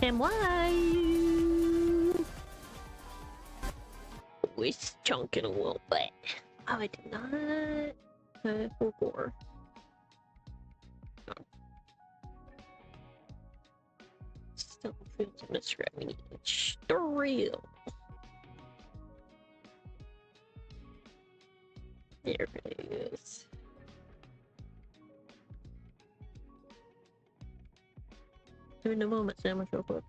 And why? We're chunking a little bit. Oh, I did not have full gore. No. Still feels a misread. We need real. There it is. Doing the moment sandwich real quick.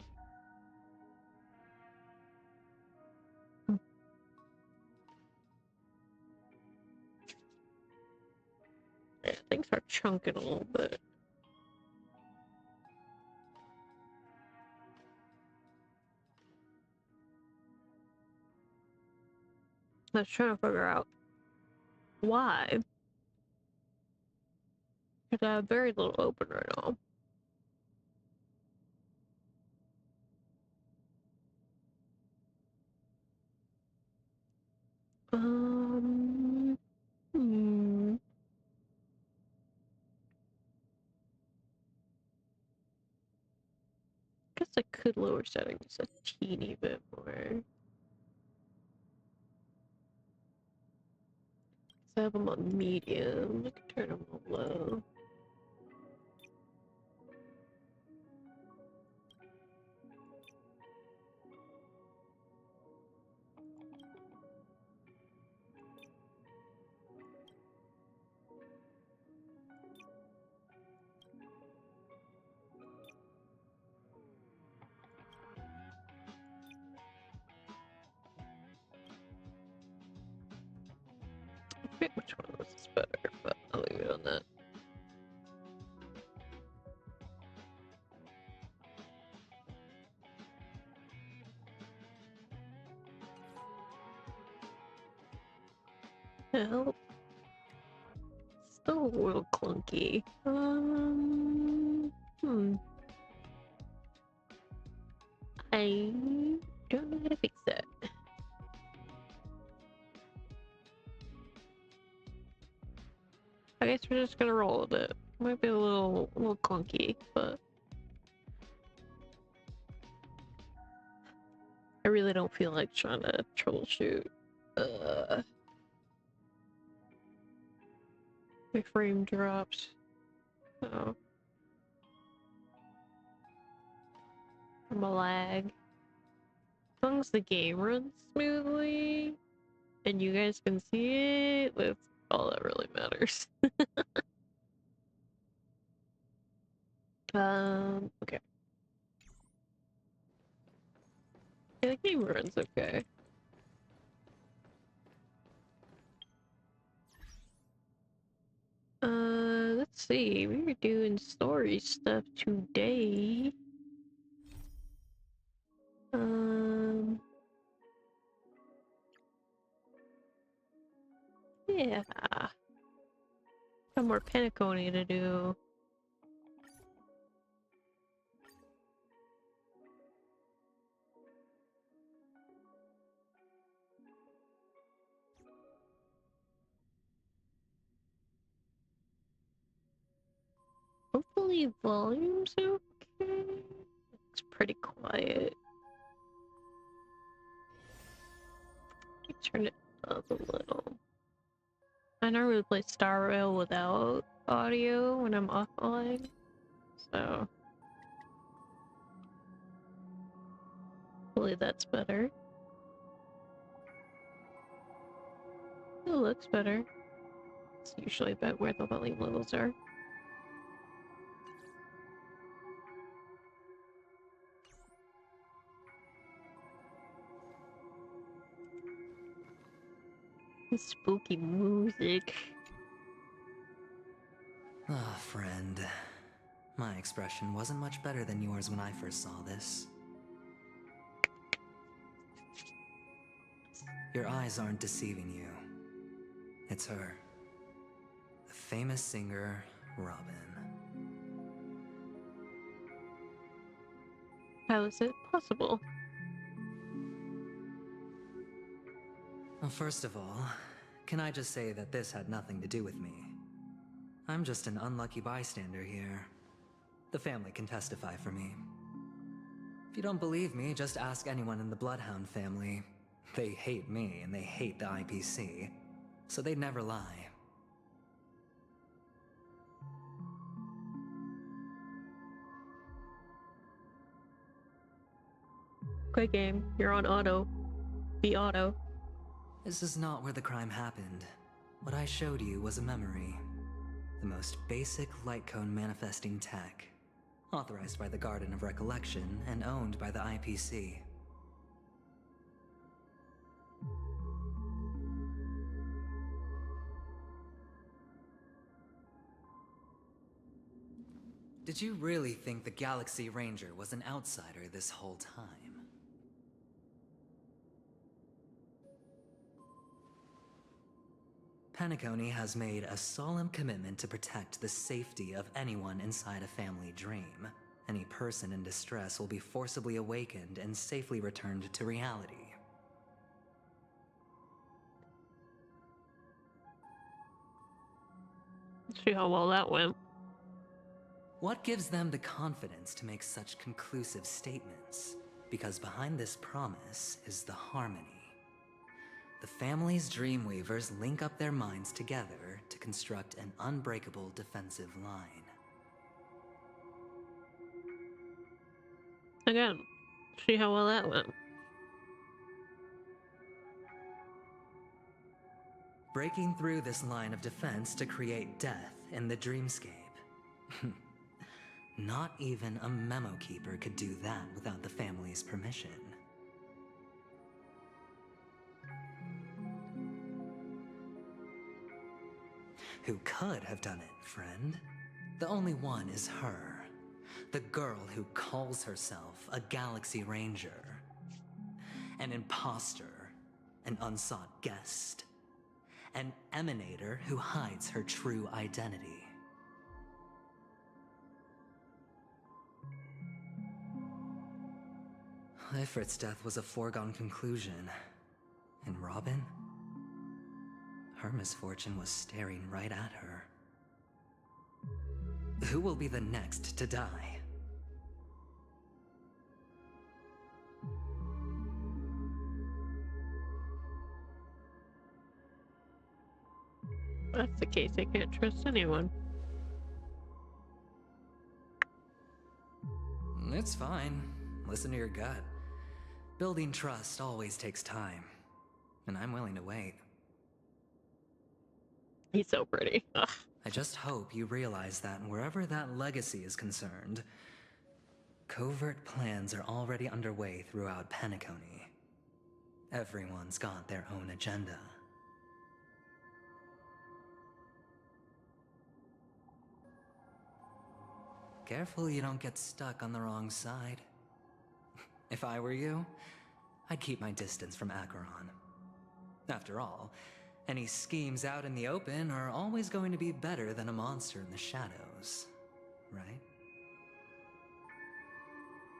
Yeah, things are chunking a little bit. I was trying to figure out why. Because I have very little open right now. Guess I could lower settings a teeny bit more. I have them on medium. I can turn them on low. I forget which one of this is better, but I'll leave it on that. Help. Still a little clunky. I don't know how to fix that. I guess we're just gonna roll with it. Might be a little clunky, but I really don't feel like trying to troubleshoot. My frame dropped. Oh. I'm a lag. As long as the game runs smoothly and you guys can see it, that's all that really matters. Okay. Yeah, the game runs okay. Let's see. We were doing story stuff today. Yeah. Got more Penacony to do. Hopefully volume's okay. It's pretty quiet. Turn it up a little. I normally play Star Rail without audio when I'm offline, so hopefully that's better. It looks better. It's usually about where the volume levels are. Spooky music. Ah, friend. My expression wasn't much better than yours when I first saw this. Your eyes aren't deceiving you. It's her. The famous singer, Robin. How is it possible? Well, first of all, can I just say that this had nothing to do with me? I'm just an unlucky bystander here. The family can testify for me. If you don't believe me, just ask anyone in the Bloodhound family. They hate me and they hate the IPC, so they'd never lie. Quick game, you're on auto. Be auto. This is not where the crime happened. What I showed you was a memory. The most basic light cone manifesting tech. Authorized by the Garden of Recollection and owned by the IPC. Did you really think the Galaxy Ranger was an outsider this whole time? Penacony has made a solemn commitment to protect the safety of anyone inside a family dream. Any person in distress will be forcibly awakened and safely returned to reality. See how well that went. What gives them the confidence to make such conclusive statements? Because behind this promise is the harmony. The family's Dreamweavers link up their minds together to construct an unbreakable defensive line. Again, see how well that went. Breaking through this line of defense to create death in the dreamscape. Not even a memo keeper could do that without the family's permission. Who could have done it, friend? The only one is her. The girl who calls herself a Galaxy Ranger. An imposter. An unsought guest. An emanator who hides her true identity. Ifrit's death was a foregone conclusion. And Robin? Her misfortune was staring right at her. Who will be the next to die? If that's the case, I can't trust anyone. It's fine. Listen to your gut. Building trust always takes time. And I'm willing to wait. He's so pretty. Ugh. I just hope you realize that wherever that legacy is concerned, covert plans are already underway throughout Penacony. Everyone's got their own agenda. Careful you don't get stuck on the wrong side. If I were you, I'd keep my distance from Acheron. After all, any schemes out in the open are always going to be better than a monster in the shadows, right?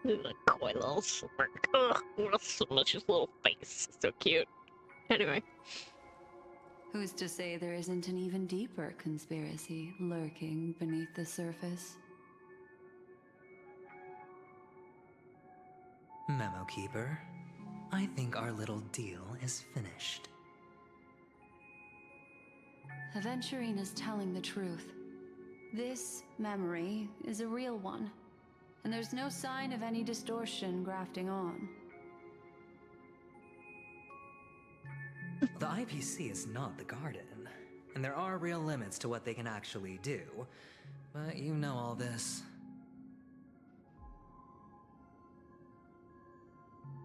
The coy little smirk. Ugh, so much his little face. So cute. Anyway. Who's to say there isn't an even deeper conspiracy lurking beneath the surface? Memo Keeper, I think our little deal is finished. Aventurina's telling the truth. This memory is a real one, and there's no sign of any distortion grafting on. The IPC is not the Garden, and there are real limits to what they can actually do, but you know all this.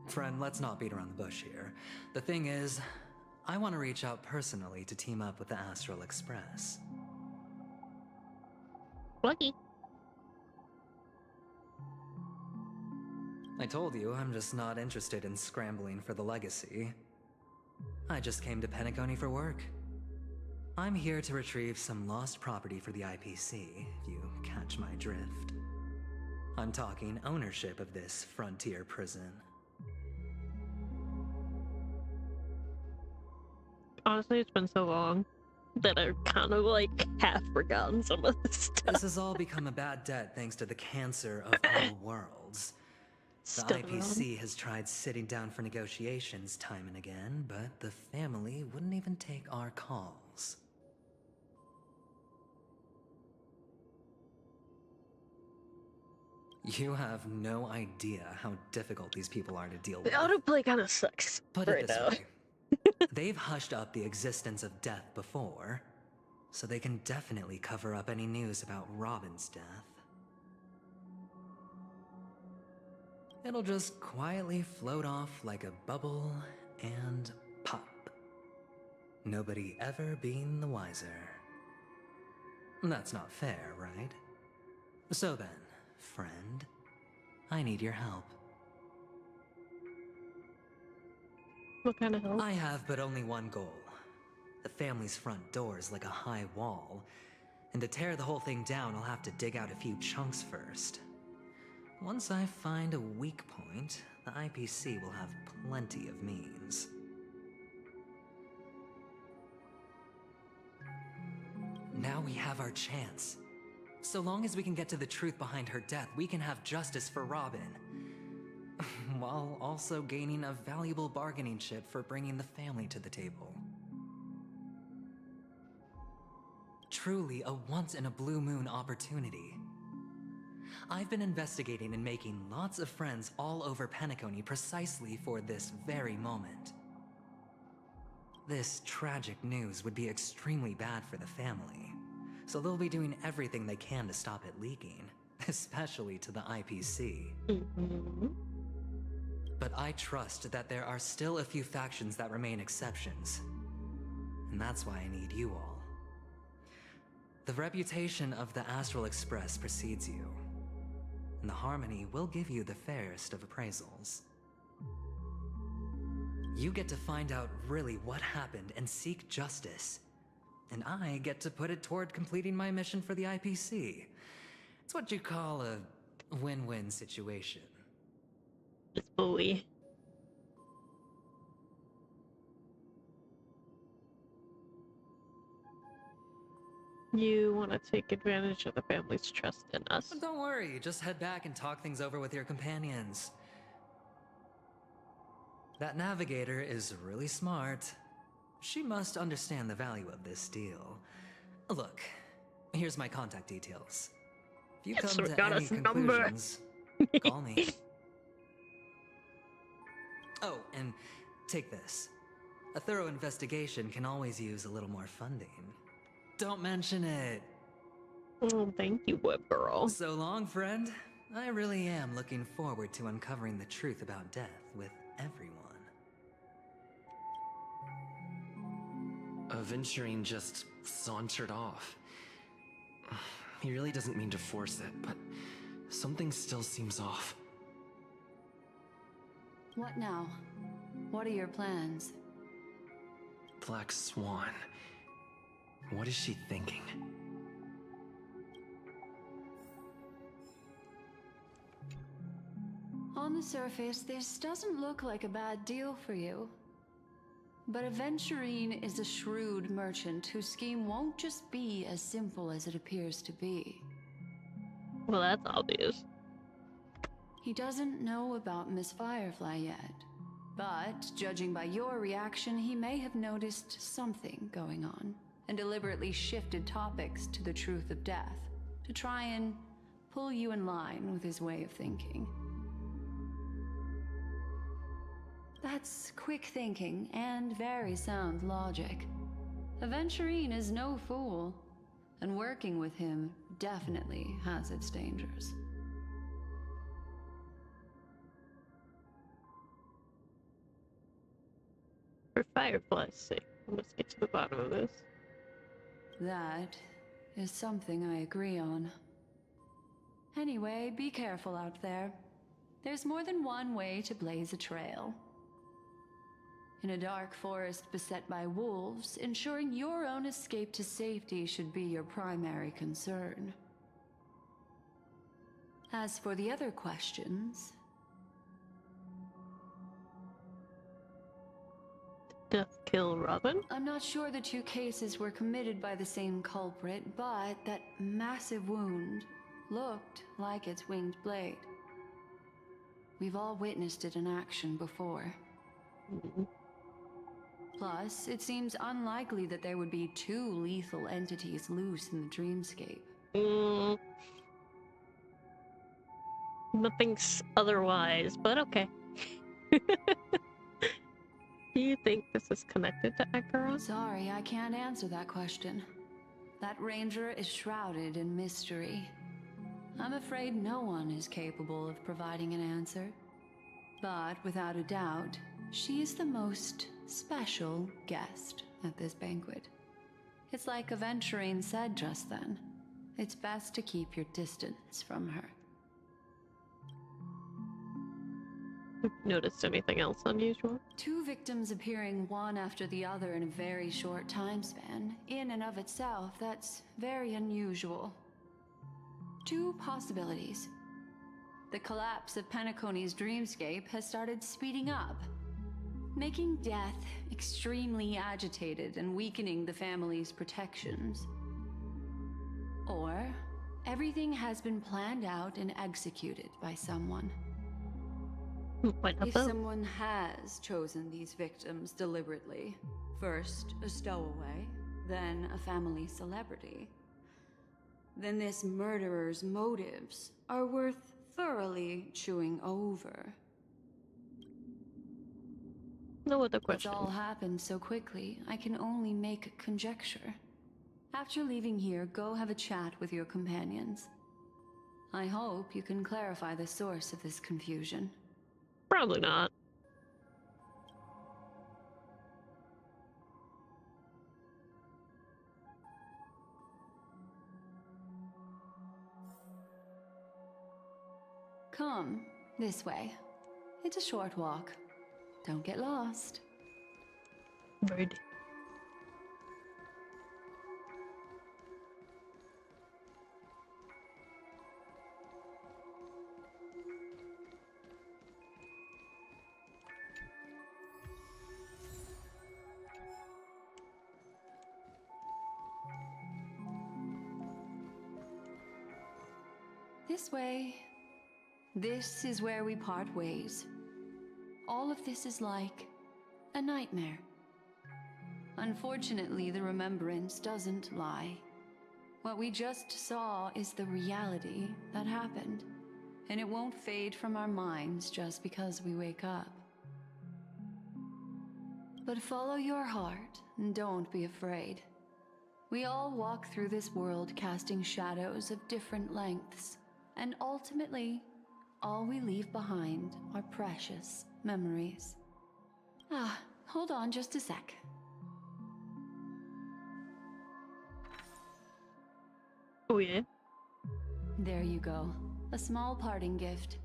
Friend, let's not beat around the bush here. The thing is, I want to reach out personally to team up with the Astral Express. Lucky. I told you I'm just not interested in scrambling for the legacy. I just came to Penacony for work. I'm here to retrieve some lost property for the IPC, if you catch my drift. I'm talking ownership of this frontier prison. Honestly, it's been so long that I've kind of like half forgotten some of this stuff. This has all become a bad debt thanks to the cancer of all worlds. The Still IPC has tried sitting down for negotiations time and again, but the family wouldn't even take our calls. You have no idea how difficult these people are to deal the with. autoplay kind of sucks. Put right it this now. way. They've hushed up the existence of death before, so they can definitely cover up any news about Robin's death. It'll just quietly float off like a bubble and pop. Nobody ever being the wiser. That's not fair, right? So then, friend, I need your help. What kind of help? I have but only one goal. The family's front door is like a high wall, and to tear the whole thing down, I'll have to dig out a few chunks first. Once I find a weak point, the IPC will have plenty of means. Now we have our chance. So long as we can get to the truth behind her death, we can have justice for Robin. While also gaining a valuable bargaining chip for bringing the family to the table. Truly a once-in-a-blue-moon opportunity. I've been investigating and making lots of friends all over Penacony precisely for this very moment. This tragic news would be extremely bad for the family, so they'll be doing everything they can to stop it leaking, especially to the IPC. But I trust that there are still a few factions that remain exceptions, and that's why I need you all. The reputation of the Astral Express precedes you, and the Harmony will give you the fairest of appraisals. You get to find out really what happened and seek justice, and I get to put it toward completing my mission for the IPC. It's what you call a win-win situation. It's bully. You want to take advantage of the family's trust in us. But don't worry, just head back and talk things over with your companions. That navigator is really smart. She must understand the value of this deal. Look, here's my contact details. If you come to any conclusions, call me. Oh, and take this. A thorough investigation can always use a little more funding. Don't mention it. Oh, thank you, web girl. So long, friend. I really am looking forward to uncovering the truth about death with everyone. Aventurine just sauntered off. He really doesn't mean to force it, but something still seems off. What now? What are your plans? Black Swan. What is she thinking? On the surface, this doesn't look like a bad deal for you. But Aventurine is a shrewd merchant whose scheme won't just be as simple as it appears to be. Well, that's obvious. He doesn't know about Miss Firefly yet, but judging by your reaction, he may have noticed something going on and deliberately shifted topics to the truth of death to try and pull you in line with his way of thinking. That's quick thinking and very sound logic. Aventurine is no fool, and working with him definitely has its dangers. For Firefly's sake, we must get to the bottom of this. That is something I agree on. Anyway, be careful out there. There's more than one way to blaze a trail. In a dark forest beset by wolves, ensuring your own escape to safety should be your primary concern. As for the other questions... Death kill Robin? I'm not sure the two cases were committed by the same culprit, but that massive wound looked like its winged blade. We've all witnessed it in action before. Mm. Plus, it seems unlikely that there would be two lethal entities loose in the dreamscape. Mm. Nothing's otherwise, but okay. Do you think this is connected to Acheron? Sorry, I can't answer that question. That ranger is shrouded in mystery. I'm afraid no one is capable of providing an answer. But without a doubt, she is the most special guest at this banquet. It's like Aventurine said just then. It's best to keep your distance from her. Noticed anything else unusual? Two victims appearing one after the other in a very short time span, in and of itself, that's very unusual. Two possibilities. The collapse of Penacony's dreamscape has started speeding up, making death extremely agitated and weakening the family's protections. Or, everything has been planned out and executed by someone. Why not If both? someone has chosen these victims deliberately, first a stowaway, then a family celebrity, then this murderer's motives are worth thoroughly chewing over. No other It's question. all happened so quickly, I can only make conjecture. After leaving here, go have a chat with your companions. I hope you can clarify the source of this confusion. Probably not. Come, this way. It's a short walk. Don't get lost. Rude. This way. This is where we part ways. All of this is like a nightmare. Unfortunately, the remembrance doesn't lie. What we just saw is the reality that happened, and it won't fade from our minds just because we wake up. But follow your heart and don't be afraid. We all walk through this world casting shadows of different lengths, and ultimately, all we leave behind are precious memories. Hold on just a sec. Oh yeah. There you go. A small parting gift.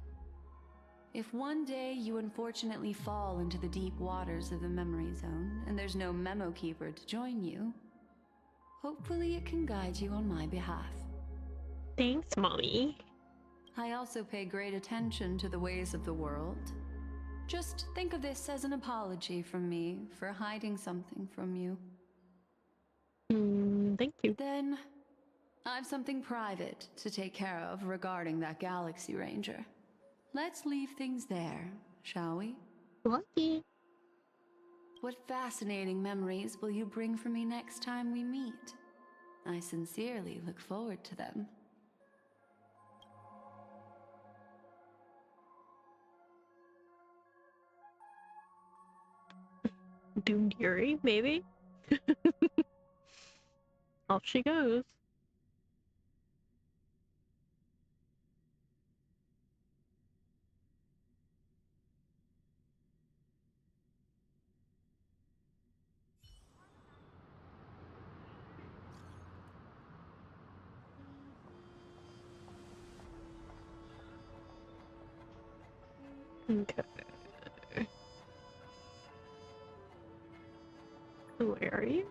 If one day you unfortunately fall into the deep waters of the memory zone and there's no memo keeper to join you, hopefully it can guide you on my behalf. Thanks, Mommy. I also pay great attention to the ways of the world. Just think of this as an apology from me for hiding something from you. Thank you. Then, I've something private to take care of regarding that Galaxy Ranger. Let's leave things there, shall we? Lucky. What fascinating memories will you bring for me next time we meet? I sincerely look forward to them. Doomed Yuri, maybe? Off she goes. Okay. Where are you?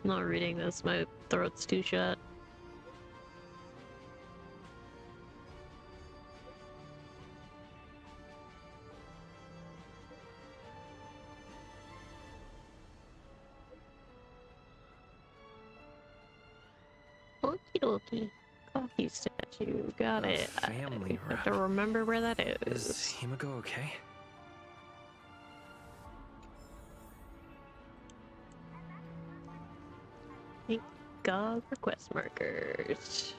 Not reading this, my throat's too shut. Okie Cookie. Cookie statue. Got A it. family I have to rep. remember where that Is is. Himiko okay? Thank God for quest markers.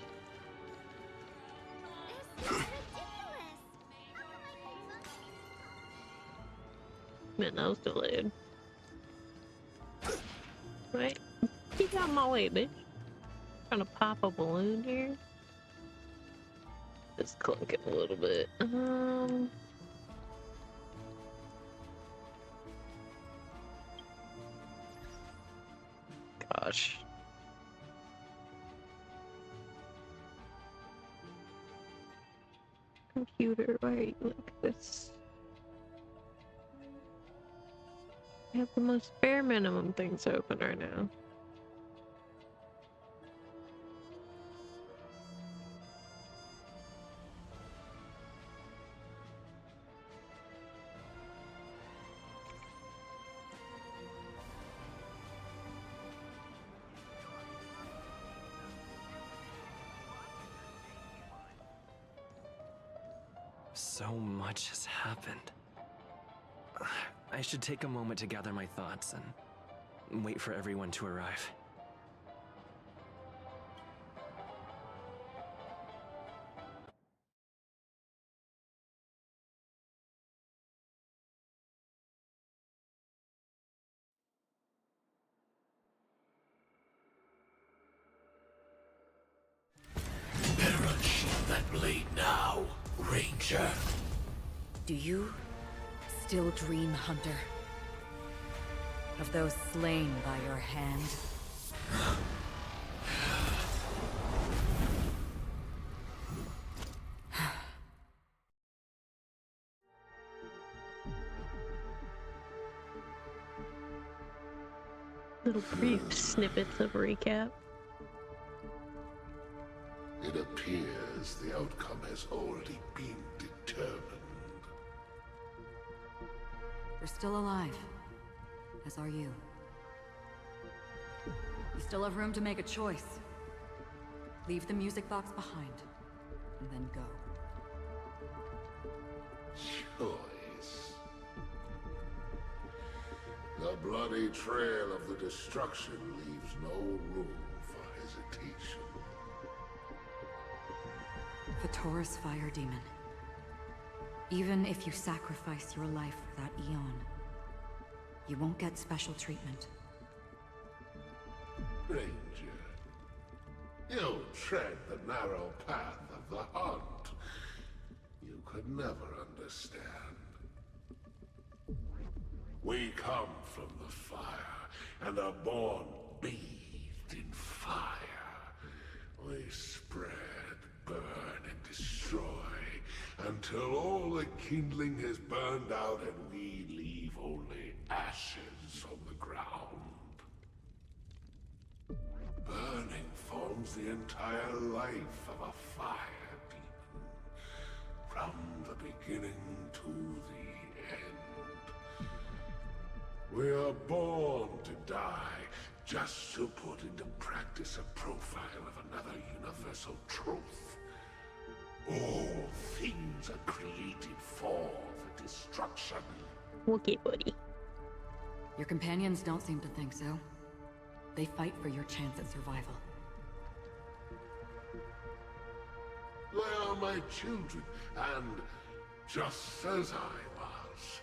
Man, that was delayed. Wait, keep out my way, bitch. Trying to pop a balloon here. Just clunk it a little bit. Gosh. Computer, why are you like this? I have the most bare minimum things open right now. So much has happened. I should take a moment to gather my thoughts and wait for everyone to arrive. Better unsheath that blade now, Ranger. Do you still dream, Hunter? Of those slain by your hand? Little brief snippets of recap. It appears the outcome has already been determined. You're still alive, as are you. You still have room to make a choice. Leave the music box behind, and then go. Choice. The bloody trail of the destruction leaves no room for hesitation. The Taurus Fire Demon. Even if you sacrifice your life for that Eon, you won't get special treatment. Ranger, you tread the narrow path of the hunt. You could never understand. We come from the fire, and are born bathed in fire. We spread, burn, and destroy, until all the kindling has burned out and we leave only ashes on the ground. Burning forms the entire life of a fire demon, from the beginning to the end. We are born to die, just to put into practice a profile of another universal truth. All things are created for the destruction. Okay, buddy. Your companions don't seem to think so. They fight for your chance at survival. They are my children, and just as I was,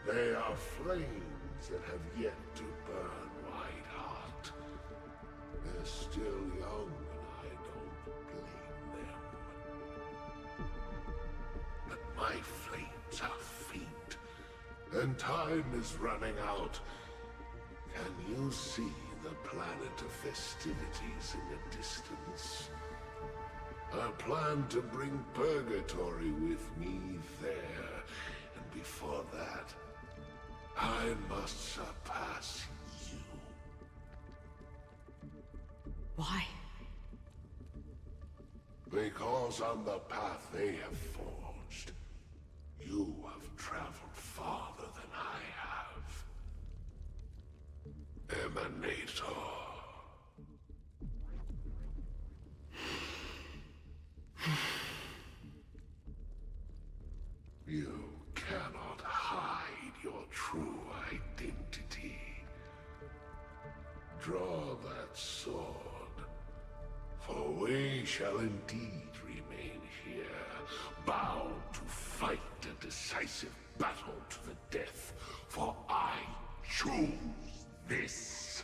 they are flames that have yet to burn white hot. They're still young, and I don't blame them. But my flames are faint, and time is running out. Can you see the planet of festivities in the distance? I plan to bring Purgatory with me there, and before that, I must surpass you. Why? Because on the path they have forged, you have traveled farther than I have. Emanator. draw that sword, for we shall indeed remain here, bound to fight a decisive battle to the death, for I choose this.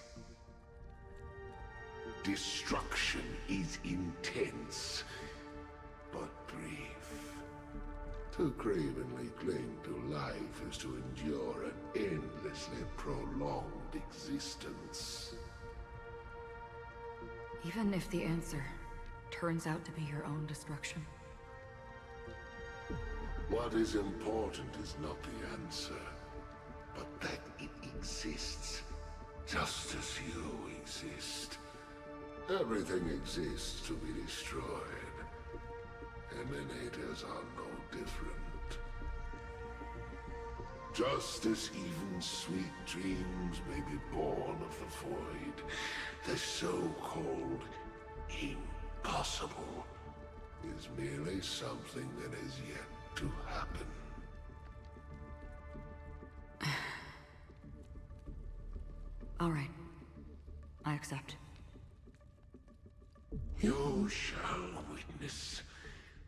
Destruction is intense, but brief. To cravenly cling to life is to endure an endlessly prolonged existence. Even if the answer turns out to be your own destruction. What is important is not the answer, but that it exists, just as you exist. Everything exists to be destroyed. Emanators are no different. Just as even sweet dreams may be born of the void, the so-called impossible is merely something that is yet to happen. All right. I accept. You shall witness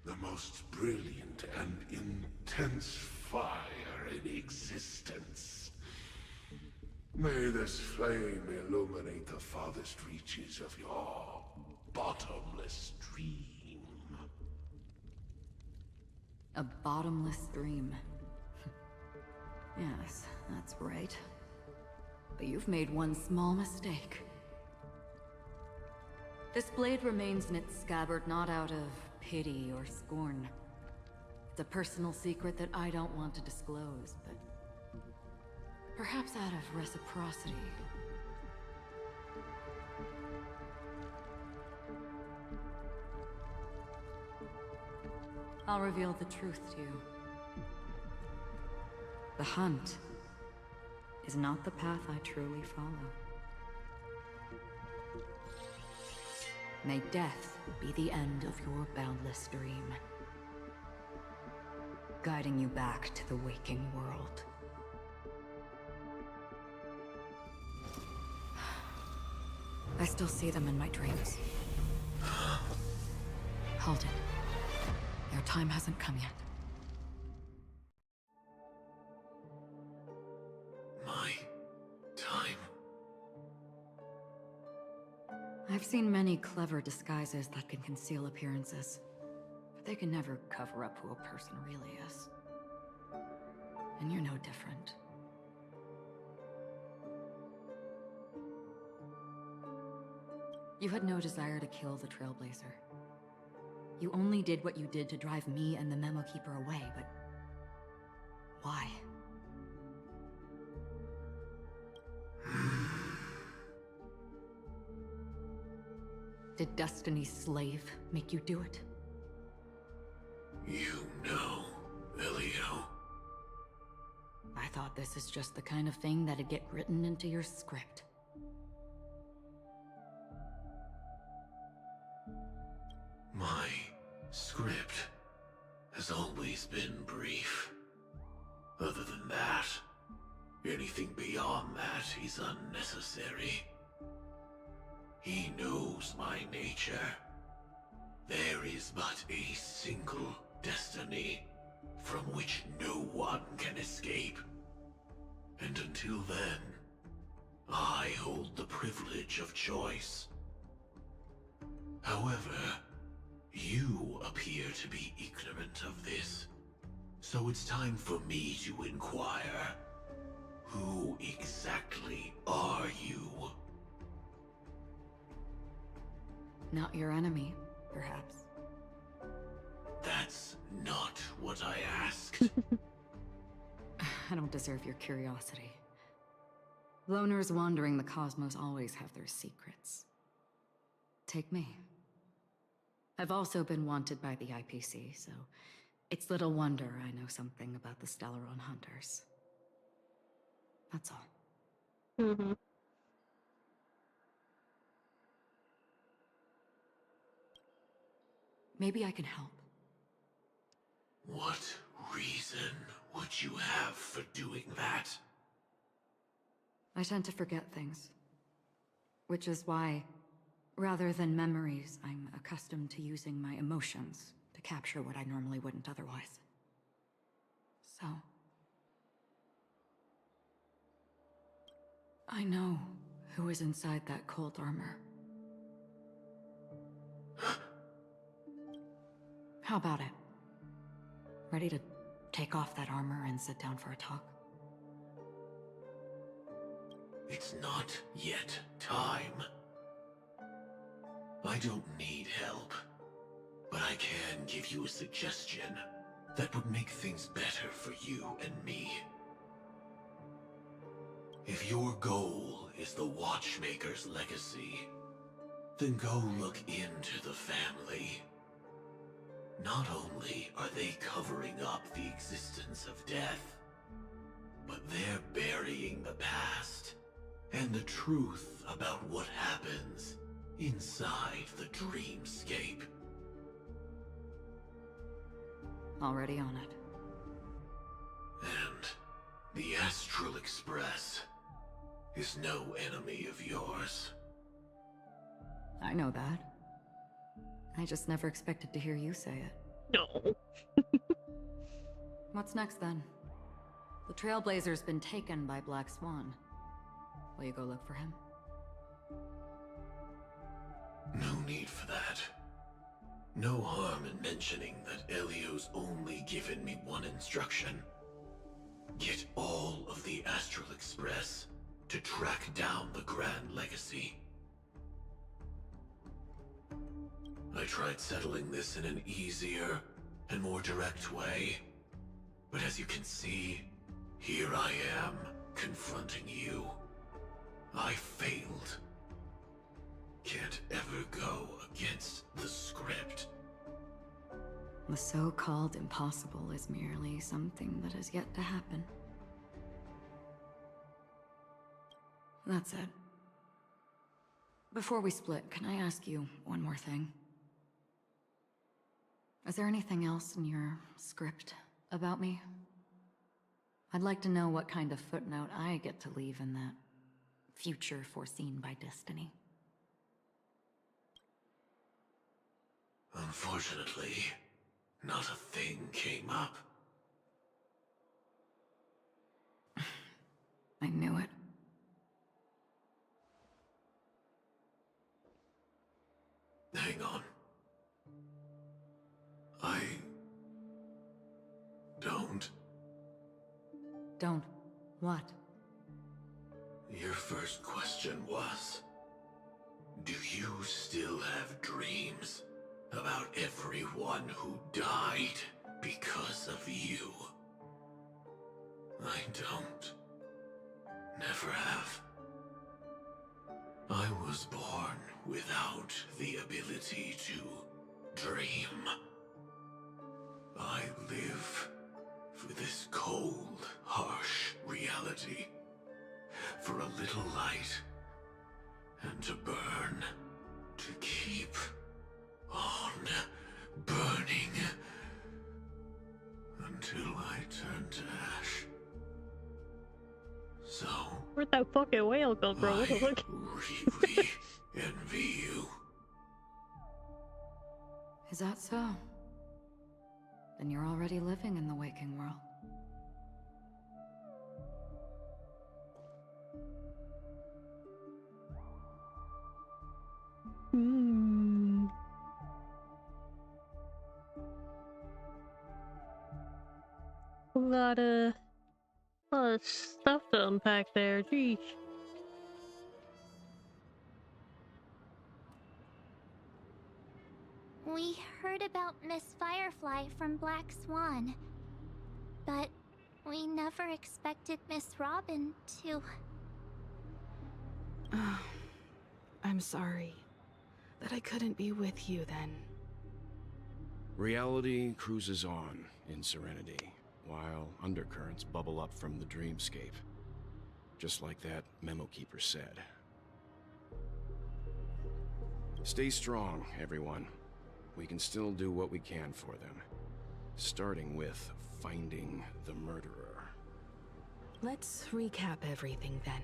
the most brilliant and intense fire in existence. May this flame illuminate the farthest reaches of your bottomless dream. A bottomless dream. Yes, that's right. But you've made one small mistake. This blade remains in its scabbard not out of pity or scorn. It's a personal secret that I don't want to disclose, but perhaps out of reciprocity. I'll reveal the truth to you. The hunt is not the path I truly follow. May death be the end of your boundless dream, guiding you back to the waking world. I still see them in my dreams. Hold it. Your time hasn't come yet. My time? I've seen many clever disguises that can conceal appearances, but they can never cover up who a person really is. And you're no different. You had no desire to kill the Trailblazer. You only did what you did to drive me and the Memo Keeper away, but why? Did Destiny's slave make you do it? You know, Elio. I thought this is just the kind of thing that'd get written into your script. My script has always been brief. Other than that, anything beyond that is unnecessary. He knows my nature. There is but a single destiny from which no one can escape. And until then, I hold the privilege of choice. However, you appear to be ignorant of this, so it's time for me to inquire. Who exactly are you? Not your enemy, perhaps. That's not what I asked. I don't deserve your curiosity. Loners wandering the cosmos always have their secrets. Take me. I've also been wanted by the IPC, so it's little wonder I know something about the Stellaron Hunters. That's all. Mm-hmm. Maybe I can help. What reason would you have for doing that? I tend to forget things. Which is why, rather than memories, I'm accustomed to using my emotions to capture what I normally wouldn't otherwise. So... I know who is inside that cold armor. How about it? Ready to take off that armor and sit down for a talk? It's not yet time. I don't need help, but I can give you a suggestion that would make things better for you and me. If your goal is the Watchmaker's legacy, then go look into the family. Not only are they covering up the existence of death, but they're burying the past and the truth about what happens inside the dreamscape. Already on it. And the Astral Express is no enemy of yours. I know that. I just never expected to hear you say it. No. What's next then? The Trailblazer's been taken by Black Swan. Will you go look for him? No need for that. No harm in mentioning that Elio's only given me one instruction. Get all of the Astral Express to track down the Grand Legacy. I tried settling this in an easier and more direct way, but as you can see, here I am, confronting you. I failed. Can't ever go against the script. The so-called impossible is merely something that has yet to happen. That's it. Before we split, can I ask you one more thing? Is there anything else in your script about me? I'd like to know what kind of footnote I get to leave in that future foreseen by destiny. Unfortunately, not a thing came up. I knew it. Hang on. I don't. Don't. What? Your first question was, do you still have dreams about everyone who died because of you? I don't. Never have. I was born without the ability to dream. I live for this cold, harsh reality. For a little light, and to burn, to keep on burning, until I turn to ash. So, Where'd that fucking whale come from? I really envy you. Is that so? Then you're already living in the waking world. Hmm. A lot of stuff to unpack there, geez. We heard about Miss Firefly from Black Swan, but we never expected Miss Robin to... I'm sorry that I couldn't be with you then. Reality cruises on in serenity, while undercurrents bubble up from the dreamscape. Just like that memo keeper said. Stay strong, everyone. We can still do what we can for them. Starting with finding the murderer. Let's recap everything then.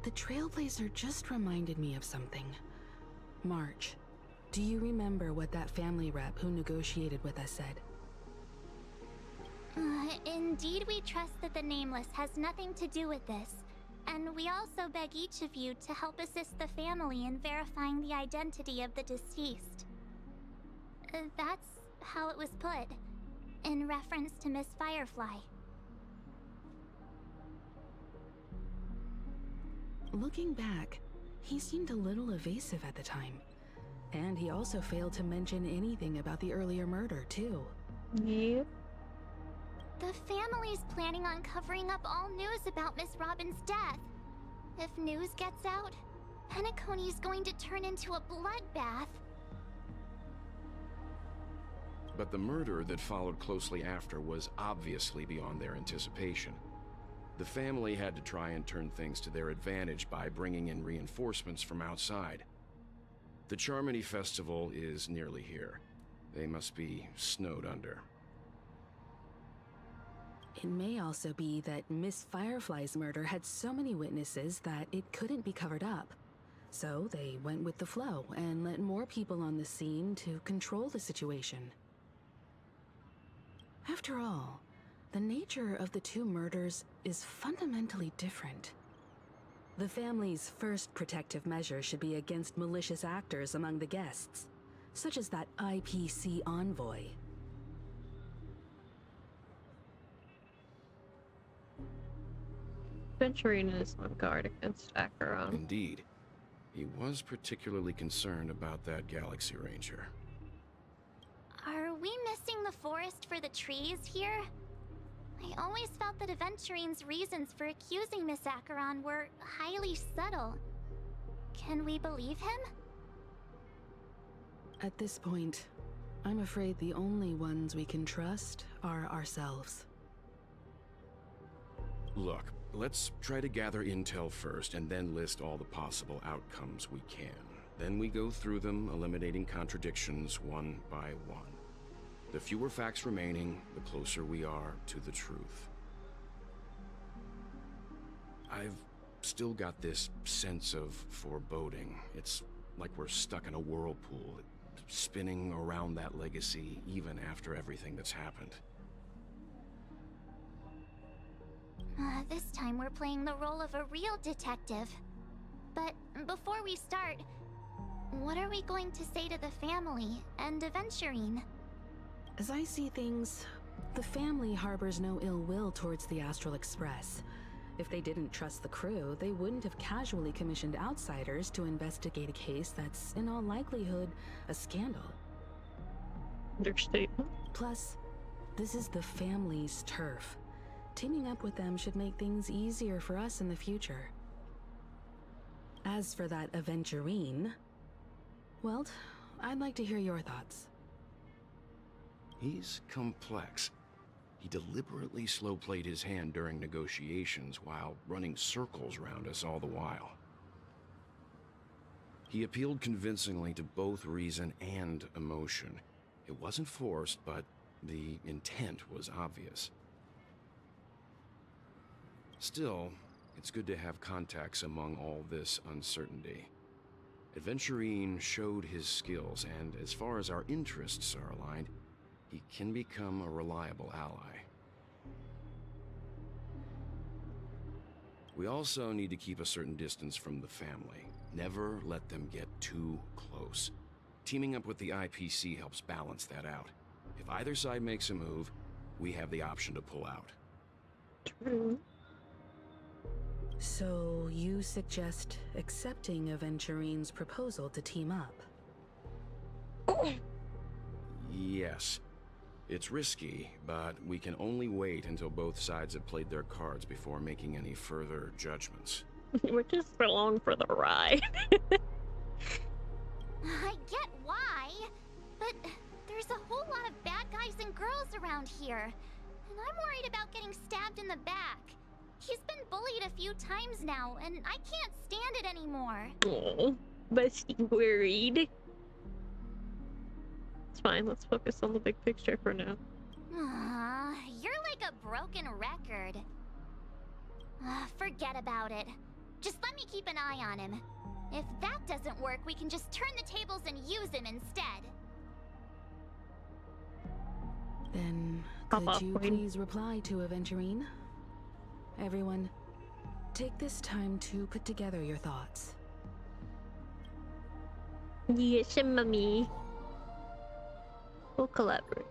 The Trailblazer just reminded me of something. March, do you remember what that family rep who negotiated with us said? Indeed, we trust that the Nameless has nothing to do with this, and we also beg each of you to help assist the family in verifying the identity of the deceased. That's how it was put, in reference to Miss Firefly. Looking back, he seemed a little evasive at the time. And he also failed to mention anything about the earlier murder, too. Yeah. The family's planning on covering up all news about Miss Robin's death. If news gets out, Penacony's going to turn into a bloodbath. But the murder that followed closely after was obviously beyond their anticipation. The family had to try and turn things to their advantage by bringing in reinforcements from outside. The Charmony Festival is nearly here. They must be snowed under. It may also be that Miss Firefly's murder had so many witnesses that it couldn't be covered up. So they went with the flow and let more people on the scene to control the situation. After all, the nature of the two murders is fundamentally different. The family's first protective measure should be against malicious actors among the guests, such as that IPC envoy. Venturina is on guard against Acheron. Indeed. He was particularly concerned about that Galaxy Ranger. Are we missing the forest for the trees here? I always felt that Aventurine's reasons for accusing Miss Acheron were highly subtle. Can we believe him? At this point, I'm afraid the only ones we can trust are ourselves. Look, let's try to gather intel first and then list all the possible outcomes we can. Then we go through them, eliminating contradictions one by one. The fewer facts remaining, the closer we are to the truth. I've still got this sense of foreboding. It's like we're stuck in a whirlpool, spinning around that legacy even after everything that's happened. This time we're playing the role of a real detective. But before we start, what are we going to say to the family and Aventurine? As I see things, the family harbors no ill will towards the Astral Express. If they didn't trust the crew, they wouldn't have casually commissioned outsiders to investigate a case that's, in all likelihood, a scandal. Understatement. Plus, this is the family's turf. Teaming up with them should make things easier for us in the future. As for that Aventurine, well, I'd like to hear your thoughts. He's complex. He deliberately slow-played his hand during negotiations while running circles around us all the while. He appealed convincingly to both reason and emotion. It wasn't forced, but the intent was obvious. Still, it's good to have contacts among all this uncertainty. Aventurine showed his skills, and as far as our interests are aligned, he can become a reliable ally. We also need to keep a certain distance from the family. Never let them get too close. Teaming up with the IPC helps balance that out. If either side makes a move, we have the option to pull out. True. So you suggest accepting Aventurine's proposal to team up? Yes. It's risky, but we can only wait until both sides have played their cards before making any further judgments. We're just along for the ride. I get why, but there's a whole lot of bad guys and girls around here, and I'm worried about getting stabbed in the back. He's been bullied a few times now, and I can't stand it anymore. Oh, but she's worried. It's fine, let's focus on the big picture for now. You're like a broken record. Forget about it. Just let me keep an eye on him. If that doesn't work, we can just turn the tables and use him instead. Then, Pop could off, you Queen. please reply to Aventurine? Everyone, take this time to put together your thoughts. Yes, mommy. We'll collaborate.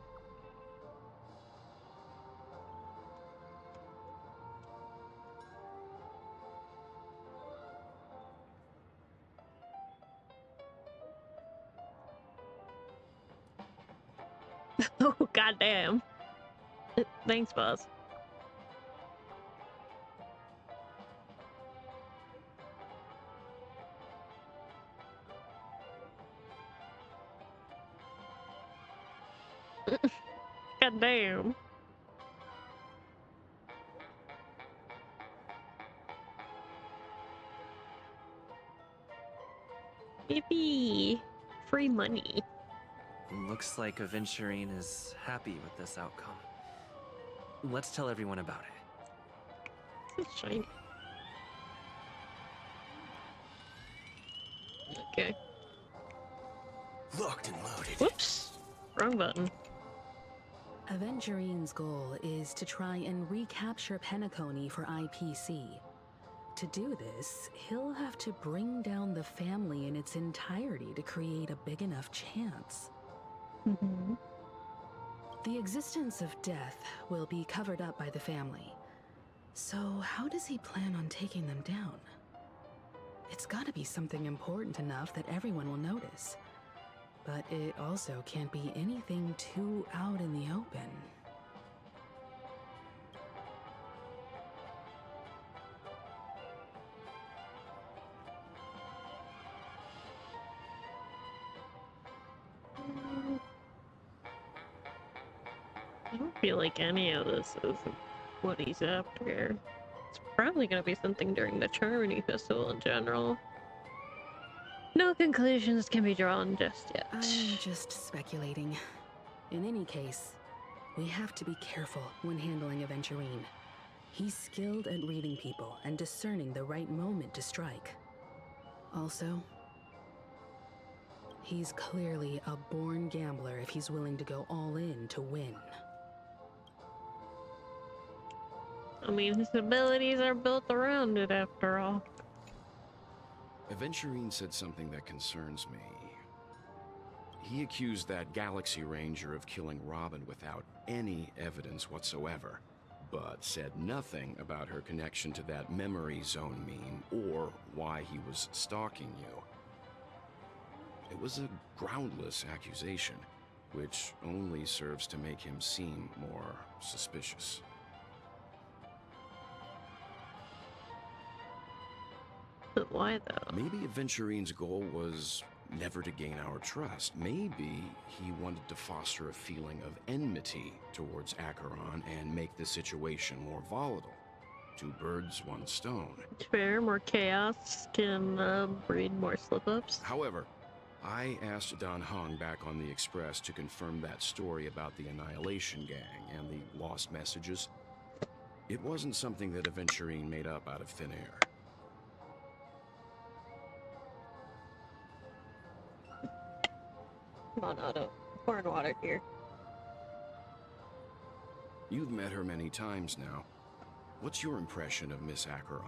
Oh, goddamn. Thanks, boss. Goddamn. Yippee! Free money. Looks like Aventurine is happy with this outcome. Let's tell everyone about it. It's shiny. Okay. Locked and loaded. Whoops. Wrong button. Aventurine's goal is to try and recapture Penacony for IPC. To do this, he'll have to bring down the family in its entirety to create a big enough chance. Mm-hmm. The existence of death will be covered up by the family. So how does he plan on taking them down? It's gotta be something important enough that everyone will notice. But it also can't be anything too out in the open. I don't feel like any of this is what he's after. It's probably gonna be something during the Charmony Festival in general. No conclusions can be drawn just yet. I'm just speculating. In any case, we have to be careful when handling Aventurine. He's skilled at reading people and discerning the right moment to strike. Also, he's clearly a born gambler if he's willing to go all in to win. I mean, his abilities are built around it after all. Aventurine said something that concerns me. He accused that Galaxy Ranger of killing Robin without any evidence whatsoever, but said nothing about her connection to that memory zone meme or why he was stalking you. It was a groundless accusation, which only serves to make him seem more suspicious. But why though? Maybe Aventurine's goal was never to gain our trust. Maybe he wanted to foster a feeling of enmity towards Acheron and make the situation more volatile. Two birds, one stone. It's fair, more chaos can breed more slip-ups. However, I asked Don Hung back on the Express to confirm that story about the Annihilation Gang and the lost messages. It wasn't something that Aventurine made up out of thin air. Come on, Otto. Pouring water here. You've met her many times now. What's your impression of Miss Acheron?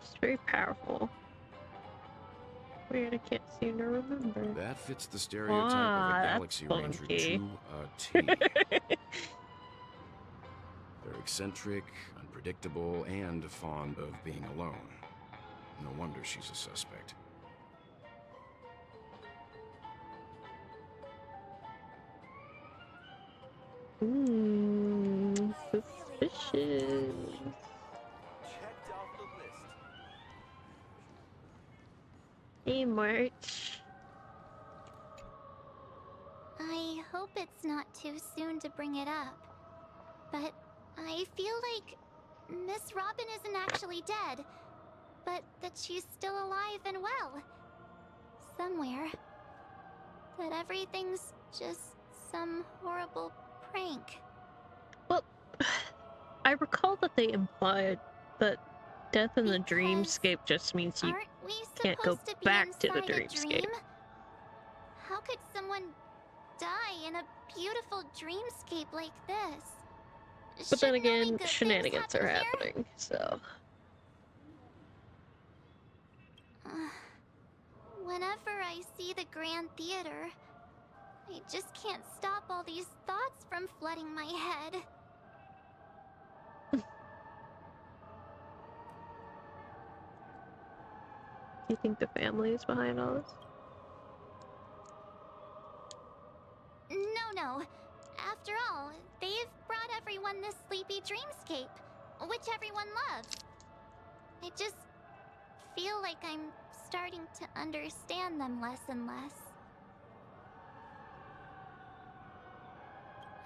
She's very powerful. Weird, I can't seem to remember. That fits the stereotype Ah, of a that's Galaxy Ranger funky. to a T. They're eccentric, unpredictable, and fond of being alone. No wonder she's a suspect. Suspicious. Checked off the list. Hey, March. I hope it's not too soon to bring it up. But I feel like Miss Robin isn't actually dead, but that she's still alive and well. Somewhere. That everything's just some horrible prank. Well, I recall that they implied that death in the dreamscape just means you Aren't we can't go supposed to be back to the inside a dreamscape. dream? How could someone die in a beautiful dreamscape like this? But then Shouldn't only again, good things shenanigans are happen here? happening, so... Whenever I see the Grand Theater, I just can't stop all these thoughts from flooding my head. You think the family is behind all this? No. After all, they've brought everyone this sleepy dreamscape, which everyone loves. I just feel like I'm starting to understand them less and less.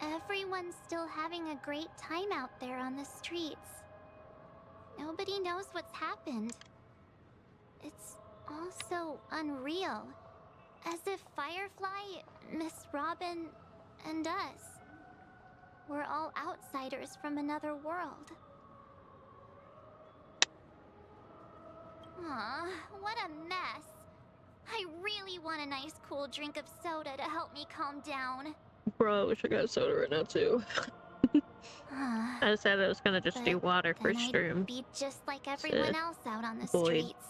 Everyone's still having a great time out there on the streets. Nobody knows what's happened. It's all so unreal. As if Firefly, Miss Robin, and us were all outsiders from another world. Aw, what a mess. I really want a nice cool drink of soda to help me calm down. Bro, I wish I got soda right now too. I said I was gonna just do water for stream. I'd be just like everyone else out on the avoid streets.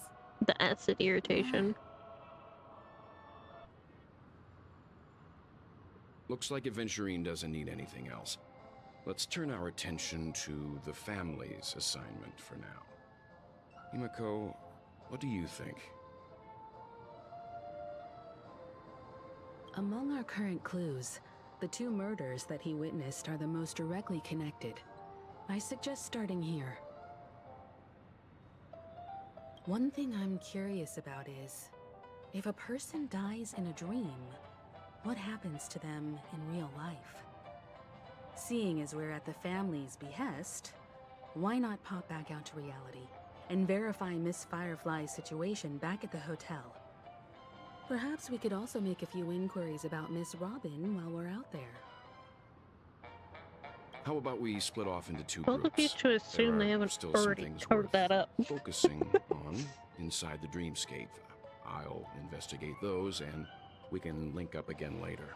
the acid irritation. Looks like Aventurine doesn't need anything else. Let's turn our attention to the family's assignment for now. Himeko, what do you think? Among our current clues, the two murders that he witnessed are the most directly connected. I suggest starting here. One thing I'm curious about is, if a person dies in a dream, what happens to them in real life? Seeing as we're at the family's behest, why not pop back out to reality and verify Miss Firefly's situation back at the hotel? Perhaps we could also make a few inquiries about Miss Robin while we're out there. How about we split off into two Told groups? the beach to assume There they are haven't still some already things covered worth that up. focusing on inside the dreamscape. I'll investigate those, and we can link up again later.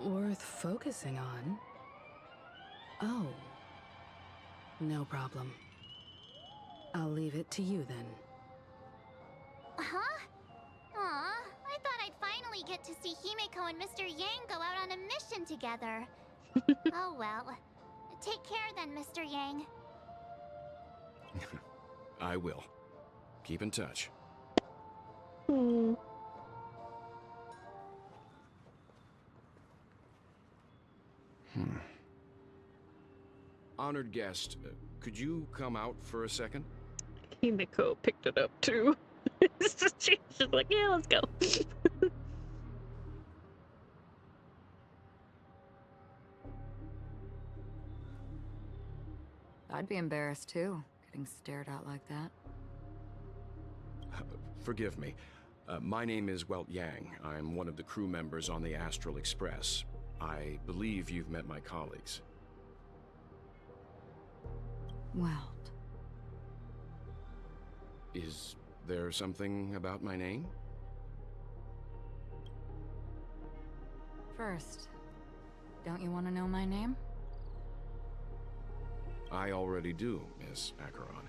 Worth focusing on? Oh. No problem. I'll leave it to you then. Huh? Aw, I thought I'd finally get to see Himeko and Mr. Yang go out on a mission together. Oh well. Take care then, Mr. Yang. I will. Keep in touch. Honored guest, could you come out for a second? Himeko picked it up too. She's just like, yeah, let's go. I'd be embarrassed too, getting stared at like that. Forgive me. My name is Welt Yang. I'm one of the crew members on the Astral Express. I believe you've met my colleagues. Welt. Is there something about my name? First, don't you want to know my name? I already do, Miss Acheron.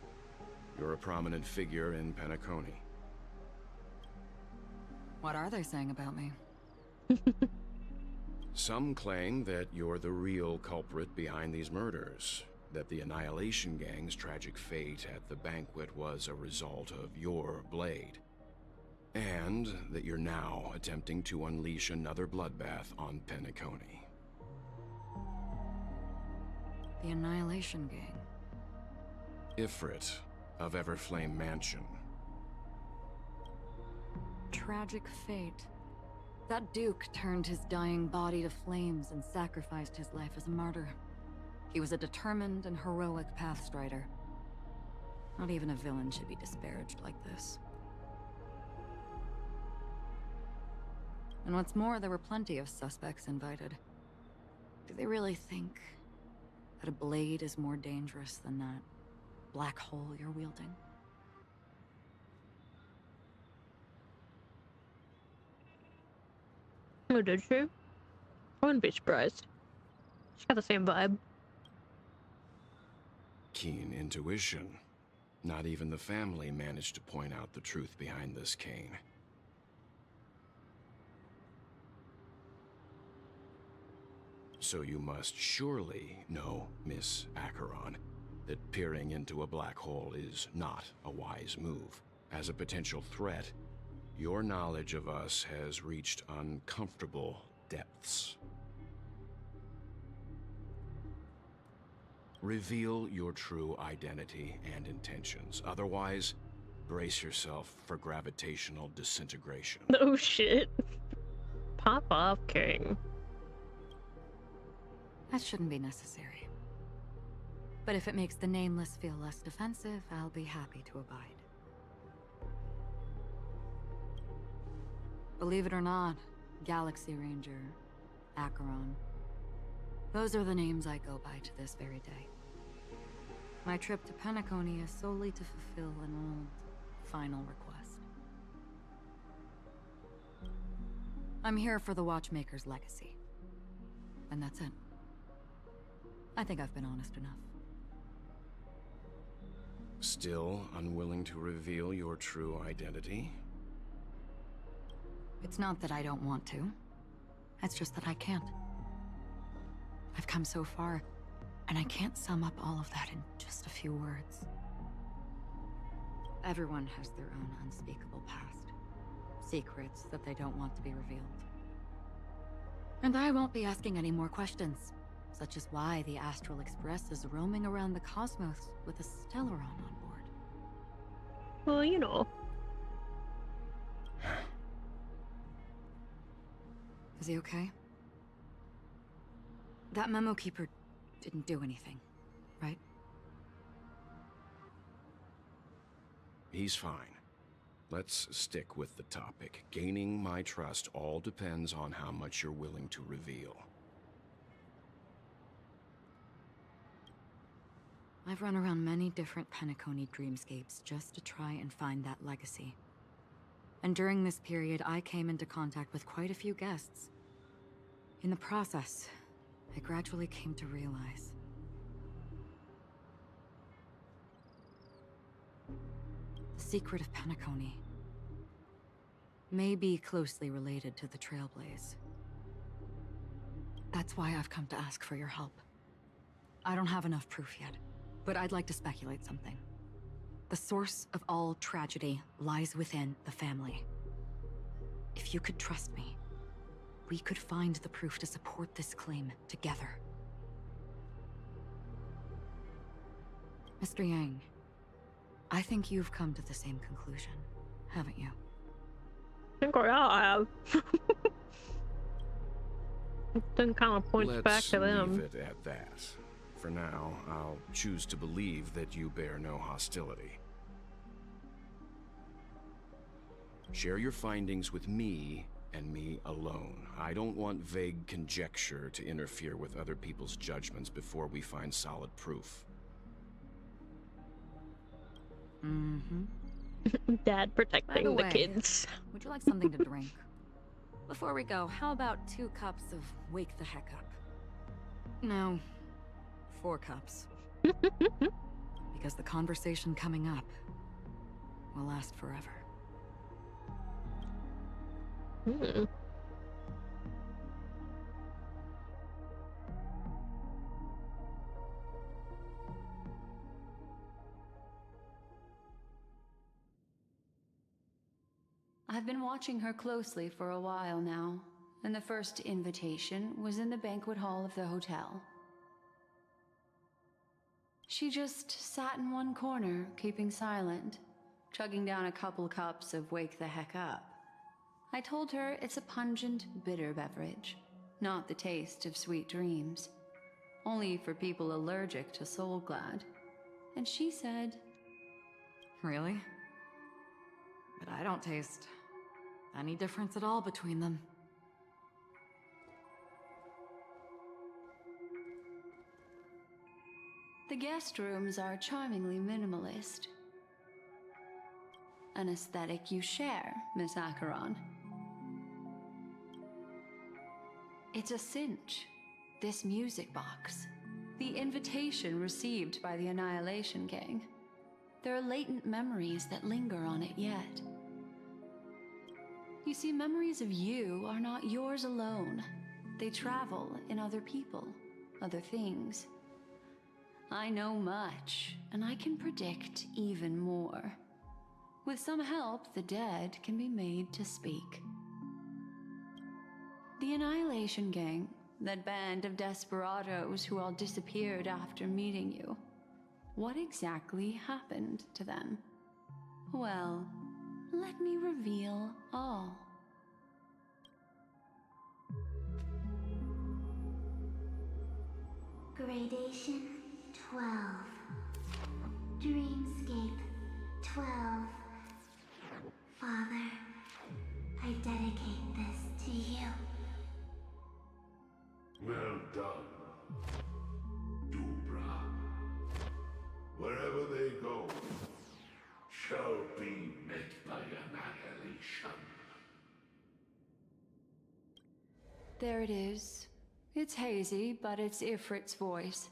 You're a prominent figure in Penacony. What are they saying about me? Some claim that you're the real culprit behind these murders, that the Annihilation Gang's tragic fate at the banquet was a result of your blade, and that you're now attempting to unleash another bloodbath on Penacony. The Annihilation Gang. Ifrit of Everflame Mansion. Tragic fate. That Duke turned his dying body to flames and sacrificed his life as a martyr. He was a determined and heroic pathstrider. Not even a villain should be disparaged like this. And what's more, there were plenty of suspects invited. Do they really think that a blade is more dangerous than that black hole you're wielding? Oh, did she? I wouldn't be surprised. She's got the same vibe. Keen intuition. Not even the family managed to point out the truth behind this cane. So you must surely know, Miss Acheron, that peering into a black hole is not a wise move. As a potential threat, your knowledge of us has reached uncomfortable depths. Reveal your true identity and intentions. Otherwise, brace yourself for gravitational disintegration. Oh shit. Pop off, King. That shouldn't be necessary. But if it makes the Nameless feel less defensive, I'll be happy to abide. Believe it or not, Galaxy Ranger, Acheron. Those are the names I go by to this very day. My trip to Penacony is solely to fulfill an old, final request. I'm here for the Watchmaker's legacy. And that's it. I think I've been honest enough. Still unwilling to reveal your true identity? It's not that I don't want to. It's just that I can't. I've come so far, and I can't sum up all of that in just a few words. Everyone has their own unspeakable past. Secrets that they don't want to be revealed. And I won't be asking any more questions, such as why the Astral Express is roaming around the cosmos with a Stellaron on board. Well, you know. Is he okay? That memo keeper didn't do anything, right? He's fine. Let's stick with the topic. Gaining my trust all depends on how much you're willing to reveal. I've run around many different Penacony dreamscapes just to try and find that legacy. And during this period, I came into contact with quite a few guests. In the process, I gradually came to realize the secret of Penacony may be closely related to the Trailblaze. That's why I've come to ask for your help. I don't have enough proof yet, but I'd like to speculate something. The source of all tragedy lies within the family. If you could trust me, we could find the proof to support this claim together. Mr. Yang, I think you've come to the same conclusion, haven't you? I think we all have. Then kind of points back to them. Let's leave it at that. For now, I'll choose to believe that you bear no hostility. Share your findings with me and me alone. I don't want vague conjecture to interfere with other people's judgments before we find solid proof. Mm-hmm. Dad protecting the kids. Would you like something to drink? Before we go, how about 2 cups of Wake the Heck Up? No, 4 cups. Because the conversation coming up will last forever. I've been watching her closely for a while now, and the first invitation was in the banquet hall of the hotel. She just sat in one corner, keeping silent, chugging down a couple cups of Wake the Heck Up. I told her it's a pungent, bitter beverage, not the taste of sweet dreams. only for people allergic to Soulglad. And she said, Really? But I don't taste any difference at all between them. the guest rooms are charmingly minimalist. An aesthetic you share, Miss Acheron. It's a cinch. This music box. The invitation received by the Annihilation Gang. There are latent memories that linger on it yet. You see, memories of you are not yours alone. They travel in other people, other things. I know much, and I can predict even more. With some help, the dead can be made to speak. The Annihilation Gang, that band of desperados who all disappeared after meeting you. What exactly happened to them? Well, let me reveal all. Gradation 12. Dreamscape 12. Father, I dedicate this to you. Well done, Dubra. Wherever they go, shall be met by annihilation. There it is. It's hazy, but it's Ifrit's voice.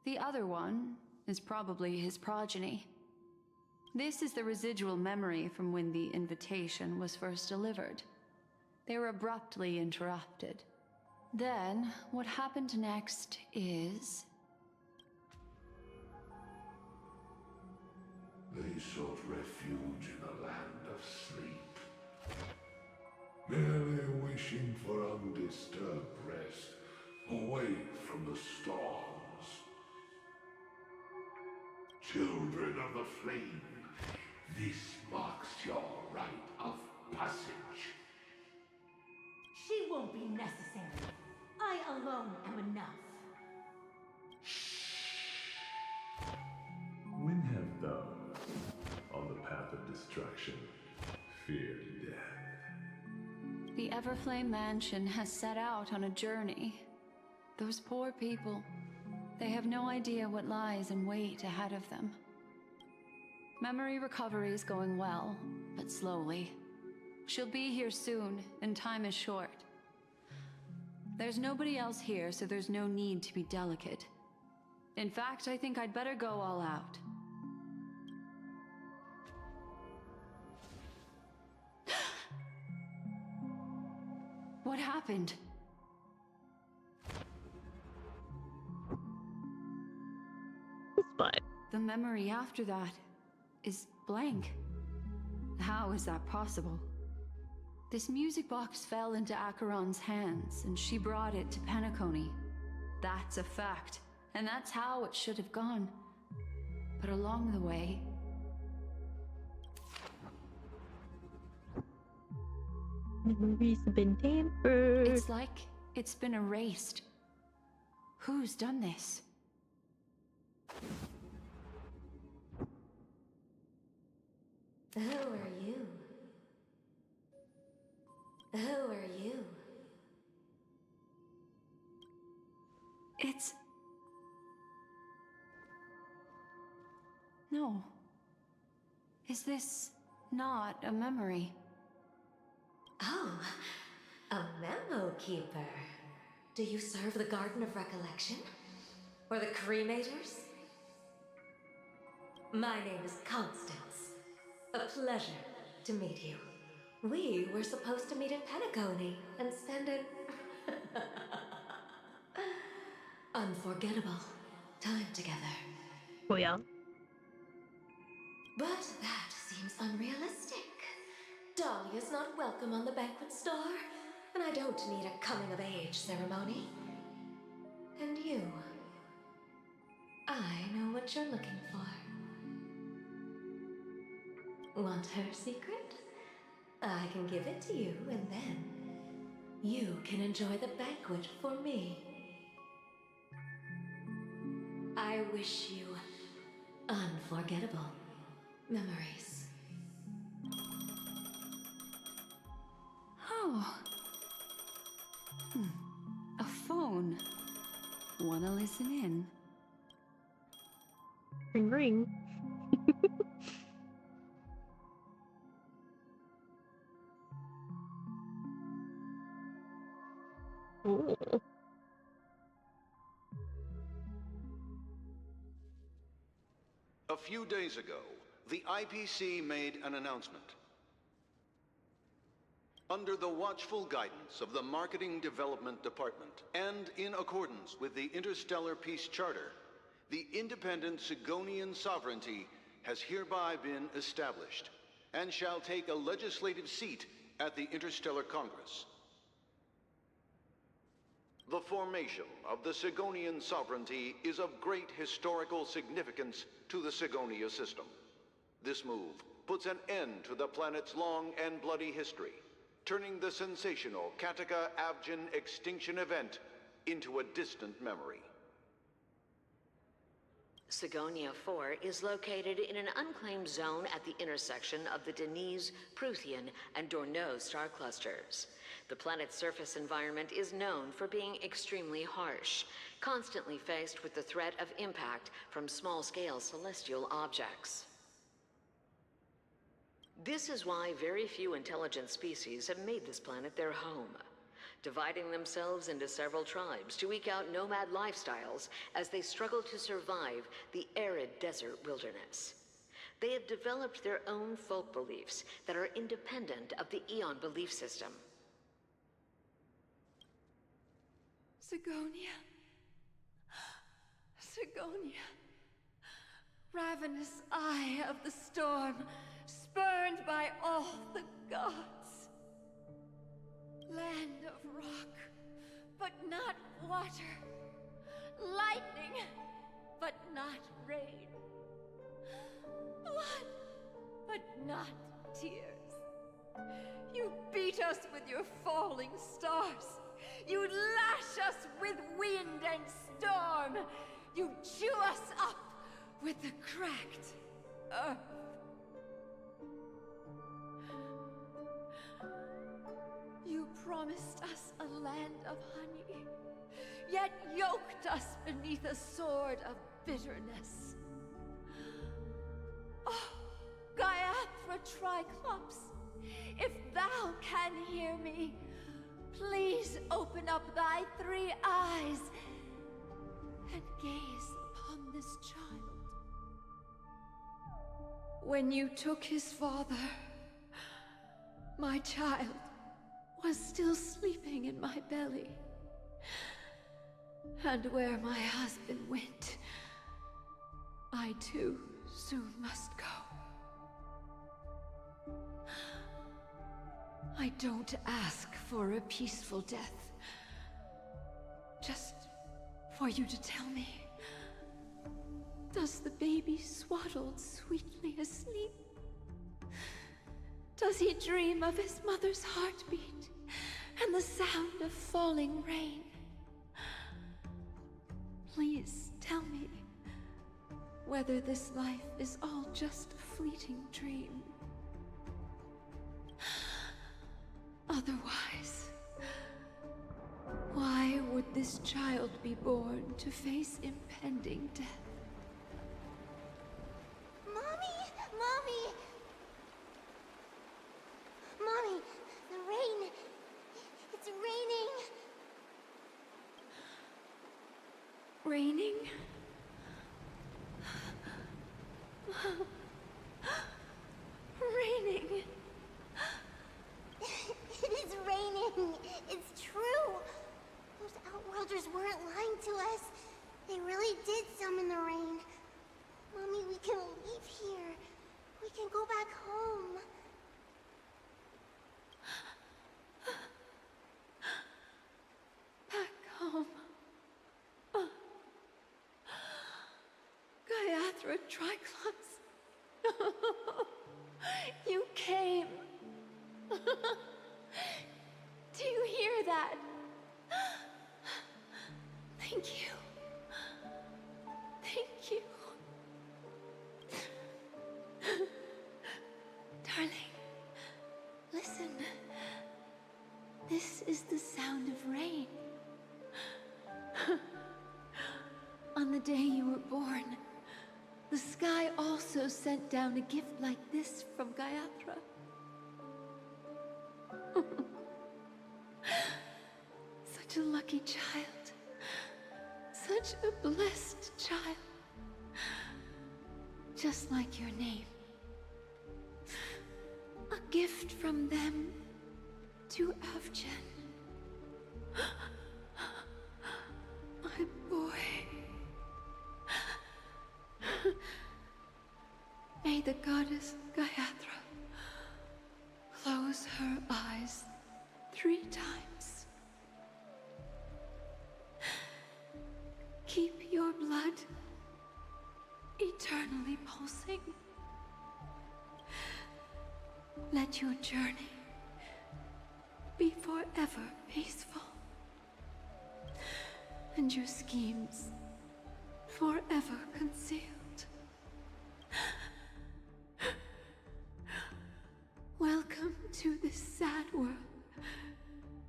The other one is probably his progeny. This is the residual memory from when the invitation was first delivered. They were abruptly interrupted. Then, what happened next is... They sought refuge in a land of sleep, merely wishing for undisturbed rest, away from the storms. Children of the flame, this marks your rite of passage. She won't be necessary. I alone am enough. When have those on the path of destruction feared death? The Everflame Mansion has set out on a journey. Those poor people, they have no idea what lies in wait ahead of them. Memory recovery is going well, but slowly. She'll be here soon, and time is short. There's nobody else here, so there's no need to be delicate. In fact, I think I'd better go all out. What happened? But The memory after that is blank. How is that possible? This music box fell into Acheron's hands, and she brought it to Penacony. That's a fact, and that's how it should have gone. But along the way... memories have been tampered. It's like it's been erased. Who's done this? Who are you? Who are you? It's... No. Is this not a memory? Oh, a memo keeper. Do you serve the Garden of Recollection? Or the Cremators? My name is Constance. A pleasure to meet you. We were supposed to meet in Penacony and spend an unforgettable time together. Oh yeah. But that seems unrealistic. Dahlia's not welcome on the banquet star, and I don't need a coming-of-age ceremony. And you... I know what you're looking for. Want her secret? I can give it to you, and then... you can enjoy the banquet for me. I wish you unforgettable memories. Oh. A phone. Wanna listen in? Ring ring. Ooh. A few days ago, the IPC made an announcement. Under the watchful guidance of the Marketing Development Department, and in accordance with the Interstellar Peace Charter, the independent Sigonian sovereignty has hereby been established, and shall take a legislative seat at the Interstellar Congress. The formation of the Sigonian sovereignty is of great historical significance to the Sigonia system. This move puts an end to the planet's long and bloody history, turning the sensational Kataka-Avgin extinction event into a distant memory. Sigonia 4 is located in an unclaimed zone at the intersection of the Denise, Prothean, and Dorneau star clusters. The planet's surface environment is known for being extremely harsh, constantly faced with the threat of impact from small-scale celestial objects. This is why very few intelligent species have made this planet their home, dividing themselves into several tribes to eke out nomad lifestyles as they struggle to survive the arid desert wilderness. They have developed their own folk beliefs that are independent of the Eon belief system. Sigonia. Sigonia. Ravenous eye of the storm, spurned by all the gods. Land of rock, but not water. Lightning, but not rain. Blood, but not tears. You beat us with your falling stars. You lash us with wind and storm. You chew us up with the cracked earth. You promised us a land of honey, yet yoked us beneath a sword of bitterness. Oh, Gaiathra Triclops, if thou can hear me, please open up thy 3 eyes and gaze upon this child. When you took his father, my child was still sleeping in my belly. And where my husband went, I too soon must go. I don't ask for a peaceful death. Just for you to tell me, does the baby swaddled sweetly asleep? Does he dream of his mother's heartbeat and the sound of falling rain? Please tell me whether this life is all just a fleeting dream. Otherwise, why would this child be born to face impending death? Mommy! Mommy! Mommy, the rain! It's raining! Raining? Raining! It is raining! It's true! Those Outworlders weren't lying to us. They really did summon the rain. Mommy, we can leave here. We can go back home. Back home. Gaiathra Triclops. You came. Do you hear that? Thank you. Thank you. Darling, listen. This is the sound of rain. On the day you were born, the sky also sent down a gift like this from Gayatra. Such a lucky child. Such a blessed child. Just like your name. A gift from them to Avjen. My boy. May the goddess Gayatra close her eyes 3 times. Keep your blood eternally pulsing. Let your journey be forever peaceful. And your schemes forever concealed. Welcome to this sad world,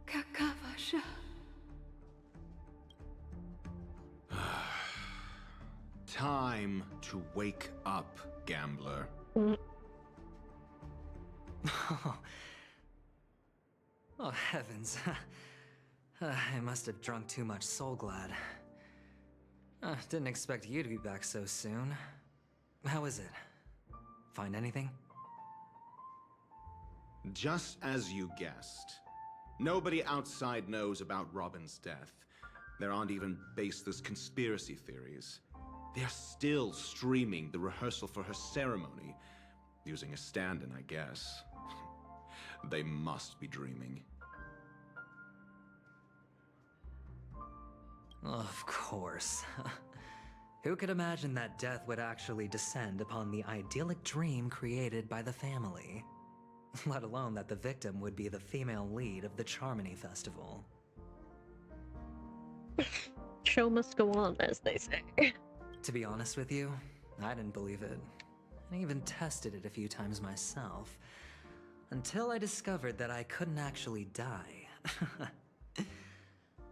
Kakavasha. Time to wake up, gambler. Oh, heavens. I must have drunk too much Soul Glad. Didn't expect you to be back so soon. How is it? Find anything? Just as you guessed. Nobody outside knows about Robin's death. There aren't even baseless conspiracy theories. They're still streaming the rehearsal for her ceremony, using a stand-in, I guess. They must be dreaming. Of course. Who could imagine that death would actually descend upon the idyllic dream created by the family? Let alone that the victim would be the female lead of the Charmony Festival. Show must go on, as they say. To be honest with you, I didn't believe it. I even tested it a few times myself. Until I discovered that I couldn't actually die.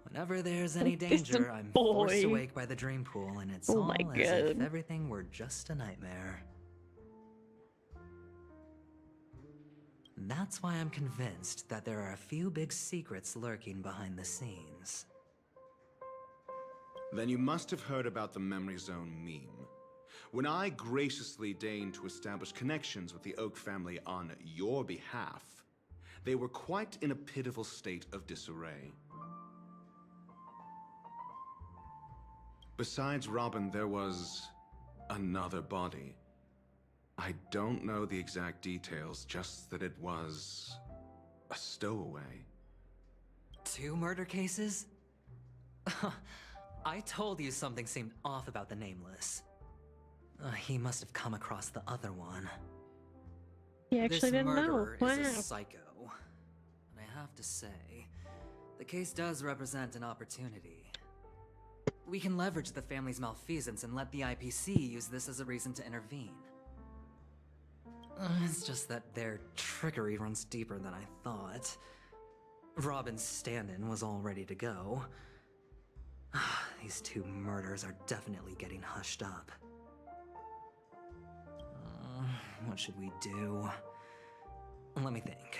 Whenever there's any danger, I'm forced awake by the dream pool, and it's all as if everything were just a nightmare. That's why I'm convinced that there are a few big secrets lurking behind the scenes. Then you must have heard about the Memory Zone meme. When I graciously deigned to establish connections with the Oak family on your behalf, they were quite in a pitiful state of disarray. Besides Robin, there was another body. I don't know the exact details, just that it was a stowaway. 2 murder cases? I told you something seemed off about the Nameless. He must have come across the other one. He actually didn't know. This murderer Wow. is a psycho. And I have to say, the case does represent an opportunity. We can leverage the family's malfeasance and let the IPC use this as a reason to intervene. It's just that their trickery runs deeper than I thought. Robin's stand-in was all ready to go. These 2 murders are definitely getting hushed up. What should we do? Let me think.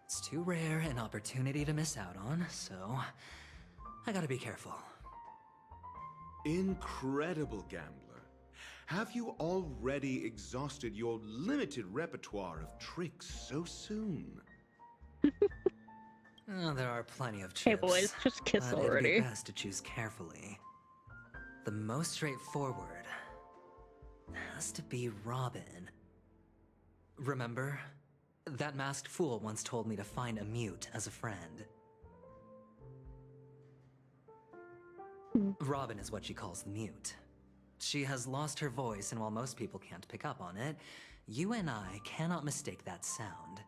It's too rare an opportunity to miss out on, so I gotta be careful. Incredible, gambler. Have you already exhausted your limited repertoire of tricks so soon? There are plenty of chips. Hey boys, just kiss but already. It'd be best to choose carefully. The most straightforward has to be Robin. Remember? That masked fool once told me to find a mute as a friend. Robin is what she calls the mute. She has lost her voice, and while most people can't pick up on it, you and I cannot mistake that sound.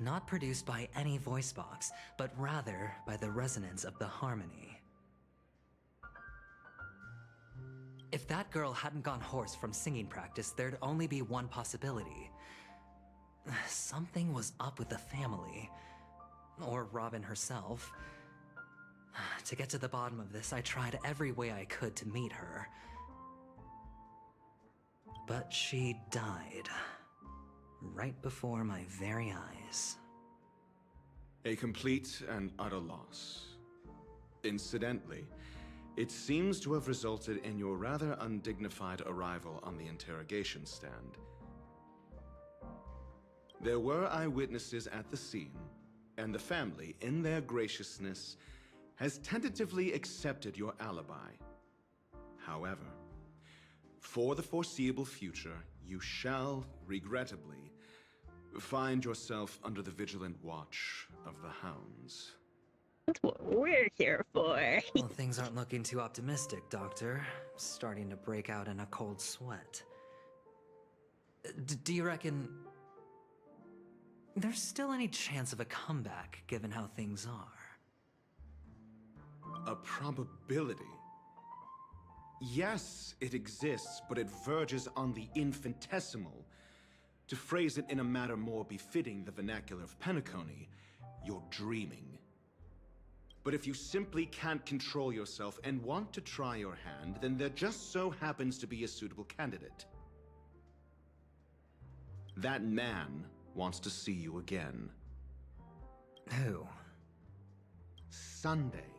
Not produced by any voice box, but rather by the resonance of the harmony. If that girl hadn't gone hoarse from singing practice, there'd only be one possibility. Something was up with the family. Or Robin herself. To get to the bottom of this, I tried every way I could to meet her. But she died. Right before my very eyes. A complete and utter loss. Incidentally, it seems to have resulted in your rather undignified arrival on the interrogation stand. There were eyewitnesses at the scene, and the family, in their graciousness, has tentatively accepted your alibi. However, for the foreseeable future, you shall, regrettably, find yourself under the vigilant watch of the hounds. That's what we're here for. Well, things aren't looking too optimistic, Doctor. Starting to break out in a cold sweat. Do you reckon there's still any chance of a comeback, given how things are? A probability? Yes, it exists, but it verges on the infinitesimal. To phrase it in a manner more befitting the vernacular of Penacony, you're dreaming. But if you simply can't control yourself and want to try your hand, then there just so happens to be a suitable candidate. That man wants to see you again. Who? Sunday.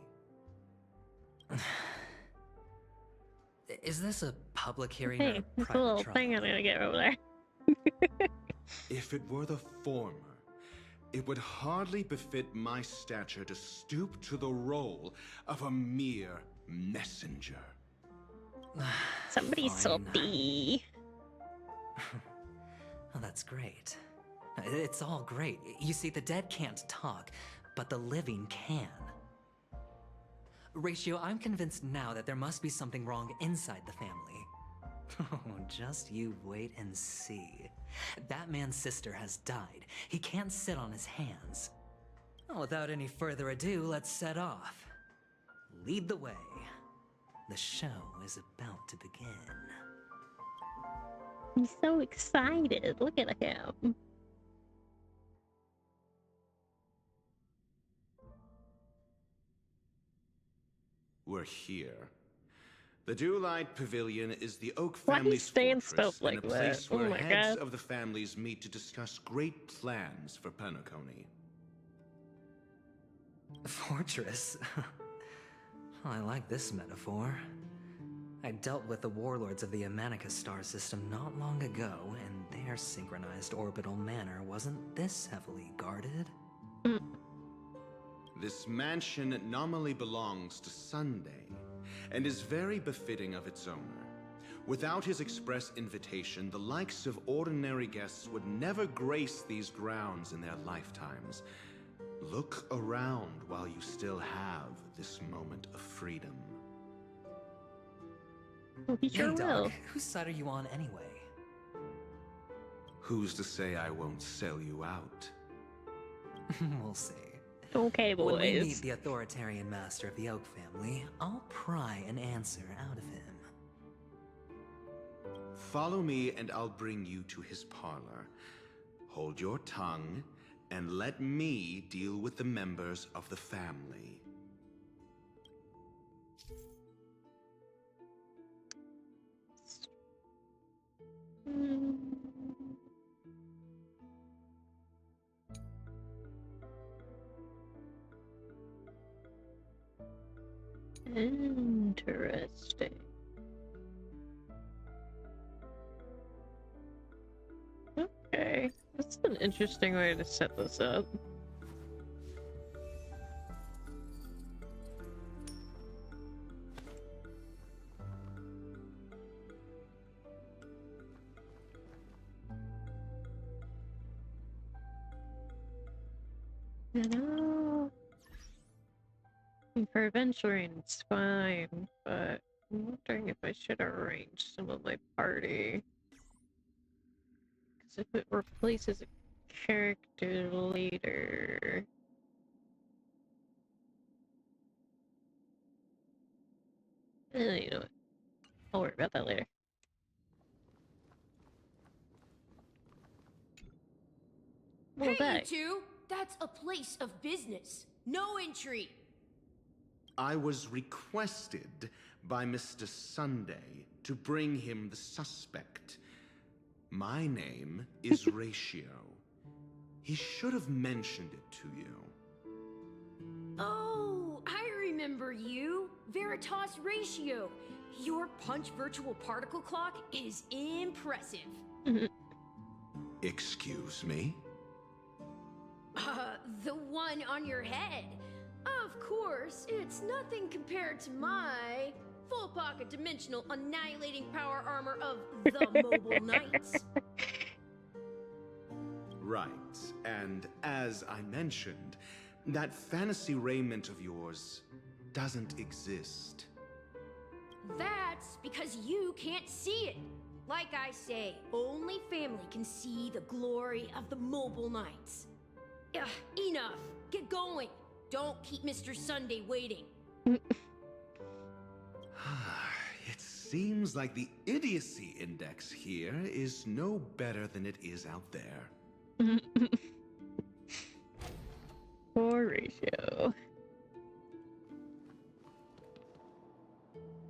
Is this a public hearing Hey, or a this little private thing trial? I'm gonna get over there. If it were the former, it would hardly befit my stature to stoop to the role of a mere messenger. Somebody's Fine. salty. Oh, that's great. It's all great. You see, the dead can't talk, but the living can. Ratio, I'm convinced now that there must be something wrong inside the family. Oh, just you wait and see. That man's sister has died. He can't sit on his hands. Well, without any further ado, let's set off. Lead the way. The show is about to begin. He's so excited. Look at him. We're here. The Dewlight Pavilion is the Oak Why family's stand fortress stuff like and a place that? Oh where my heads God. of the families meet to discuss great plans for Penacony. Fortress? I like this metaphor. I dealt with the warlords of the Amanica star system not long ago, and their synchronized orbital manor wasn't this heavily guarded. This mansion nominally belongs to Sunday, and is very befitting of its owner. Without his express invitation, the likes of ordinary guests would never grace these grounds in their lifetimes. Look around while you still have this moment of freedom. He sure Hey, Doc, will. whose side are you on anyway? Who's to say I won't sell you out? We'll see. Okay, boys. When we meet the authoritarian master of the Oak family, I'll pry an answer out of him. Follow me and I'll bring you to his parlor. Hold your tongue and let me deal with the members of the family. Interesting. Okay, that's an interesting way to set this up. You know, for adventuring, it's fine, but I'm wondering if I should arrange some of my party. Because if it replaces a character later... You know what? I'll worry about that later. Hey, that. you two! That's a place of business. No entry. I was requested by Mr. Sunday to bring him the suspect. My name is Ratio. He should have mentioned it to you. Oh, I remember you. Veritas Ratio. Your punch virtual particle clock is impressive. Excuse me? The one on your head. Of course, it's nothing compared to my full pocket dimensional annihilating power armor of the Mobile Knights. Right, and as I mentioned, that fantasy raiment of yours doesn't exist. That's because you can't see it. Like I say, only family can see the glory of the Mobile Knights. Ugh, enough. Get going. Don't keep Mr. Sunday waiting. It seems like the idiocy index here is no better than it is out there. Poor Ratio.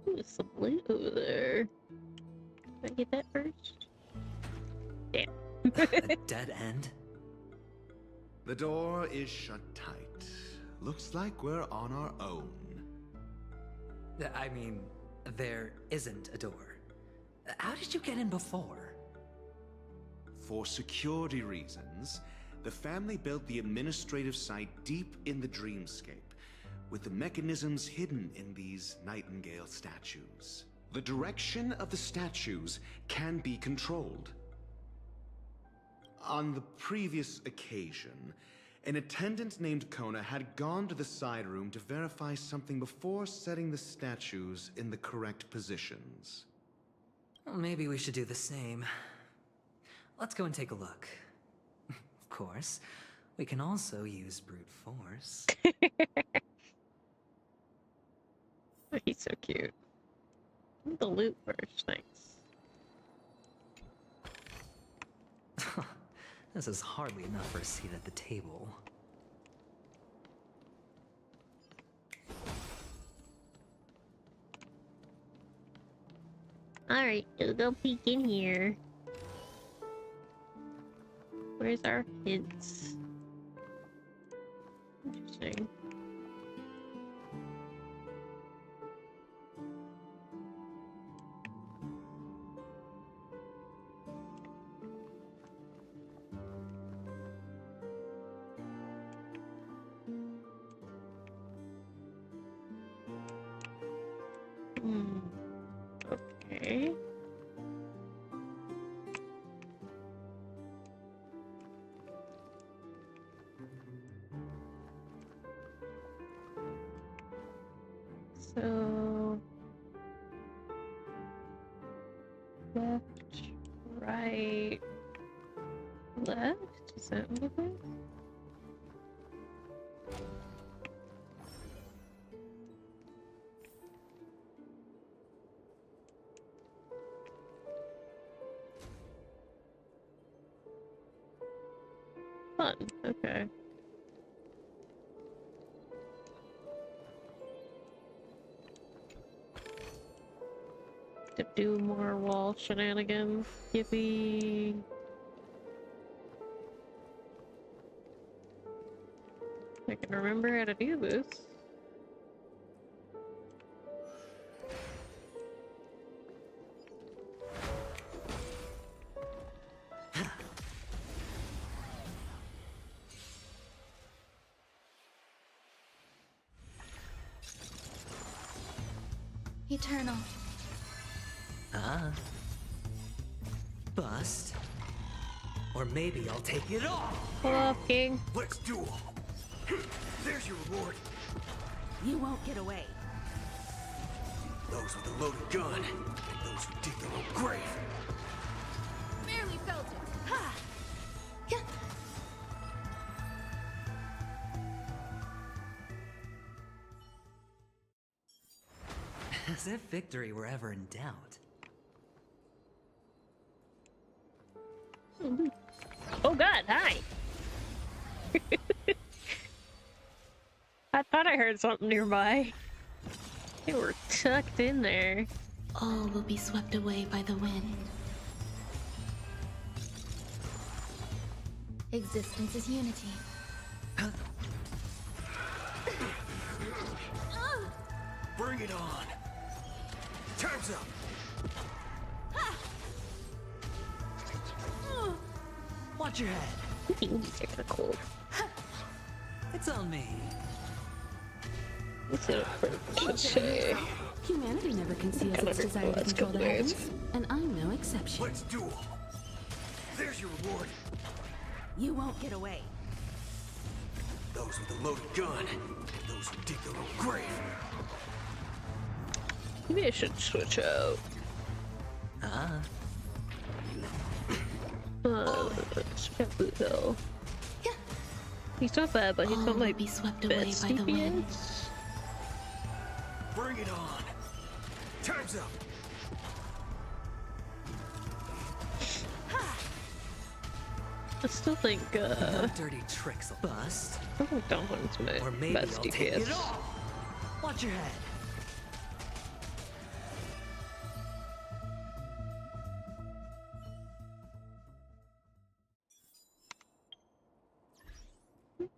There's some loot over there. Can I get that first? Damn. A dead end? The door is shut tight. Looks like we're on our own. I mean, there isn't a door. How did you get in before? For security reasons, the family built the administrative site deep in the dreamscape, with the mechanisms hidden in these Nightingale statues. The direction of the statues can be controlled. On the previous occasion, an attendant named Kona had gone to the side room to verify something before setting the statues in the correct positions. Well, maybe we should do the same. Let's go and take a look. Of course, we can also use brute force. He's so cute. The loot first, thanks. This is hardly enough for a seat at the table. Alright, we'll go peek in here. Where's our hints? Interesting. Okay. So left, right, left? Is that what it is? Fun, okay. To do more wall shenanigans. Yippee! I can remember how to do this. Eternal. Bust. Or maybe I'll take it all. Pull off, King. Let's duel. There's your reward. You won't get away. Those with a loaded gun, and those who dig their own grave. Barely felt it. Ha! As if victory were ever in doubt. Oh god, hi! I thought I heard something nearby. They were tucked in there. All will be swept away by the wind. Existence is unity. Bring it on. Time's up. Watch your head. It's a cold. It's on me. It's a say. Humanity never conceals its desire to control the heavens, and I'm no exception. Let's duel. There's your reward. You won't get away. Those with a loaded gun, those who dig their own grave. Maybe I should switch out. Let's check Blue Hill. He's not bad, but he's not my be swept away best by the wind. Bring it on. Time's up. I still think No dirty tricks will bust. I think Don's my Or maybe best I'll take DPS. it all. Watch your head.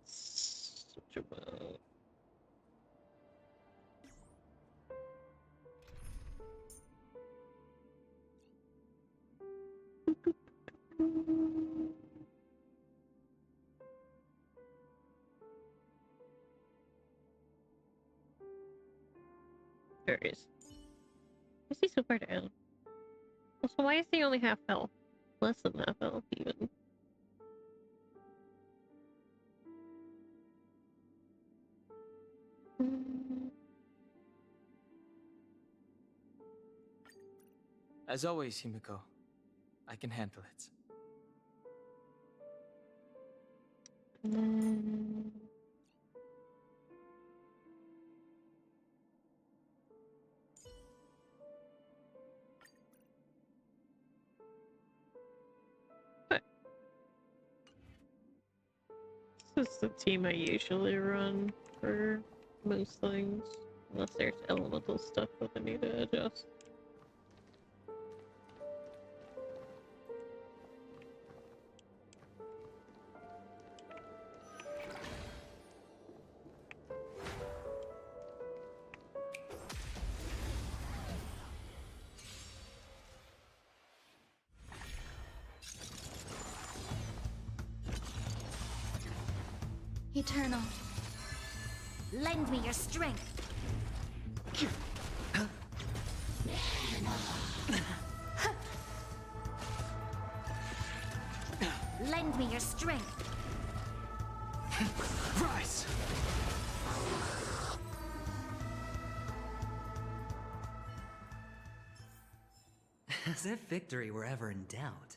Such a bad. There he is. Why is he so far down? Also, why is he only half health? Less than half health, even. As always, Himiko, I can handle it. This is the team I usually run for most things, unless there's elemental stuff that I need to adjust. Eternal. Lend me your strength. Lend me your strength. Rise. As if victory were ever in doubt.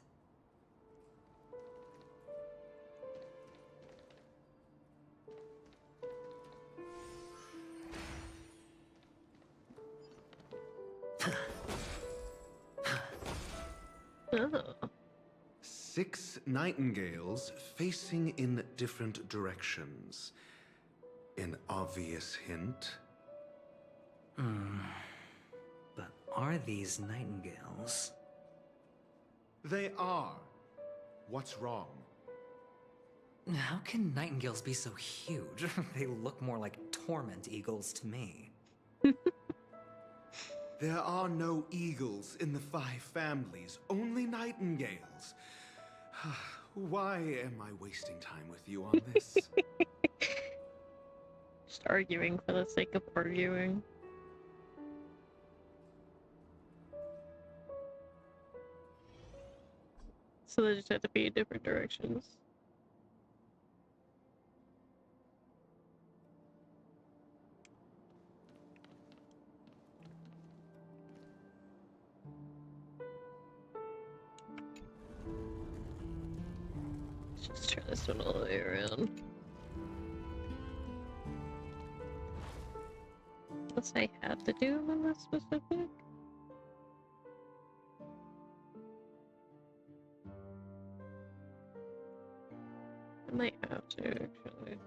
Oh. 6 nightingales facing in different directions. An obvious hint. But are these nightingales? They are. What's wrong? How can nightingales be so huge? They look more like torment eagles to me. There are no eagles in the 5 families, only nightingales. Why am I wasting time with you on this? Just arguing for the sake of arguing. So they just have to be in different directions. Let's turn this one all the way around. Unless I have to do them in this specific. I might have to, actually.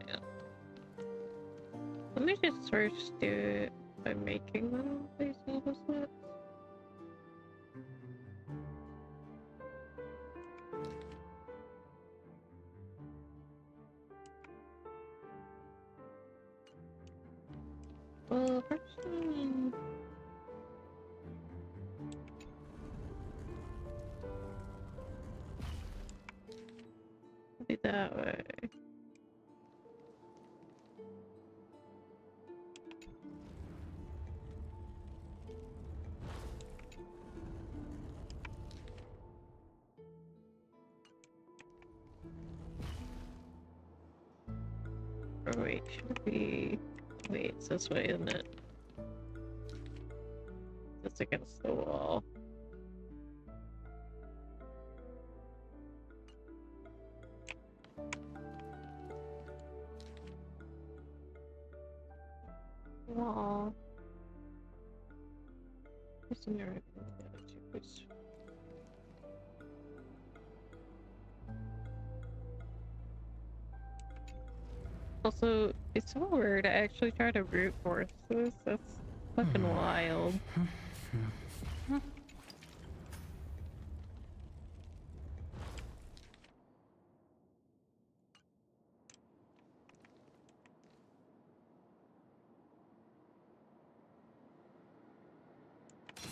Yeah. Let me just first do it by making them these level sets. Well, first be that way. Or wait, should it be... Wait, it's this way, isn't it? It's against the wall. Wall. Where's the mirror? Also, it's so weird. I actually tried to brute force this. That's fucking wild.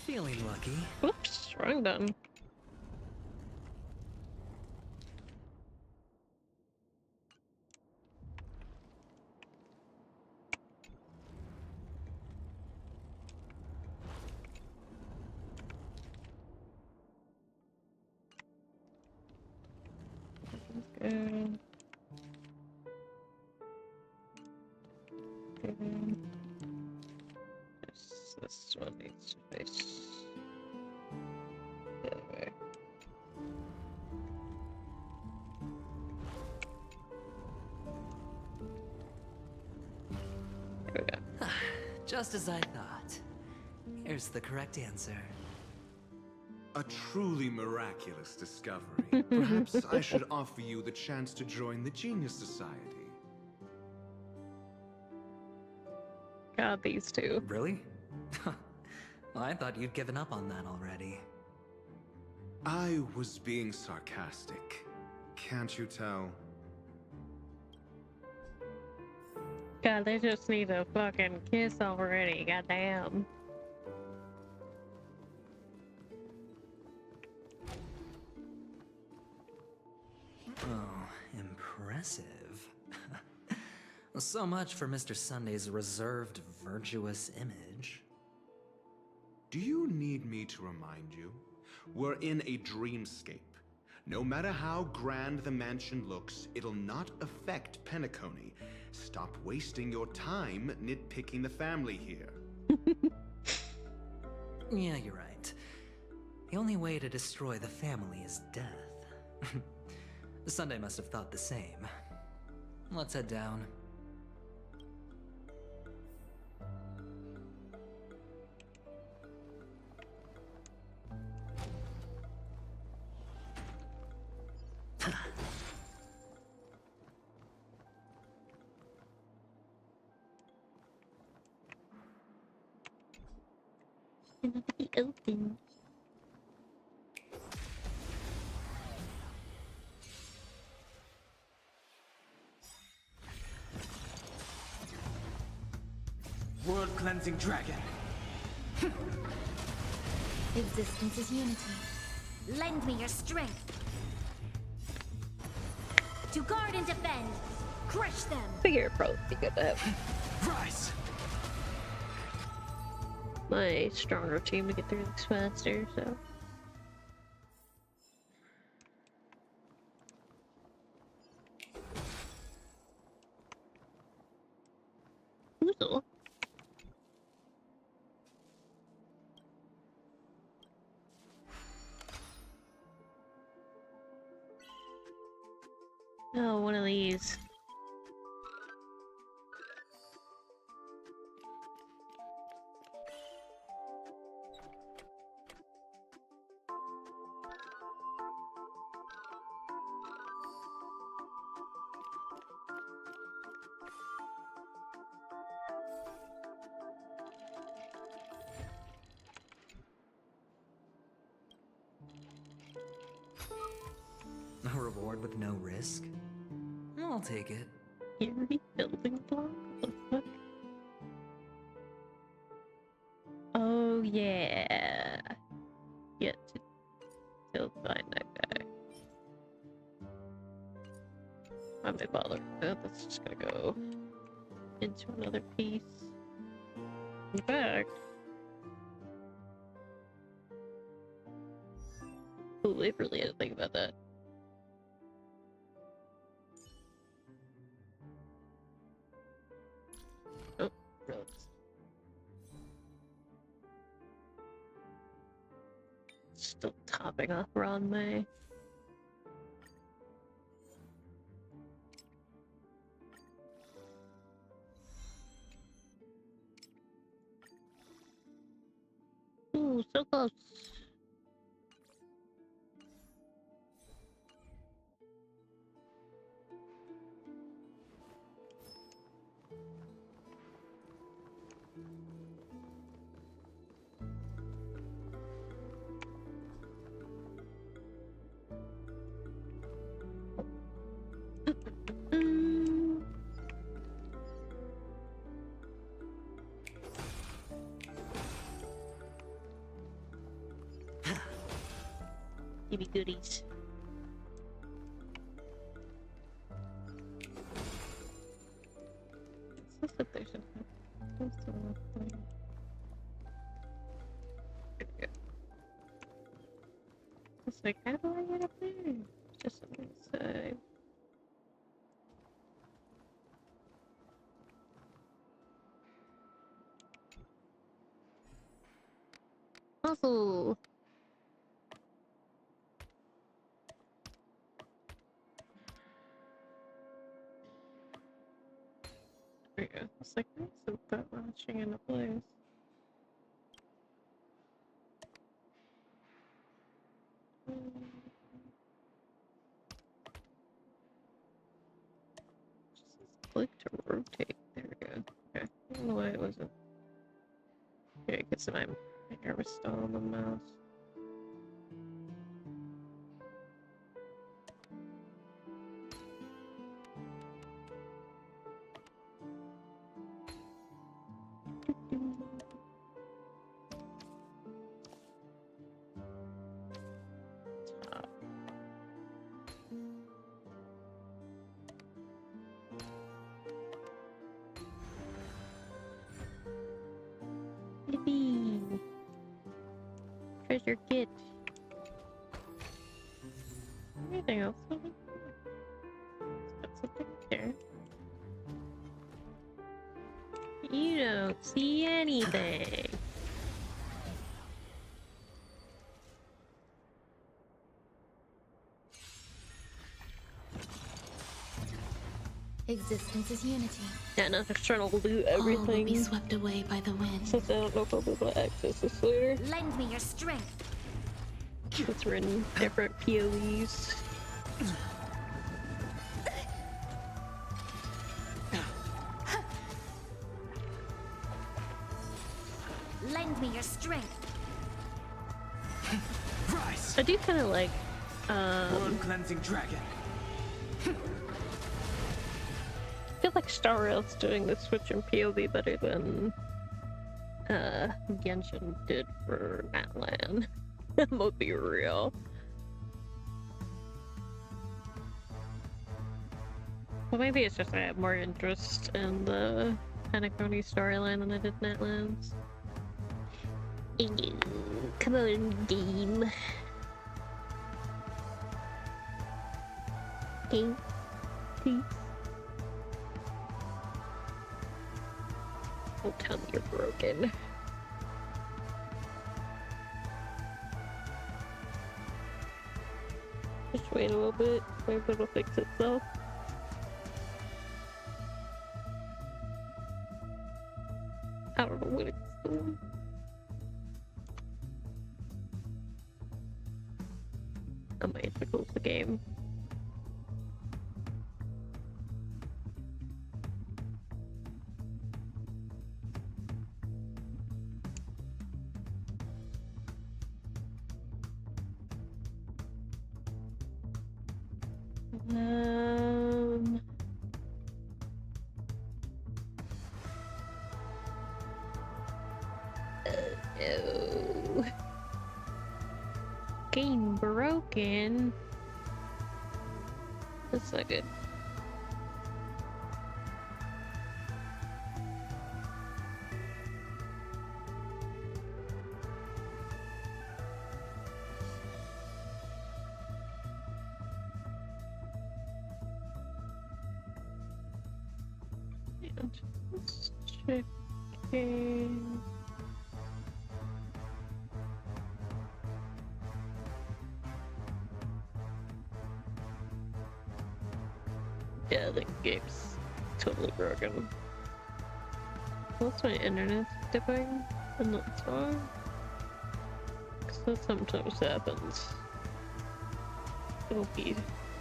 Feeling lucky. Whoops, wrong button. Good. Good. This one needs to face the other way. There we go. Just as I thought. Here's the correct answer. A truly miraculous discovery. Perhaps I should offer you the chance to join the Genius Society. God, these two. Really? Well, I thought you'd given up on that already. I was being sarcastic. Can't you tell? God, they just need a fucking kiss already. Goddamn. Oh, impressive. So much for Mr. Sunday's reserved, virtuous image. Do you need me to remind you? We're in a dreamscape. No matter how grand the mansion looks, it'll not affect Penacony. Stop wasting your time nitpicking the family here. Yeah, you're right. The only way to destroy the family is death. Sunday must have thought the same. Let's head down. Gonna be open. World-cleansing dragon. Existence is unity. Lend me your strength. To guard and defend. Crush them. Figure it'd probably be good to have Rise. my stronger team to get through this faster, so. Ooh. Oh, one of these. reward with no risk. I'll take it. Eerie building block? What the fuck? Oh yeah. Get to still find that guy. I may bother with that. That's just gonna go into another piece. In fact, oh, I really had to think about that. Oh, relax. Still topping off Ron May. Ooh, so close. Give me goodies. It says that there's a thing. There we go. It's like, how do I get up there? Just something to say. Puzzle. There we go. It's like, why isn't that latching into place? Just click to rotate. There we go. Okay. I don't know why it wasn't. Okay, I guess my finger was still on the mouse. Yippee! Treasure kit. Anything else? Got something there. You don't see anything. Existence is unity. Yeah, no, they're trying to loot All will everything. be swept away by the wind. Since I don't know if I'll be able to access this later. Lend me your strength. It's written different POEs. Lend me your strength. Rise! I do kind of like, Blood cleansing dragon. I feel like Star Rail's doing the switch in POV better than Genshin did for Natlan. I'm gonna be real. Well, maybe it's just I have more interest in the Penacony storyline than I did Natlan's. Come on, game. Game. Please. Don't tell me you're broken. Just wait a little bit. Maybe it'll fix itself. I don't know what it's doing. I might have to close the game. No. Game broken. That's not good. Just checking. Yeah, the game's totally broken. Unless my internet's dipping, and that's fine. Because that sometimes happens. It'll be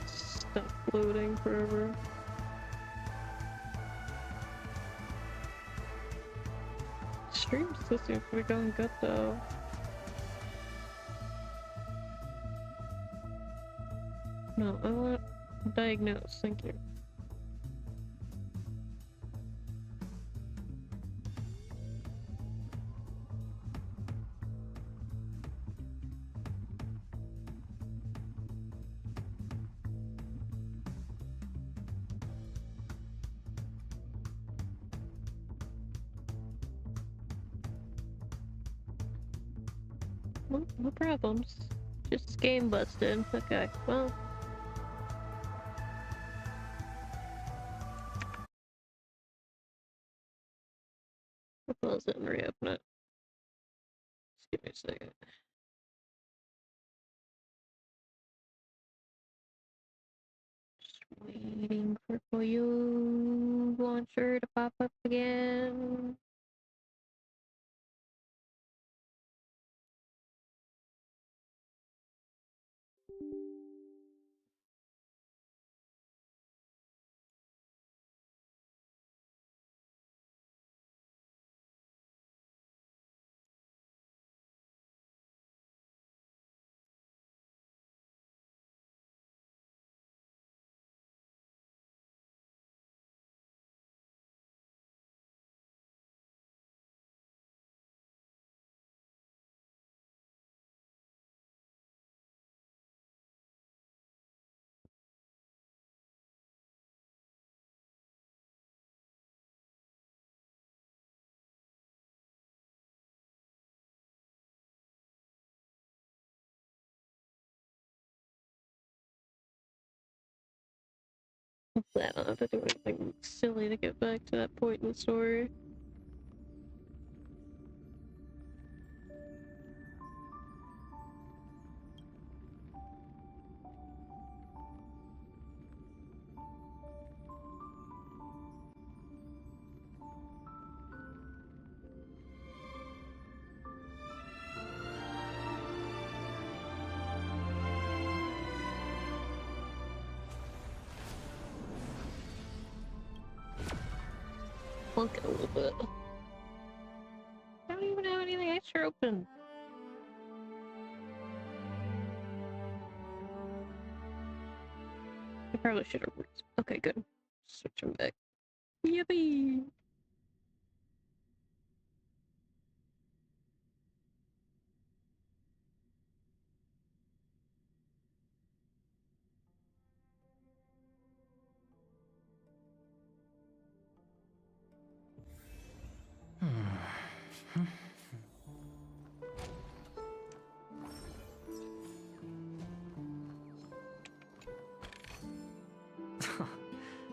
stuck loading forever. Stream still seems to be going good though. No, I want diagnose, thank you. No problems. Just game busted. Okay, well. I'll close it and reopen it. Just give me a second. Just waiting for you launcher to pop up again. Hopefully I don't have to do anything silly to get back to that point in the story. Plunk it a little bit. I don't even have anything extra open. I probably should have. Okay, good. Switch them back. Yippee!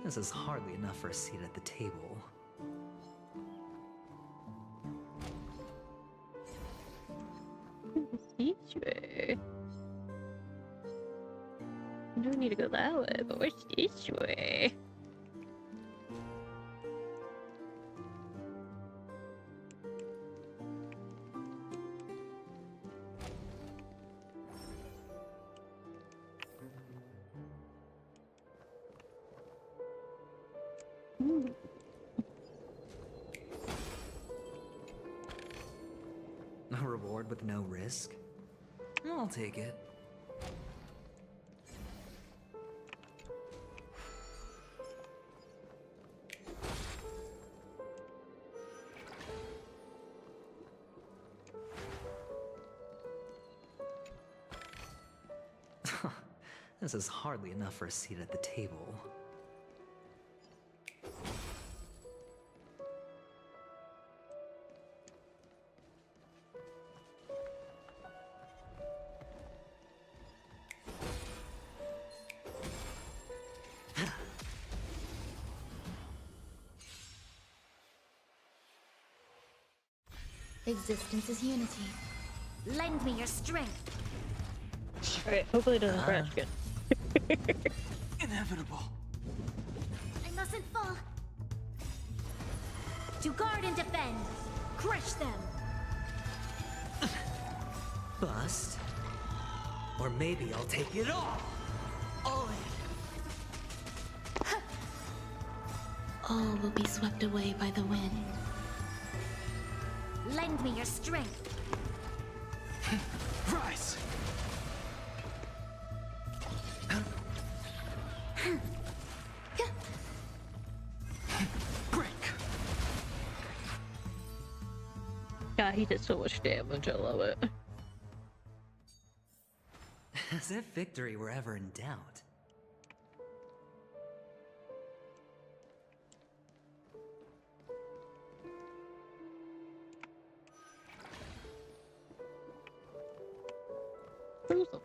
This is hardly enough for a seat at the table. This way. I don't need to go that way, but where's this way? A reward with no risk? I'll take it. This is hardly enough for a seat at the table. Existence is unity. Lend me your strength. Alright, hopefully it doesn't crash again. Inevitable. I mustn't fall. To guard and defend. Crush them. Bust. Or maybe I'll take it all in. All will be swept away by the wind. Lend me your strength. Rise. Break. God, he did so much damage. I love it. As if victory were ever in doubt. Jerusalem.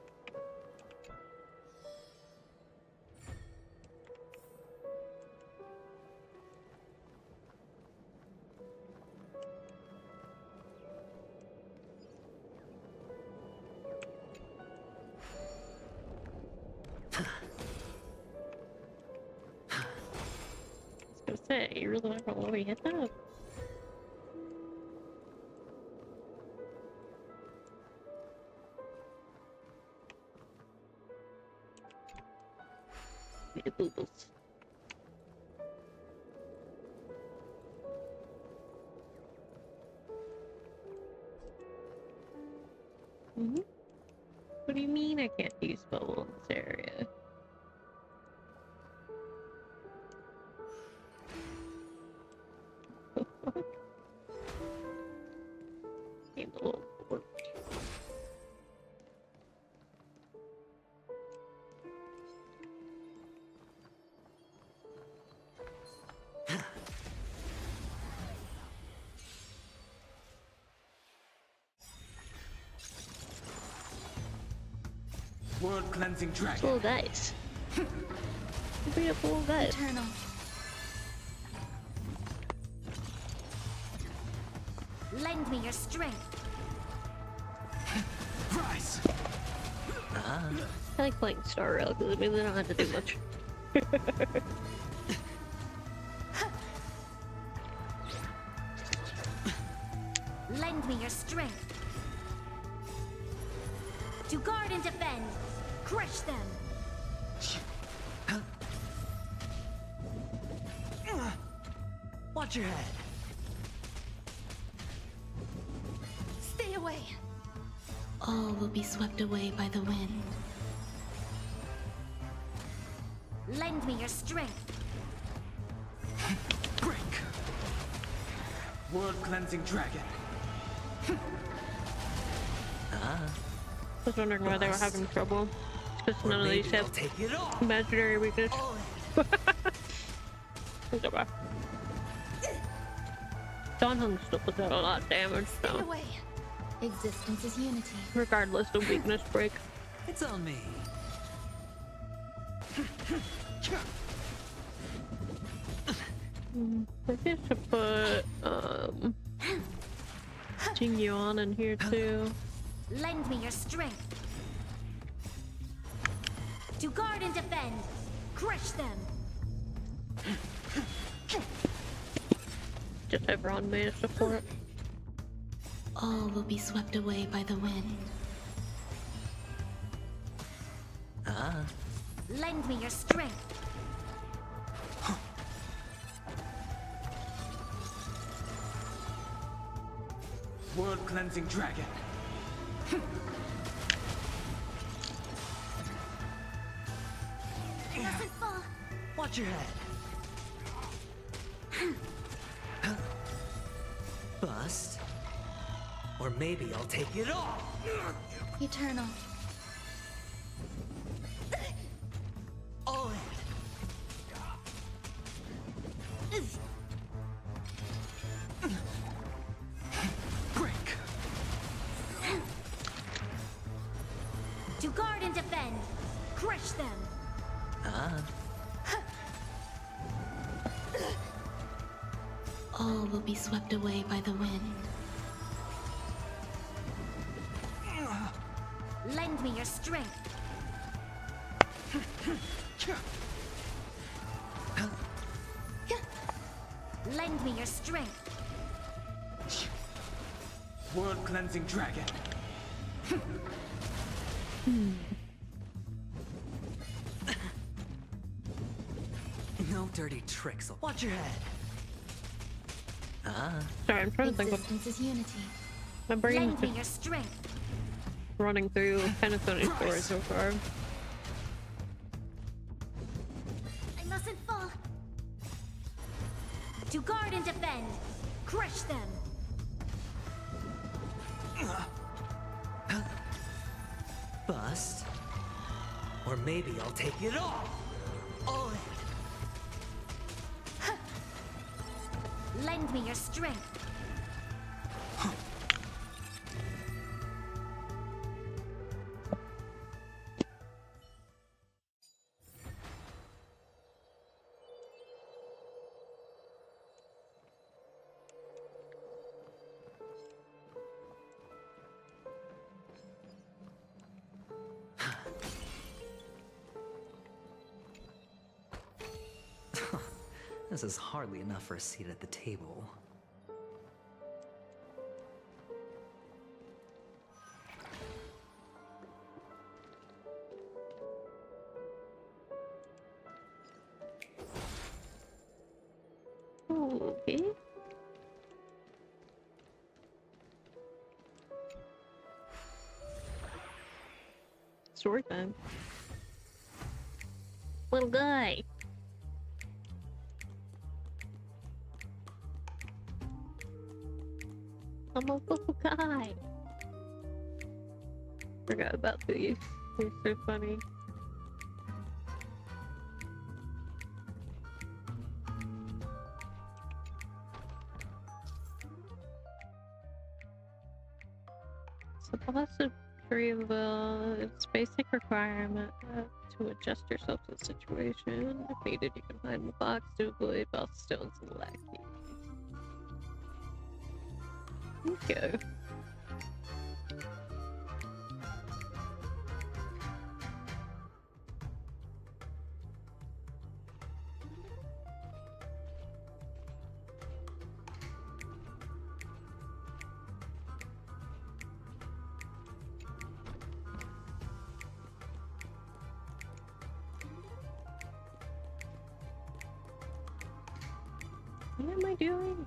I was gonna say, you really not gonna let me hit that? Boobles. What do you mean I can't use bubble in this area? Seems a little warped. World cleansing dragon. Full dice. Be a full dice. Eternal. Lend me your strength. Rise. I like playing Star Rail because I mean they don't have to do much. Lend me your strength. To guard and defend. Crush them. Watch your head. Stay away. All will be swept away by the wind. Lend me your strength. Break. World cleansing dragon. I was wondering why they were having trouble. Because none of these have imaginary weakness. Don Hung still puts out a lot of damage, Stay away. Existence is unity. regardless of weakness break. It's on me. I guess to put Jing Yuan in here too. Lend me your strength. To guard and defend. Crush them. Just everyone made a support. All will be swept away by the wind. Lend me your strength. World cleansing dragon. Doesn't fall. Watch your head. Bust. Or maybe I'll take it all! Eternal. All in. Break. To guard and defend. Crush them. All will be swept away by the wind. Lend me your strength. Lend me your strength. World cleansing dragon. No dirty tricks. Watch your head. Sorry, I'm trying to think Existence is unity. my brain's Lend me just your strength. running through Penacony story so far. I mustn't fall. To guard and defend. Crush them. Bust. Or maybe I'll take it all! All in. Lend me your strength. This is hardly enough for a seat at the table. Okay. Story time. Little guy. I'm a little guy. Forgot about these. They're so funny. Supposed prevail. It's basic requirement to adjust yourself to the situation. If needed, you can hide in the box to avoid both stones and lacking. Okay. What am I doing?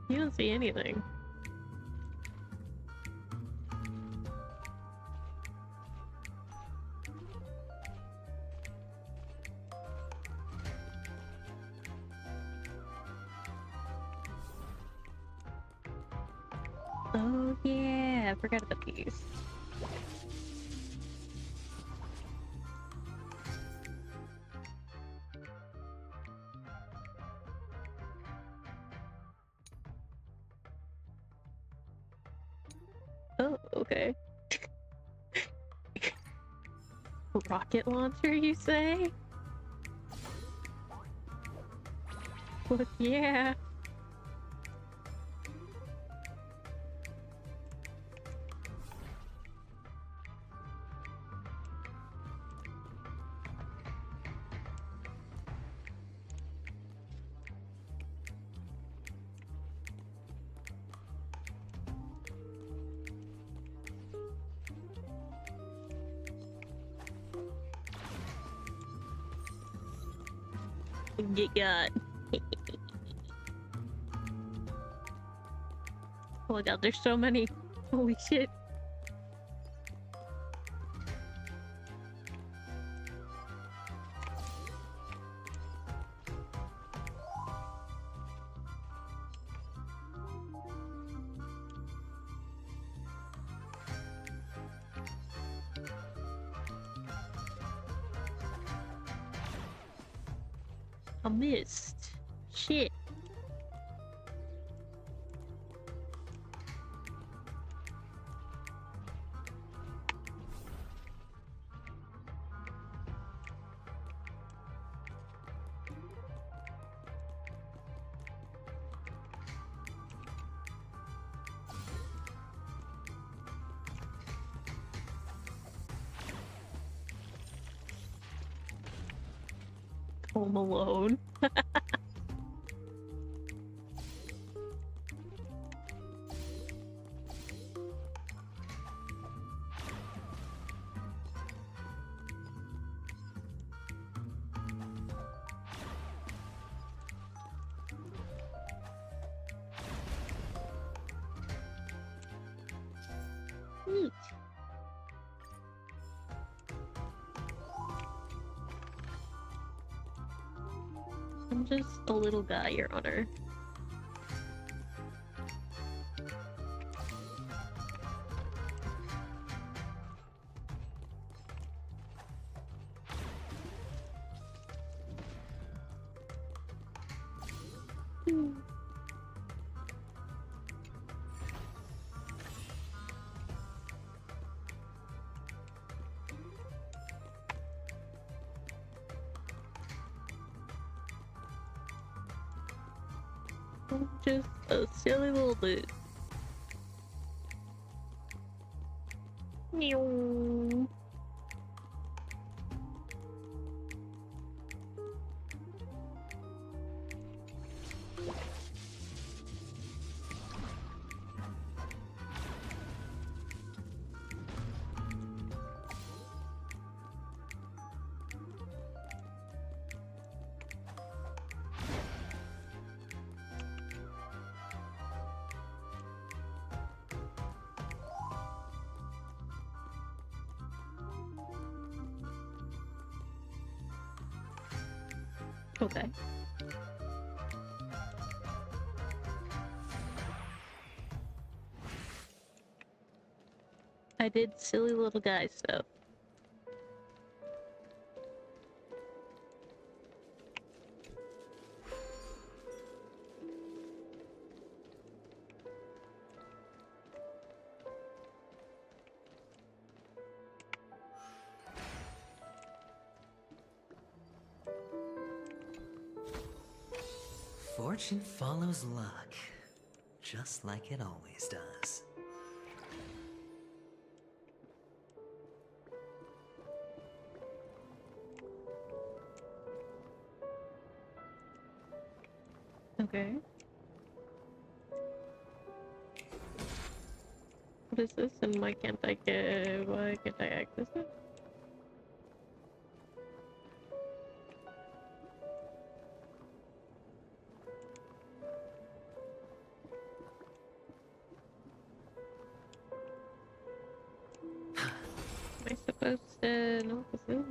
You don't see anything. Oh yeah, I forgot about these. Oh, okay. Rocket launcher, you say? Well, yeah. Get got. Oh my god, there's so many. Holy shit. I missed. Shit. Home Alone. Neat. I'm just a little guy, Your Honor. Just a silly little bit. Meow. Okay. I did silly little guy stuff. Fortune follows luck, just like it always does. Okay. What is this and why can't I access it? Am I supposed to know what this is?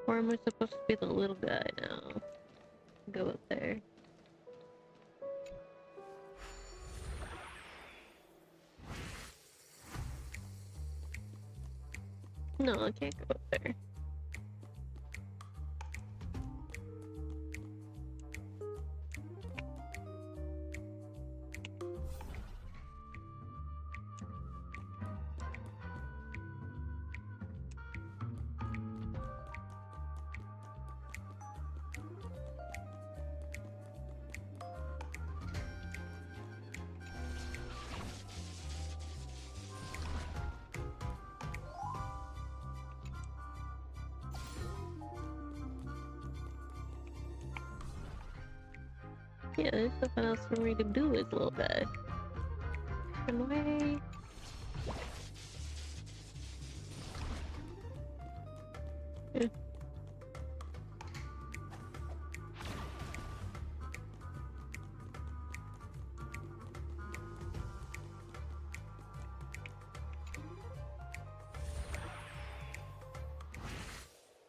Or am I supposed to be the little guy now? Go up there. No, I can't go up there. Yeah, there's nothing else for me to do as little guy. Run away.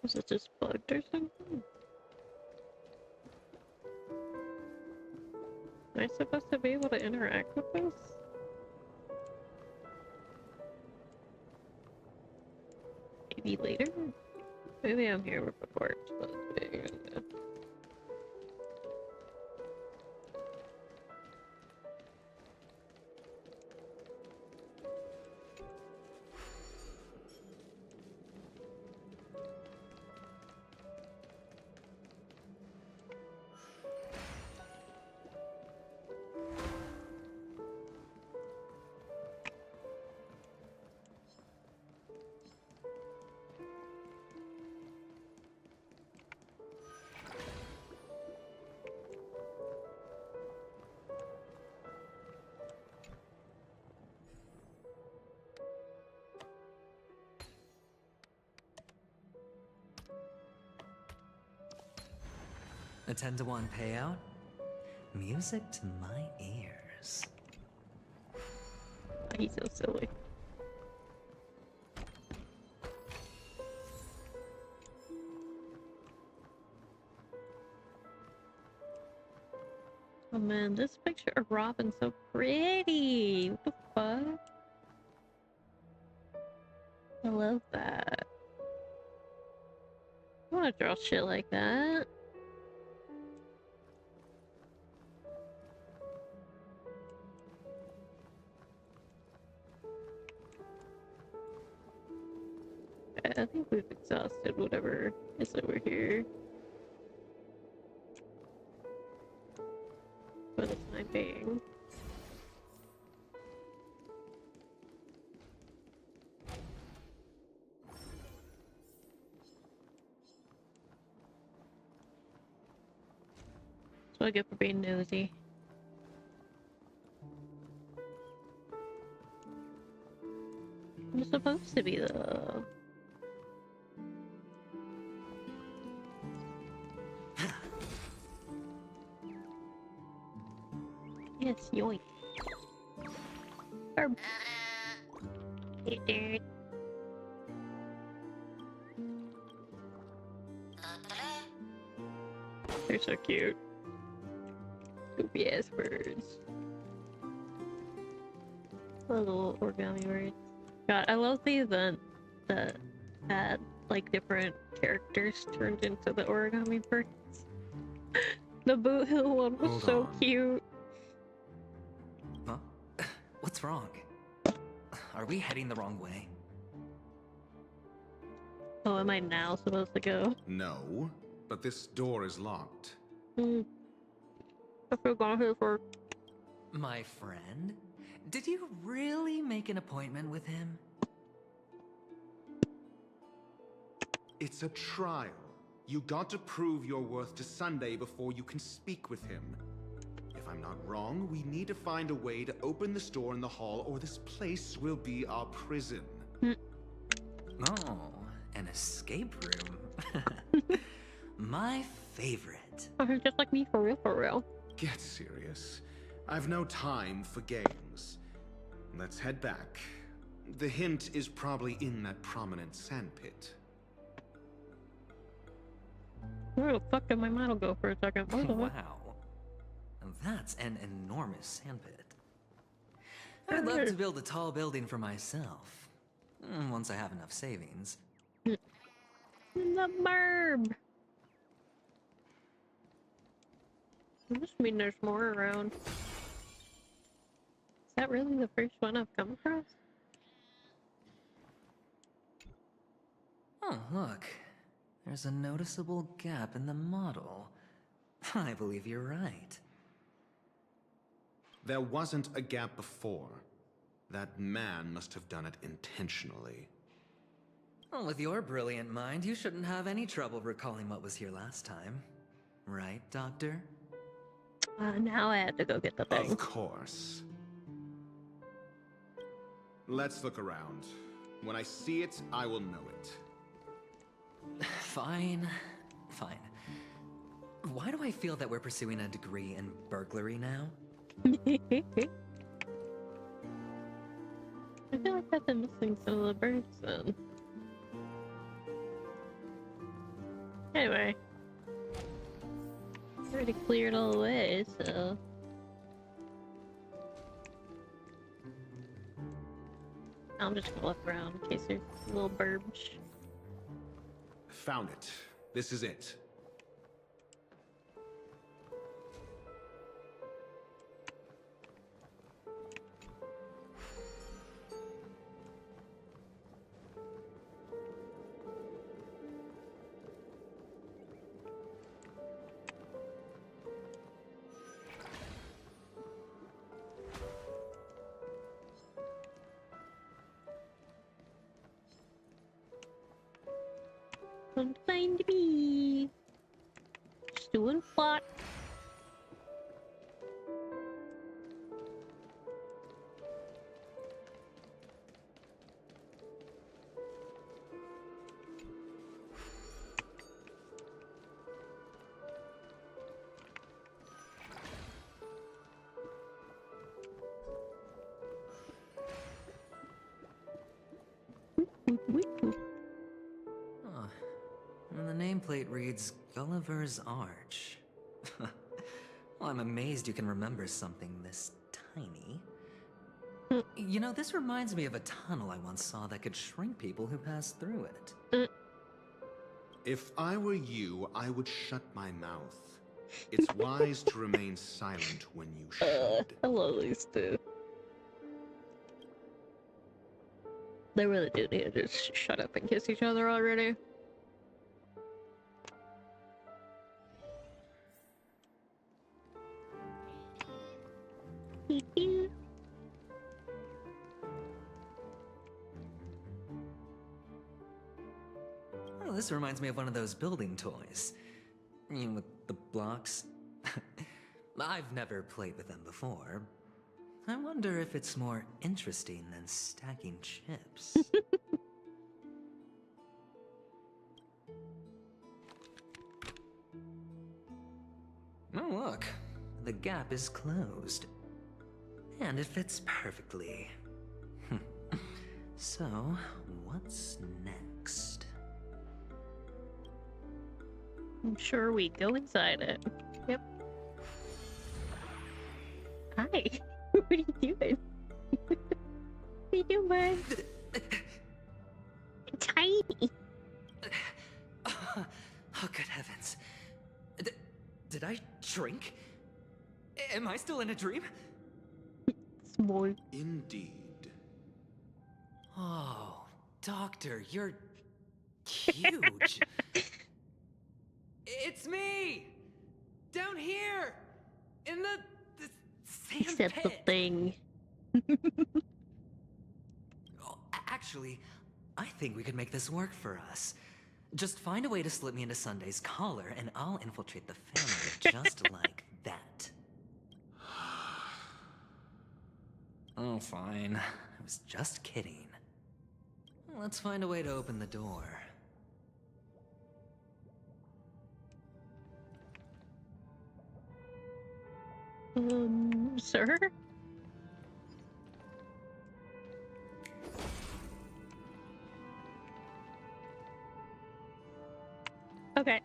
Was it just bugged or something? Am I supposed to be able to interact with this? Maybe later? Maybe I'm here before it's supposed to be. A 10-to-1 payout? Music to my ears. He's so silly. Oh man, this picture of Robin's so pretty. What the fuck? I love that. I wanna draw shit like that. I think we've exhausted whatever is over here. For the time being. That's what I get for being nosy. I'm supposed to be though. Yes, yoink. Herb. Hey, dude. They're so cute. Goofy ass birds. Little origami birds. God, I love the event that had like different characters turned into the origami birds. The Boot Hill one was Hold so on. cute. Huh? What's wrong? Are we heading the wrong way? Oh, am I now supposed to go? No, but this door is locked. I feel gone here for. My friend? Did you really make an appointment with him? It's a trial. You got to prove your worth to Sunday before you can speak with him. If I'm not wrong, we need to find a way to open this door in the hall, or this place will be our prison. Oh, an escape room. My favorite. Just like me, for real, for real. Get serious. I've no time for games. Let's head back. The hint is probably in that prominent sandpit. Where the fuck did my model go for a second? Wow. That's an enormous sandpit. I'd love to build a tall building for myself. Once I have enough savings. The burb! I just mean there's more around. Is that really the first one I've come across? Oh, look. There's a noticeable gap in the model. I believe you're right. There wasn't a gap before. That man must have done it intentionally. Well, with your brilliant mind, you shouldn't have any trouble recalling what was here last time. Right, Doctor? Now I have to go get the thing. Of course. Let's look around. When I see it, I will know it. Fine. Fine. Why do I feel that we're pursuing a degree in burglary now? I feel like I've been missing some of the birds then. Anyway. Already cleared all the way, so... I'm just gonna look around in case there's little burbs. Found it. This is it. Don't find me. Just doing plot. Oh, and the nameplate reads Gulliver's Arch. Well, I'm amazed you can remember something this tiny. You know, this reminds me of a tunnel I once saw that could shrink people who passed through it. If I were you, I would shut my mouth. It's wise to remain silent when you should. Hello, these two. They really do need to just shut up and kiss each other already. Oh, this reminds me of one of those building toys. You know, with the blocks. I've never played with them before. I wonder if it's more interesting than stacking chips. Oh, look. The gap is closed. And it fits perfectly. So, what's next? I'm sure we go inside it. Yep. Hi. What are you doing? What are you doing, bud? Tiny. Oh, good heavens. Did I shrink? Am I still in a dream? Small. Indeed. Oh, Doctor, you're huge. It's me! Down here! In the sand Except pit. the thing. Oh, actually, I think we could make this work for us. Just find a way to slip me into Sunday's collar, and I'll infiltrate the family just like that. Oh, fine. I was just kidding. Let's find a way to open the door. Sir? Okay.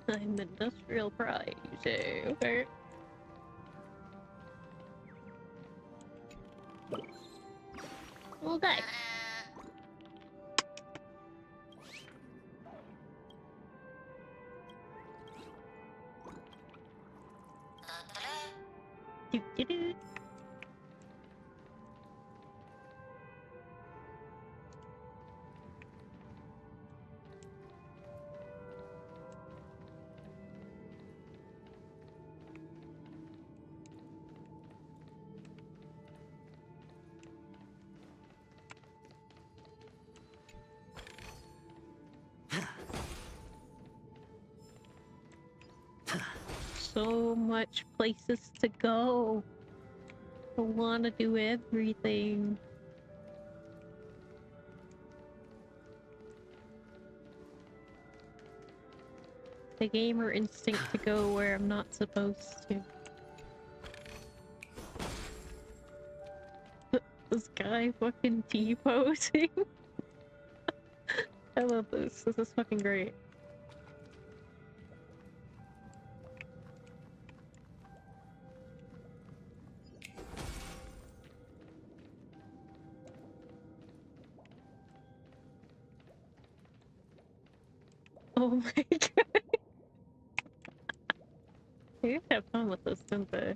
I'm industrial pride, you say. Okay. Okay. Do-do-do. So much places to go. I want to do everything. The gamer instinct to go where I'm not supposed to. This guy fucking T-posing. I love this. This is fucking great. Oh my god. They used to have fun with this, didn't they?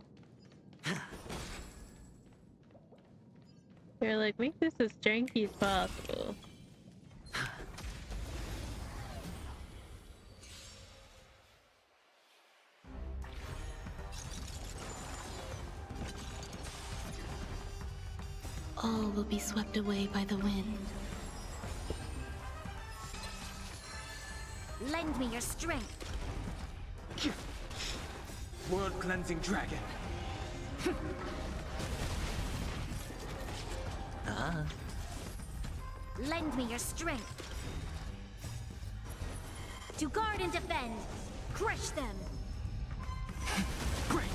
They're like, make this as janky as possible. All will be swept away by the wind. Lend me your strength. World-cleansing dragon. Lend me your strength. To guard and defend. Crush them. Break.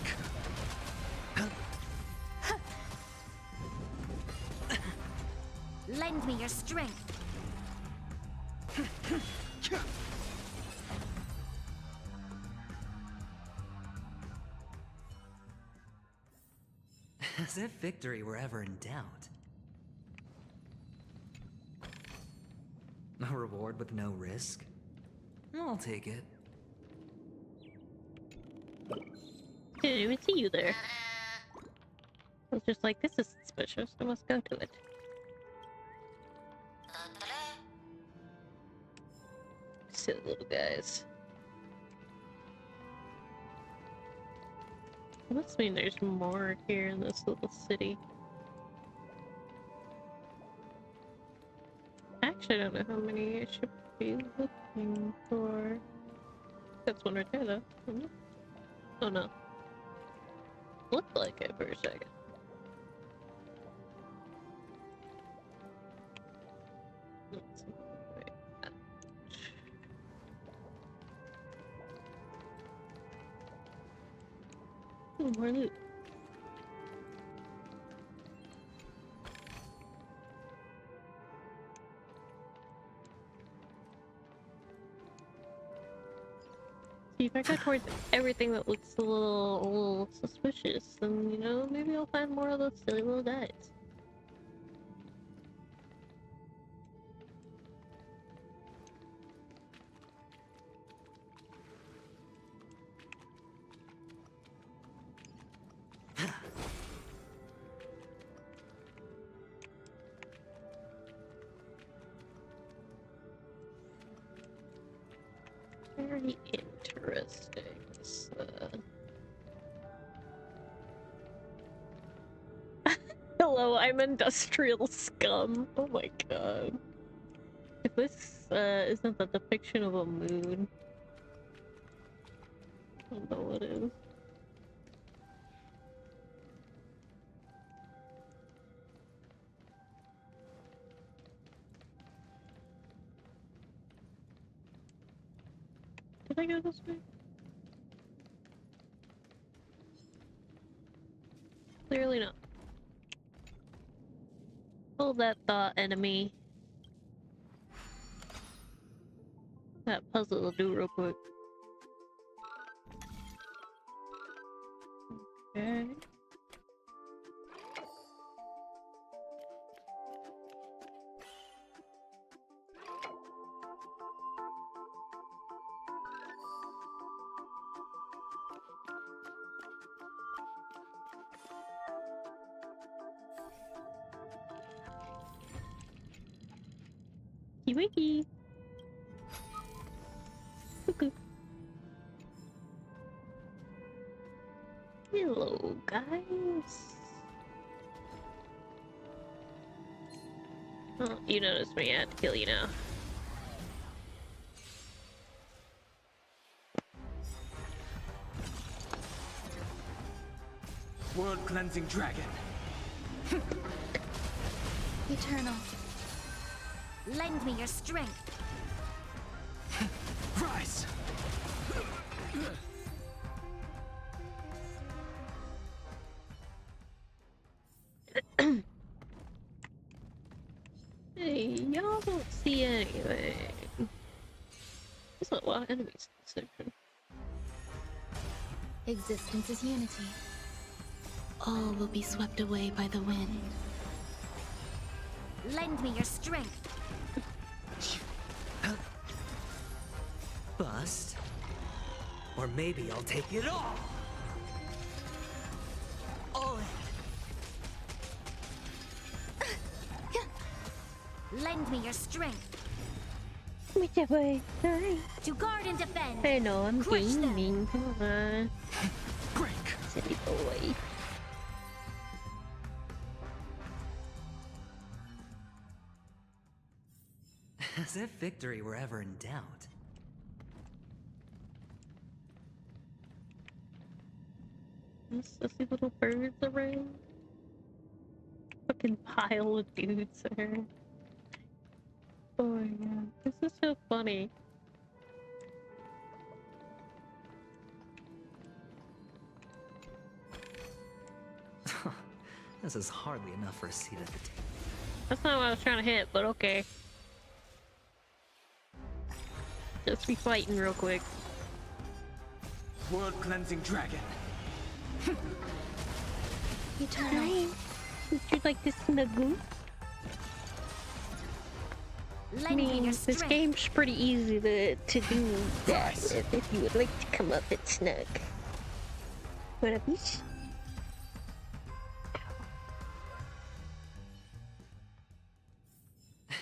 Lend me your strength. As if victory were ever in doubt. A reward with no risk? I'll take it. Didn't even see you there. I was just like, this is suspicious. I must go to it. Silly little guys. Must mean there's more here in this little city. Actually, I don't know how many I should be looking for. That's one right there, though. Isn't it? Oh no. Looked like it for a second. Let's see. Wait. More loot. See, if I go towards everything that looks a little suspicious, then, you know, maybe I'll find more of those silly little guys. Very interesting. Hello, I'm industrial scum. Oh my god. If this isn't the depiction of a moon, I don't know what is. Did I go this way? Clearly not. Hold that thought, enemy. That puzzle will do real quick. Okay. Wiki. Okay. Hello, guys. Oh, you noticed me. I had to kill you now. World-cleansing dragon. Eternal. Lend me your strength. Rise. still don't see anything. There's a lot of enemies in this section. Existence is unity. All will be swept away by the wind. Lend me your strength. Bust. Or maybe I'll take it all. All in. Lend me your strength. Which way? To guard and defend. I know, I'm gaming. Come on. Break. Silly boy. As if victory were ever in doubt. There's these little birds around. Fucking pile of dudes there. Oh my god, this is so funny. This is hardly enough for a seat at the table. That's not what I was trying to hit, but okay. Just be fighting real quick. World cleansing dragon. Eternal. Would you like to snuggle? I mean, this game's pretty easy to do that with if you would like to come up and snug. What up, bitch?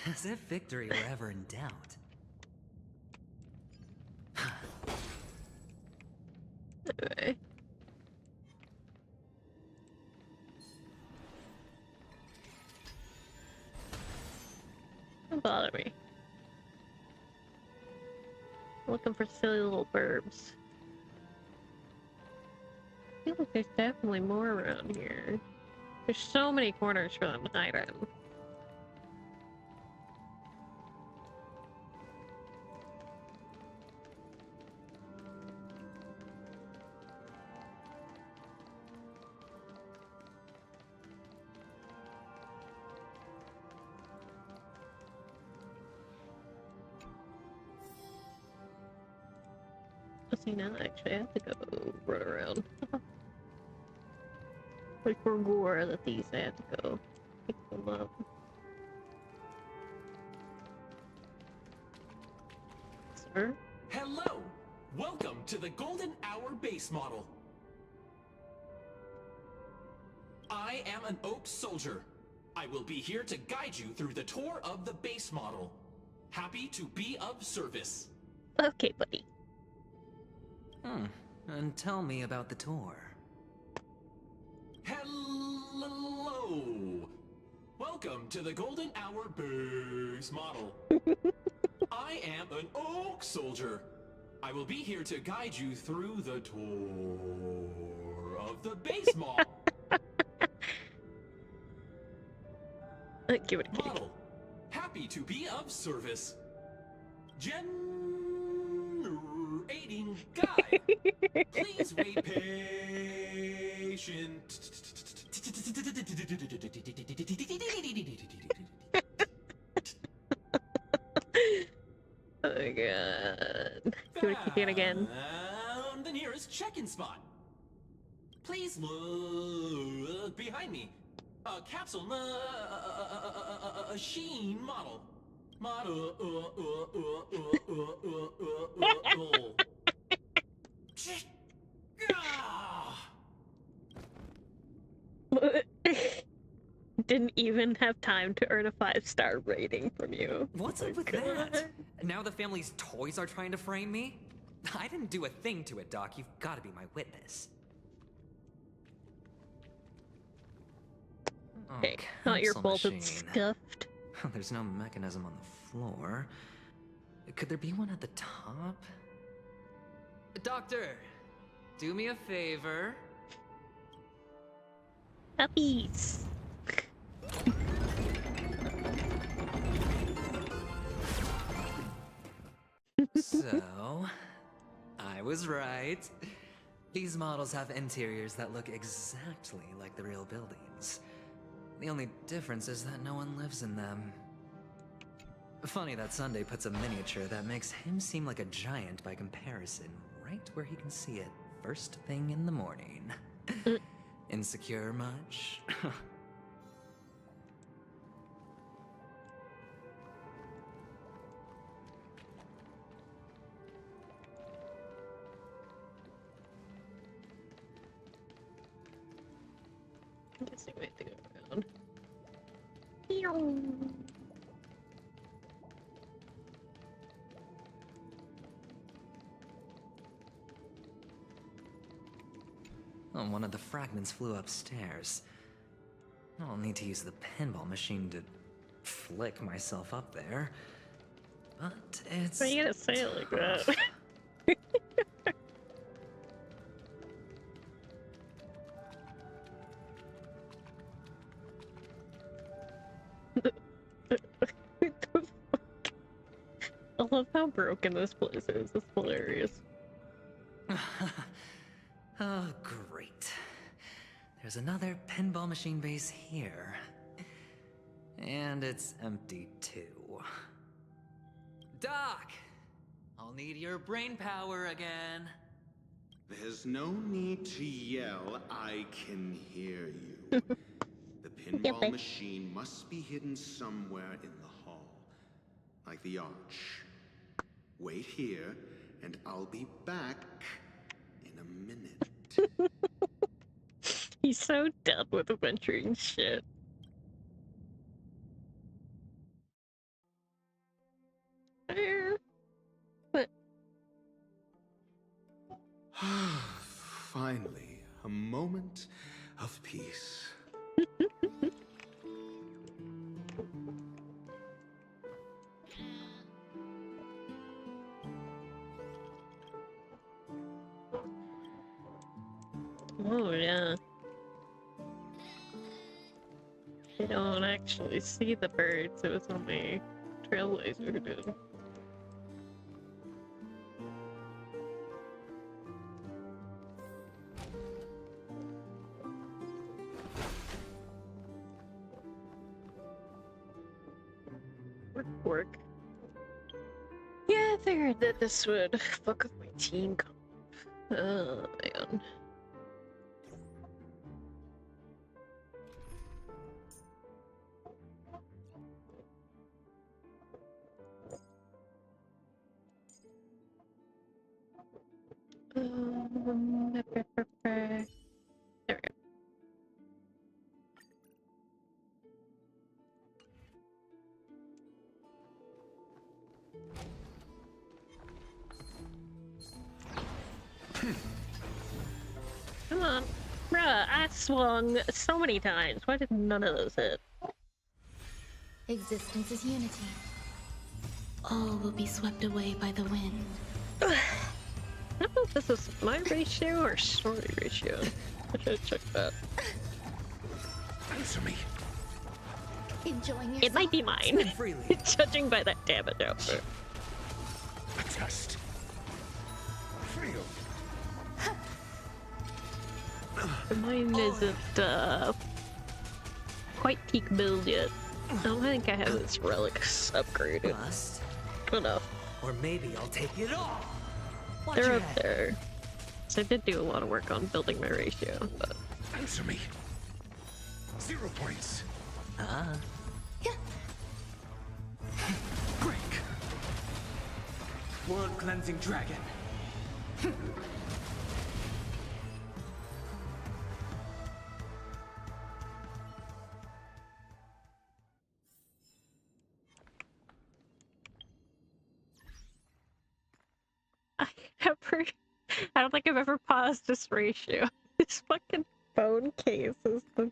As if victory were ever in doubt. Anyway. Don't bother me. I'm looking for silly little burbs. I feel like there's definitely more around here. There's so many corners for them to hide in. See, now I actually have to go run around. Like for gore that these I have to go pick them up. Sir? Hello! Welcome to the Golden Hour base model. I am an Oak Soldier. I will be here to guide you through the tour of the base model. Happy to be of service. Okay, buddy. And tell me about the tour. Hello! Welcome to the Golden Hour base model. I am an Oak Soldier. I will be here to guide you through the tour of the base model. Give it a kick. Model. Happy to be of service. Generating guide. Please wait patient. Oh my god. Give it a kick it again. The nearest check-in spot. Please look behind me. A capsule machine model. Didn't even have time to earn a 5-star rating from you. What's up with that? Now the family's toys are trying to frame me? I didn't do a thing to it, Doc. You've got to be my witness. Hey, not your fault it's scuffed. There's no mechanism on the floor. Could there be one at the top? Doctor, do me a favor. Puppies. So, I was right. These models have interiors that look exactly like the real buildings. The only difference is that no one lives in them. Funny that Sunday puts a miniature that makes him seem like a giant by comparison, right where he can see it first thing in the morning. Insecure much? I guess I might have to go around. Oh, one of the fragments flew upstairs. I'll need to use the pinball machine to flick myself up there. But it's... Why are you gonna say it like that? I love how broken this place is. It's hilarious. Oh, great. There's another pinball machine base here. And it's empty too. Doc! I'll need your brain power again. There's no need to yell, I can hear you. The pinball machine must be hidden somewhere in the hall. Like the arch. Wait here, and I'll be back in a minute. He's so done with adventuring shit. Finally, a moment of peace. Oh yeah. You don't actually see the birds, it was only Trailblazer who did. Work. Yeah, I figured that this would fuck with my team comp. Oh man. There we go. Come on. Bruh, I swung so many times. Why did none of those hit? Existence is unity. All will be swept away by the wind. I don't know if this is my ratio or story ratio. I should check that. Answer me. Enjoying yourself? It might be mine. Judging by that damage output. A test. Feel. Mine isn't quite peak build yet. I don't think I have its relics upgraded. Enough. Or maybe I'll take it all. Watch They're your up head. there. So I did do a lot of work on building my ratio, but... Answer me. 0 points. Break. World cleansing dragon. I don't think I've ever paused this ratio. This fucking phone case is the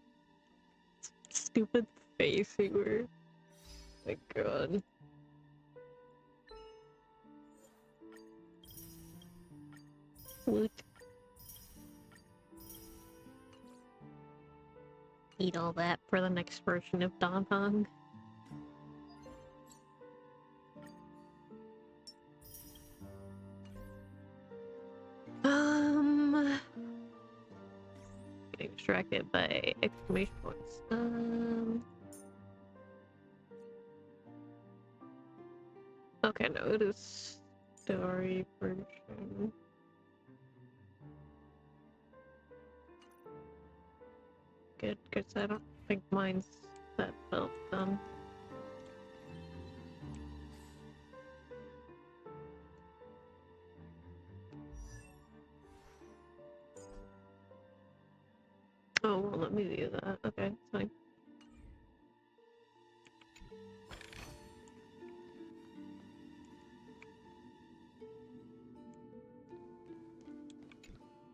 stupid face you were. My god. Woot. Eat all that for the next version of Don Hong. Getting distracted by exclamation points. Okay, no, it is story version. Good, because I don't think mine's that well done. Oh, well, let me view that. Okay, it's fine.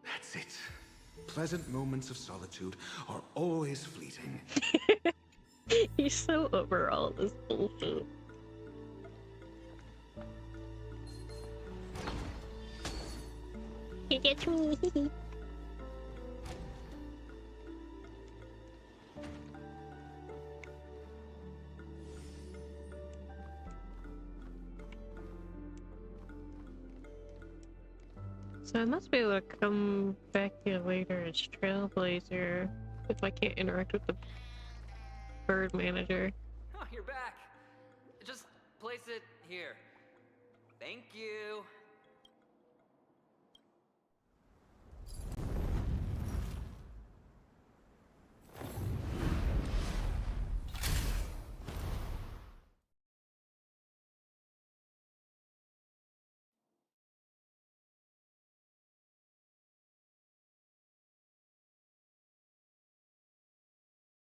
That's it. Pleasant moments of solitude are always fleeting. He's so over all this bullshit. He gets me. So I must be able to come back here later as Trailblazer if I can't interact with the bird manager. Oh, you're back. Just place it here. Thank you.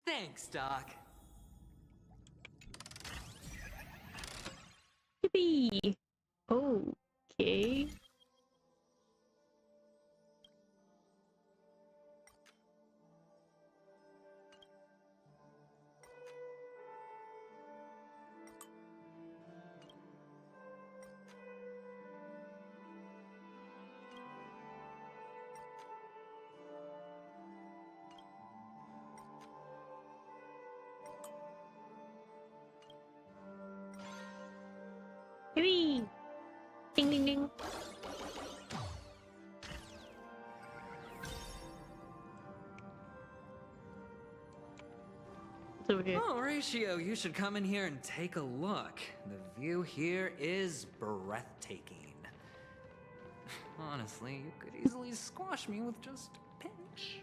Thanks, Doc. Yippee! Okay. Yippee! Ding ding ding. Oh, Ratio, you should come in here and take a look. The view here is breathtaking. Honestly, you could easily squash me with just a pinch.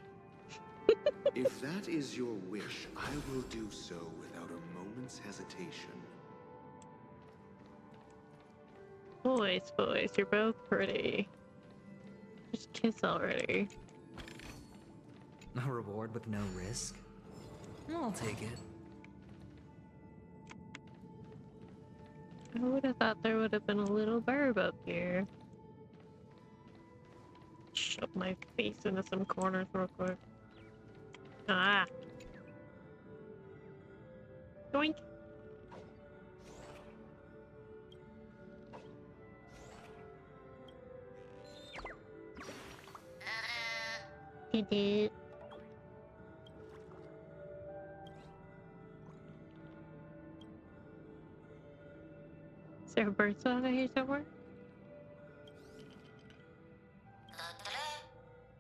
If that is your wish, I will do so without a moment's hesitation. Boys, you're both pretty. Just kiss already. A reward with no risk? I'll take it. I would have thought there would have been a little burb up here. Shove my face into some corners real quick. Ah! Doink! He did. Is there a bird song out here somewhere?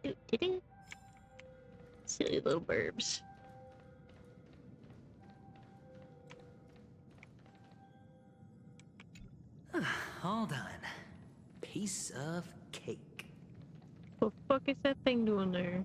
Doo-doo-doo. Silly little burbs. All done. Piece of cake. What the fuck is that thing doing there?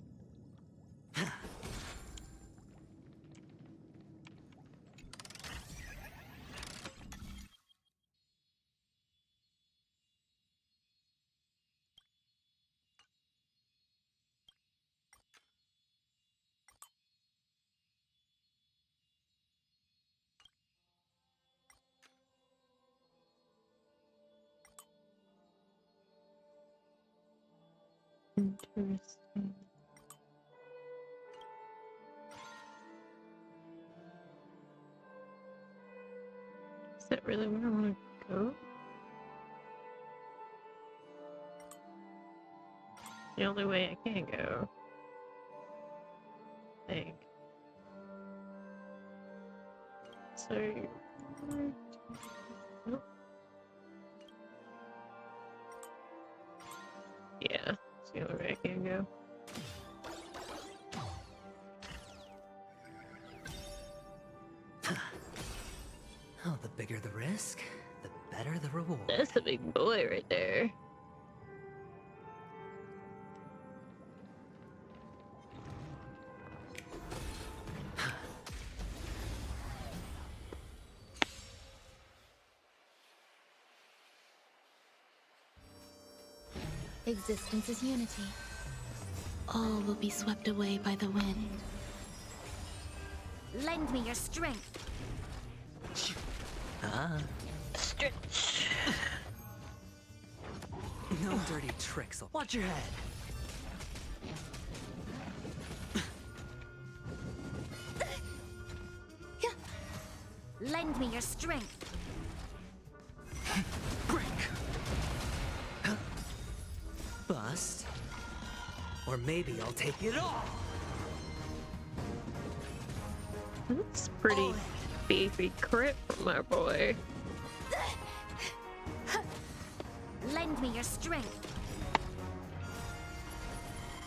Interesting. Is that really where I want to go? The only way I can go. I think. So... Nope. Yeah, it's the only way I can go. Oh, the bigger the risk, the better the reward. That's a big boy right there. Existence is unity. All will be swept away by the wind. Lend me your strength. Stretch. No dirty tricks. Watch your head. Lend me your strength. Break. Bust. Or maybe I'll take it all. That's pretty beefy crit from our boy. Lend me your strength.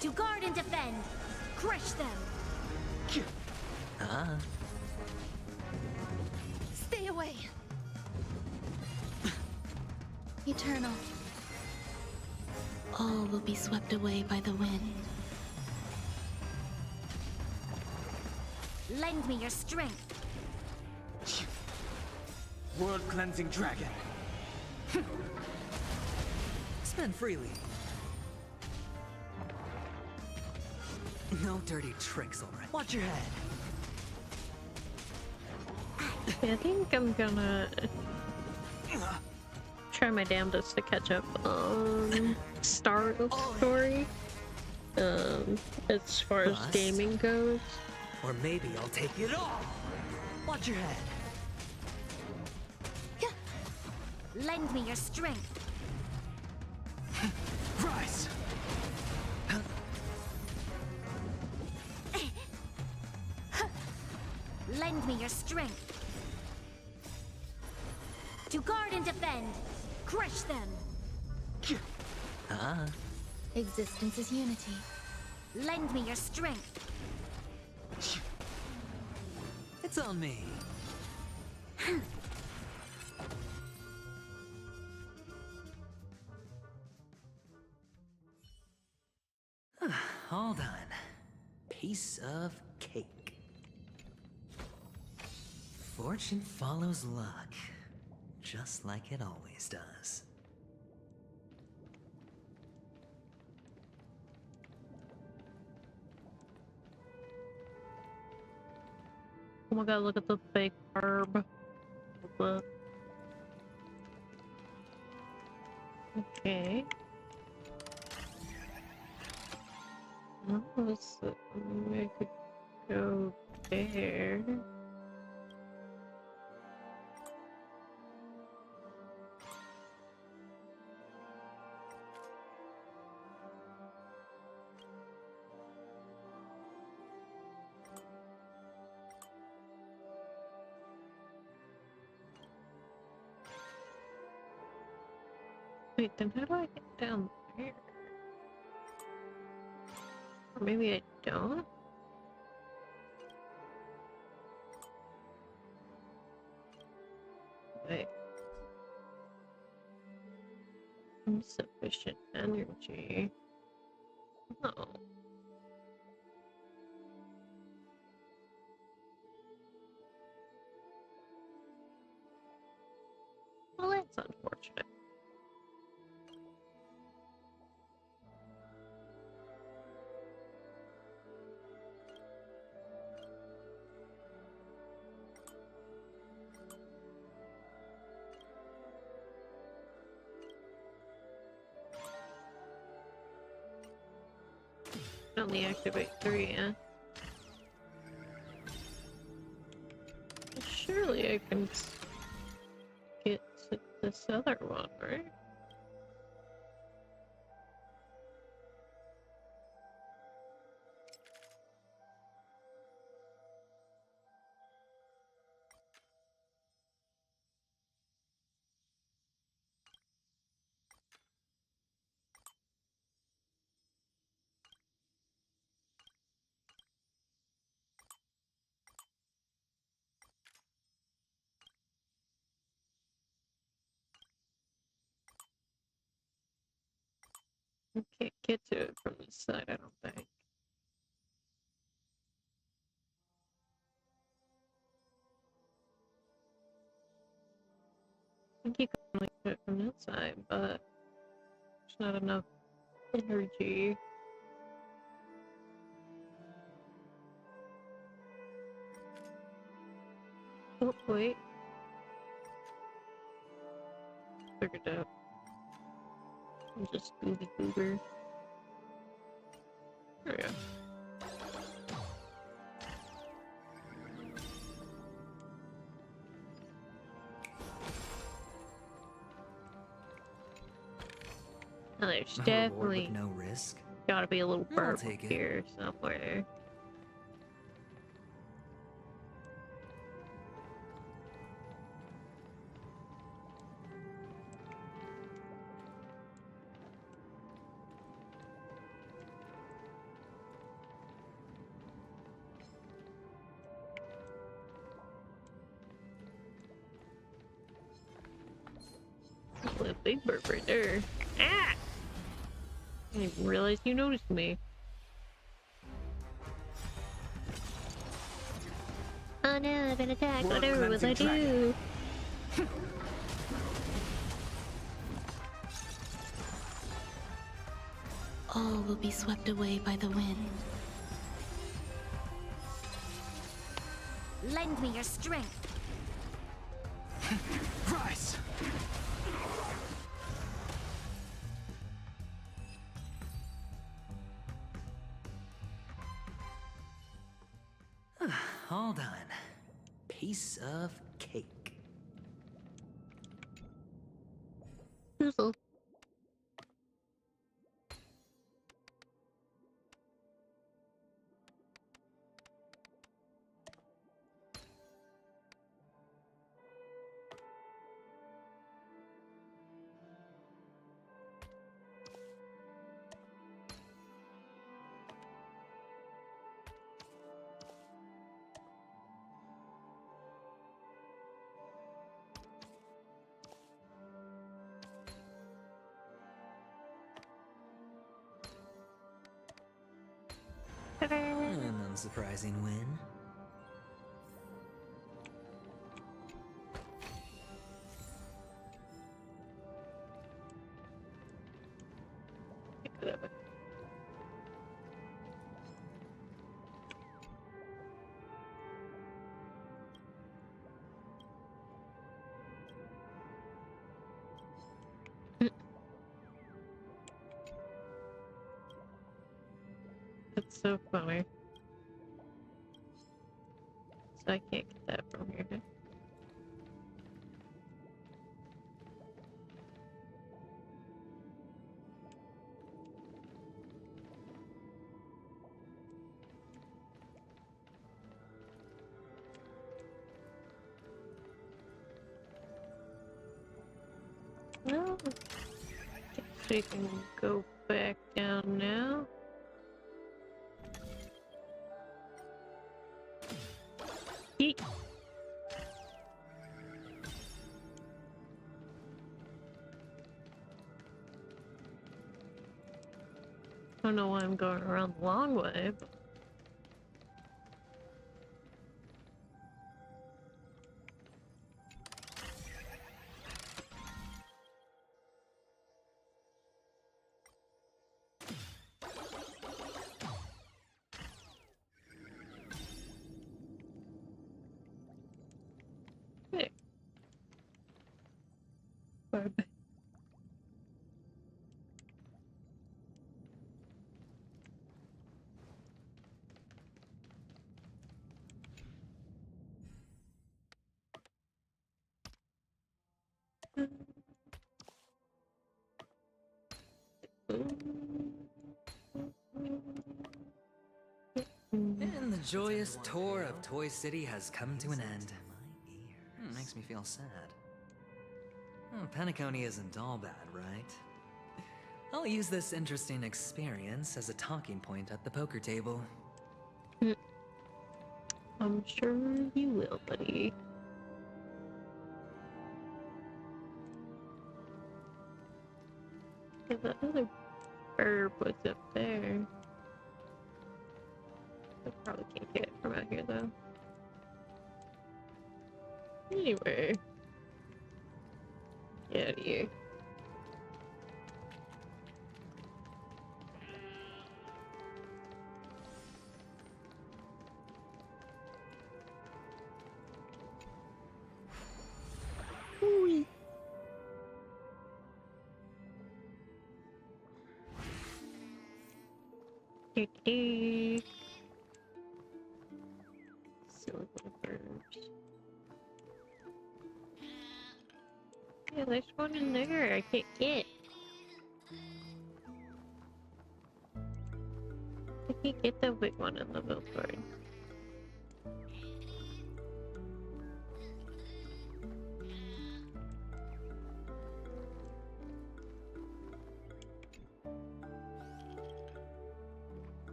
To guard and defend. Crush them. Stay away. Eternal. All will be swept away by the wind. Lend me your strength. World cleansing dragon. Spend freely. No dirty tricks, alright. Watch your head. I think I'm gonna try my damnedest to catch up on start of story. As far as gaming goes. Or maybe I'll take it all. Watch your head. Lend me your strength. Rise. Lend me your strength. To guard and defend. Crush them. Existence is unity. Lend me your strength. It's on me. All done. Piece of cake. Fortune follows luck, just like it always does. Oh my god, look at the big herb. Look. Okay. Oh, so I could go there. Wait, then how do I get down there? Or maybe I don't? Wait. Insufficient energy. Oh. Well, that's unfortunate. Only activate 3, yeah. Surely I can get to this other one, right? You can't get to it from this side, I don't think. I think you can only get it from that side, but there's not enough energy. Oh, wait. Figured out. I'm just Scooby Goober. There we go. Now there's A reward definitely with no risk. gotta be a little I'll burp take it. here somewhere. A big burp right there. Ah! I didn't even realize you noticed me. Oh no, I've been attacked. Whatever will I do? All will be swept away by the wind. Lend me your strength. Rise! All done. Piece of cake. Noozle. An unsurprising win. That's so funny. So I can't get that from here. Well, I guess we can go back down now. Yeet. I don't know why I'm going around the long way, but... Hey. Bye-bye. And the joyous tour of Toy City has come to an end. Makes me feel sad. Penacony isn't all bad, right? I'll use this interesting experience as a talking point at the poker table. I'm sure you will, buddy. That other bird orb was up there. I probably can't get it from out here though. Anyway. Get out of here. Ooh. Silver birds. Yeah, there's one in there I can't get. I can't get the big one in the billboard.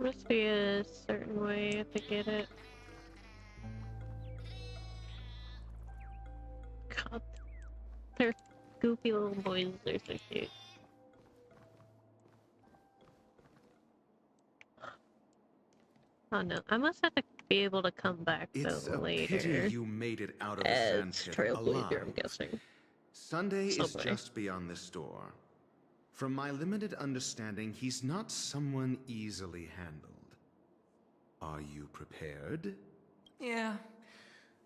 Must be a certain way to get it. God, they're goofy little boys. They're so cute. Oh no, I must have to be able to come back It's though a later. pity you made it out of the As sandpit Trailblazer, I'm alive. guessing. Sunday is Somewhere. just beyond this door. From my limited understanding, he's not someone easily handled. Are you prepared? Yeah.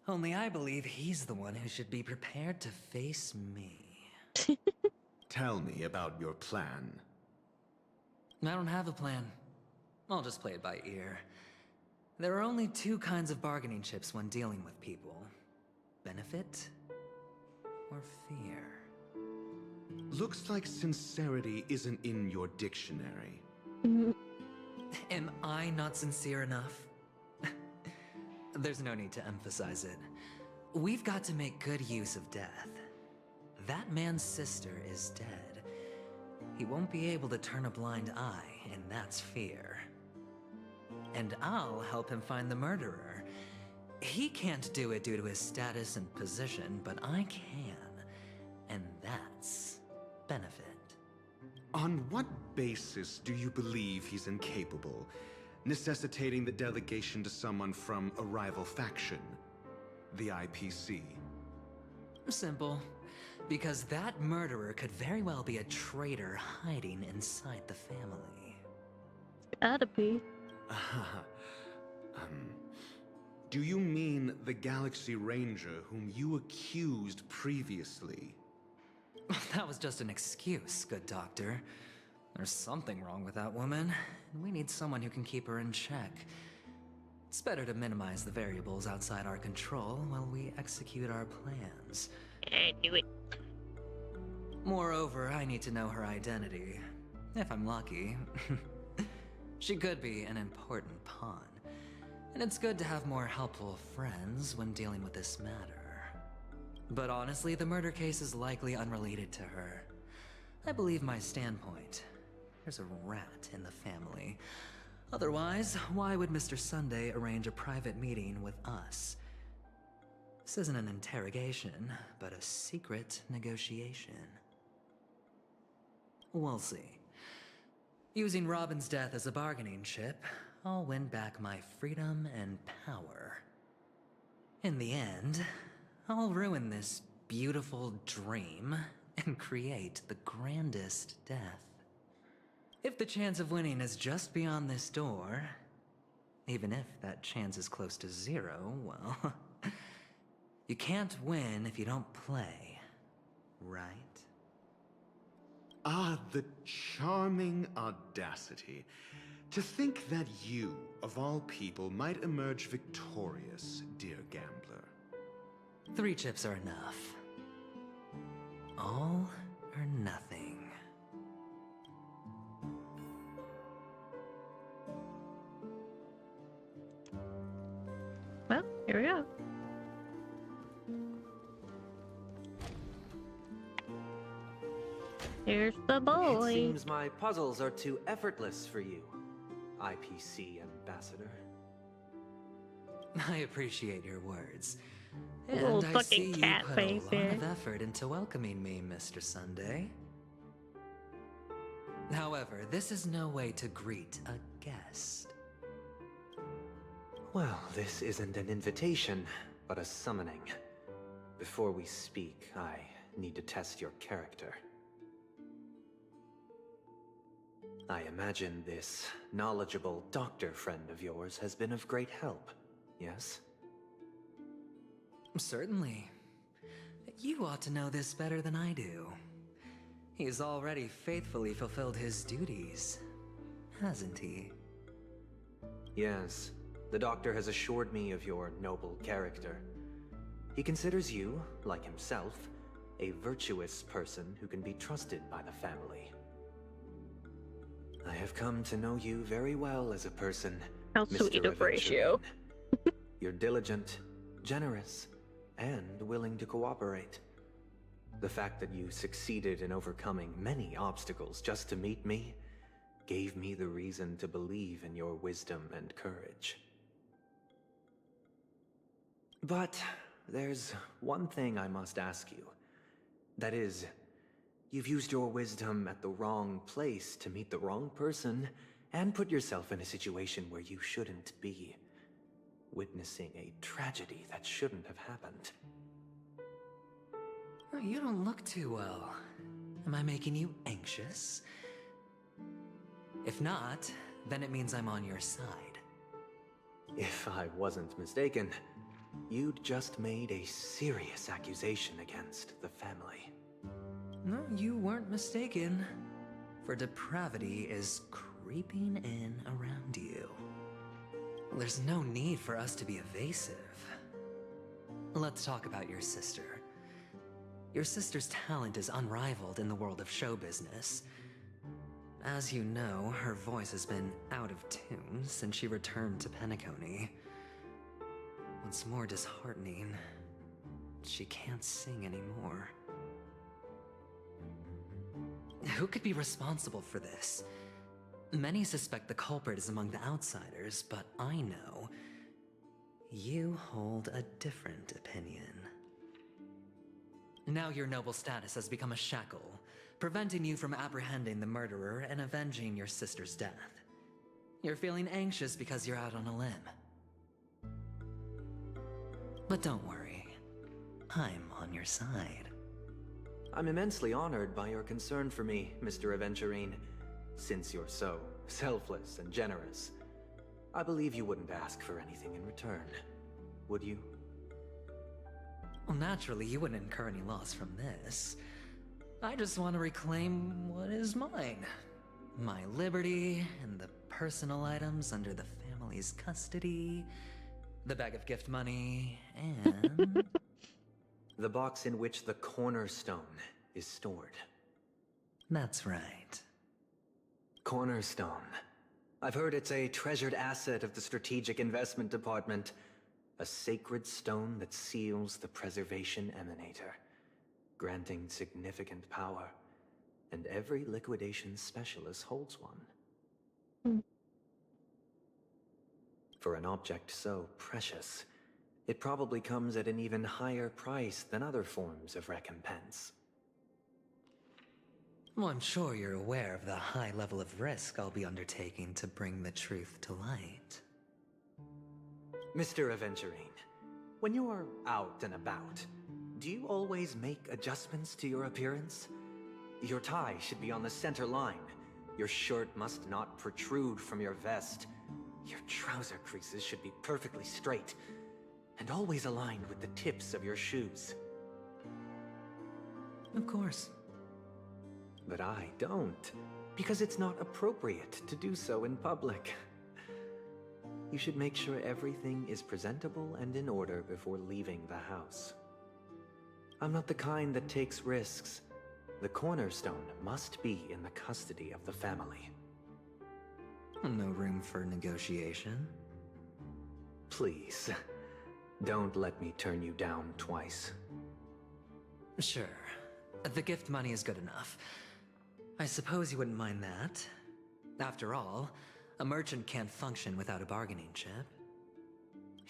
Only I believe he's the one who should be prepared to face me. Tell me about your plan. I don't have a plan. I'll just play it by ear. There are only two kinds of bargaining chips when dealing with people. Benefit or fear. Looks like sincerity isn't in your dictionary. Am I not sincere enough? There's no need to emphasize it. We've got to make good use of death. That man's sister is dead. He won't be able to turn a blind eye, and that's fear. And I'll help him find the murderer. He can't do it due to his status and position, but I can. And that's benefit. On what basis do you believe he's incapable, necessitating the delegation to someone from a rival faction? The IPC. Simple. Because that murderer could very well be a traitor hiding inside the family. Gotta be. Do you mean the Galaxy Ranger whom you accused previously? That was just an excuse, good doctor. There's something wrong with that woman, and we need someone who can keep her in check. It's better to minimize the variables outside our control while we execute our plans. I knew it. Moreover, I need to know her identity. If I'm lucky. She could be an important pawn. And it's good to have more helpful friends when dealing with this matter. But honestly, the murder case is likely unrelated to her. I believe my standpoint. There's a rat in the family. Otherwise, why would Mr. Sunday arrange a private meeting with us? This isn't an interrogation, but a secret negotiation. We'll see. Using Robin's death as a bargaining chip, I'll win back my freedom and power. In the end, I'll ruin this beautiful dream and create the grandest death. If the chance of winning is just beyond this door, even if that chance is close to zero, well, you can't win if you don't play, right? Ah, the charming audacity. To think that you, of all people, might emerge victorious, dear gambler. 3 chips are enough. All or nothing. Well, here we go. Here's the boy. It seems my puzzles are too effortless for you, IPC ambassador. I appreciate your words. Little And I fucking see you cat put face a lot here. of effort into welcoming me, Mr. Sunday. However, this is no way to greet a guest. Well, this isn't an invitation, but a summoning. Before we speak, I need to test your character. I imagine this knowledgeable doctor friend of yours has been of great help, yes? Certainly. You ought to know this better than I do. He's already faithfully fulfilled his duties, hasn't he? Yes. The doctor has assured me of your noble character. He considers you, like himself, a virtuous person who can be trusted by the family. I have come to know you very well as a person, How Mr. sweet of Ratio. You're diligent, generous, and willing to cooperate. The fact that you succeeded in overcoming many obstacles just to meet me gave me the reason to believe in your wisdom and courage. But there's one thing I must ask you. That is, you've used your wisdom at the wrong place to meet the wrong person and put yourself in a situation where you shouldn't be, witnessing a tragedy that shouldn't have happened. You don't look too well. Am I making you anxious? If not, then it means I'm on your side. If I wasn't mistaken, you'd just made a serious accusation against the family. No, you weren't mistaken. For depravity is creeping in around you. There's no need for us to be evasive. Let's talk about your sister. Your sister's talent is unrivaled in the world of show business. As you know, her voice has been out of tune since she returned to Penacony. What's more disheartening, she can't sing anymore. Who could be responsible for this? Many suspect the culprit is among the outsiders, but I know you hold a different opinion. Now your noble status has become a shackle, preventing you from apprehending the murderer and avenging your sister's death. You're feeling anxious because you're out on a limb. But don't worry, I'm on your side. I'm immensely honored by your concern for me, Mr. Aventurine. Since you're so selfless and generous, I believe you wouldn't ask for anything in return, would you? Well, naturally, you wouldn't incur any loss from this. I just want to reclaim what is mine. My liberty and the personal items under the family's custody, the bag of gift money, and... the box in which the cornerstone is stored. That's right. Cornerstone. I've heard it's a treasured asset of the Strategic Investment Department. A sacred stone that seals the Preservation Emanator, granting significant power, and every liquidation specialist holds one. For an object so precious, it probably comes at an even higher price than other forms of recompense. Well, I'm sure you're aware of the high level of risk I'll be undertaking to bring the truth to light. Mr. Aventurine, when you're out and about, do you always make adjustments to your appearance? Your tie should be on the center line. Your shirt must not protrude from your vest. Your trouser creases should be perfectly straight, and always aligned with the tips of your shoes. Of course. But I don't, because it's not appropriate to do so in public. You should make sure everything is presentable and in order before leaving the house. I'm not the kind that takes risks. The cornerstone must be in the custody of the family. No room for negotiation? Please, don't let me turn you down twice. Sure. The gift money is good enough. I suppose you wouldn't mind that. After all, a merchant can't function without a bargaining chip.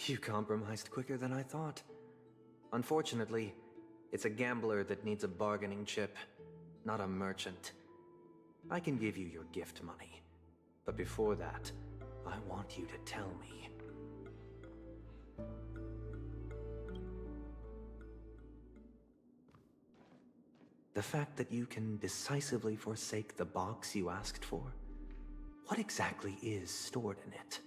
You compromised quicker than I thought. Unfortunately, it's a gambler that needs a bargaining chip, not a merchant. I can give you your gift money, but before that, I want you to tell me. The fact that you can decisively forsake the box you asked for, what exactly is stored in it?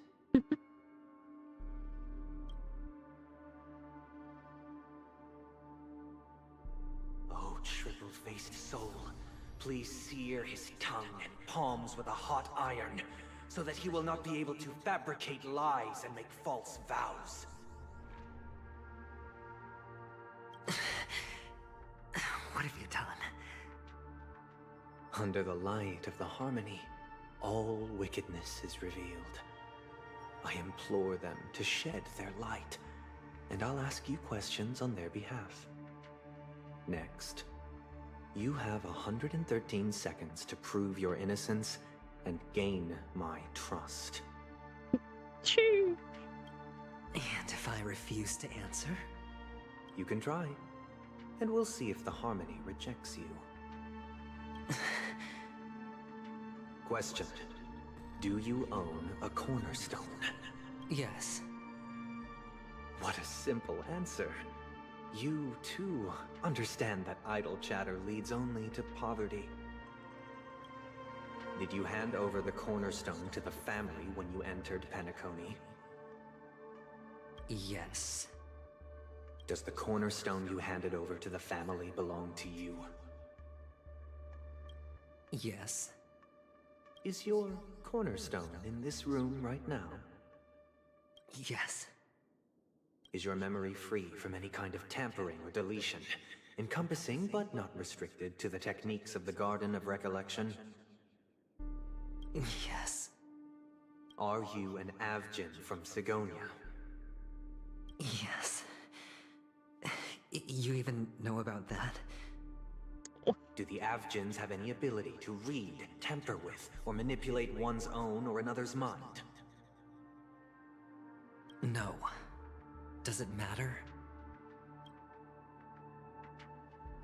Oh, triple-faced soul, please sear his tongue and palms with a hot iron, so that he will not be able to fabricate lies and make false vows. What have you done? Under the light of the harmony, all wickedness is revealed. I implore them to shed their light, and I'll ask you questions on their behalf. Next, you have 113 seconds to prove your innocence and gain my trust. Shoo! And if I refuse to answer? You can try, and we'll see if the harmony rejects you. Question. Do you own a cornerstone? Yes. What a simple answer. You, too, understand that idle chatter leads only to poverty. Did you hand over the cornerstone to the family when you entered Penacony? Yes. Does the cornerstone you handed over to the family belong to you? Yes. Is your cornerstone in this room right now? Yes. Is your memory free from any kind of tampering or deletion, encompassing but not restricted to the techniques of the Garden of Recollection? Yes. Are you an Avgin from Sigonia? Yes. You even know about that? Do the Avgins have any ability to read, tamper with, or manipulate one's own or another's mind? No. Does it matter?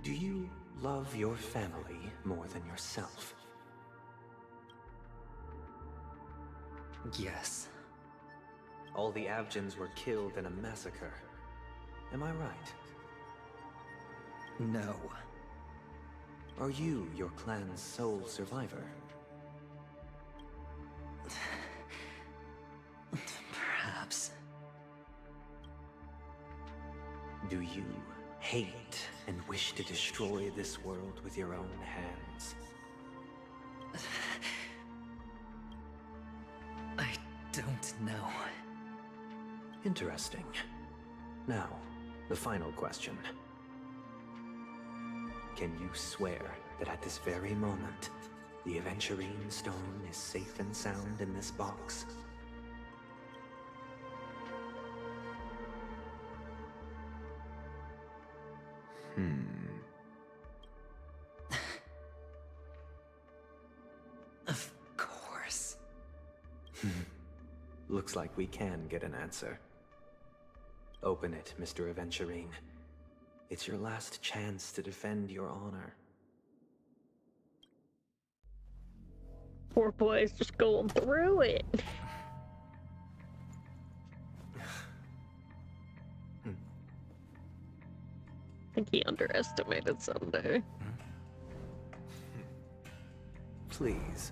Do you love your family more than yourself? Yes. All the Avgins were killed in a massacre. Am I right? No. Are you your clan's sole survivor? Perhaps. Do you hate and wish to destroy this world with your own hands? I don't know. Interesting. Now, the final question. Can you swear that at this very moment, the Aventurine stone is safe and sound in this box? Of course. Looks like we can get an answer. Open it, Mr. Aventurine. It's your last chance to defend your honor. Poor boy's just going through it. I think he underestimated Sunday. Please.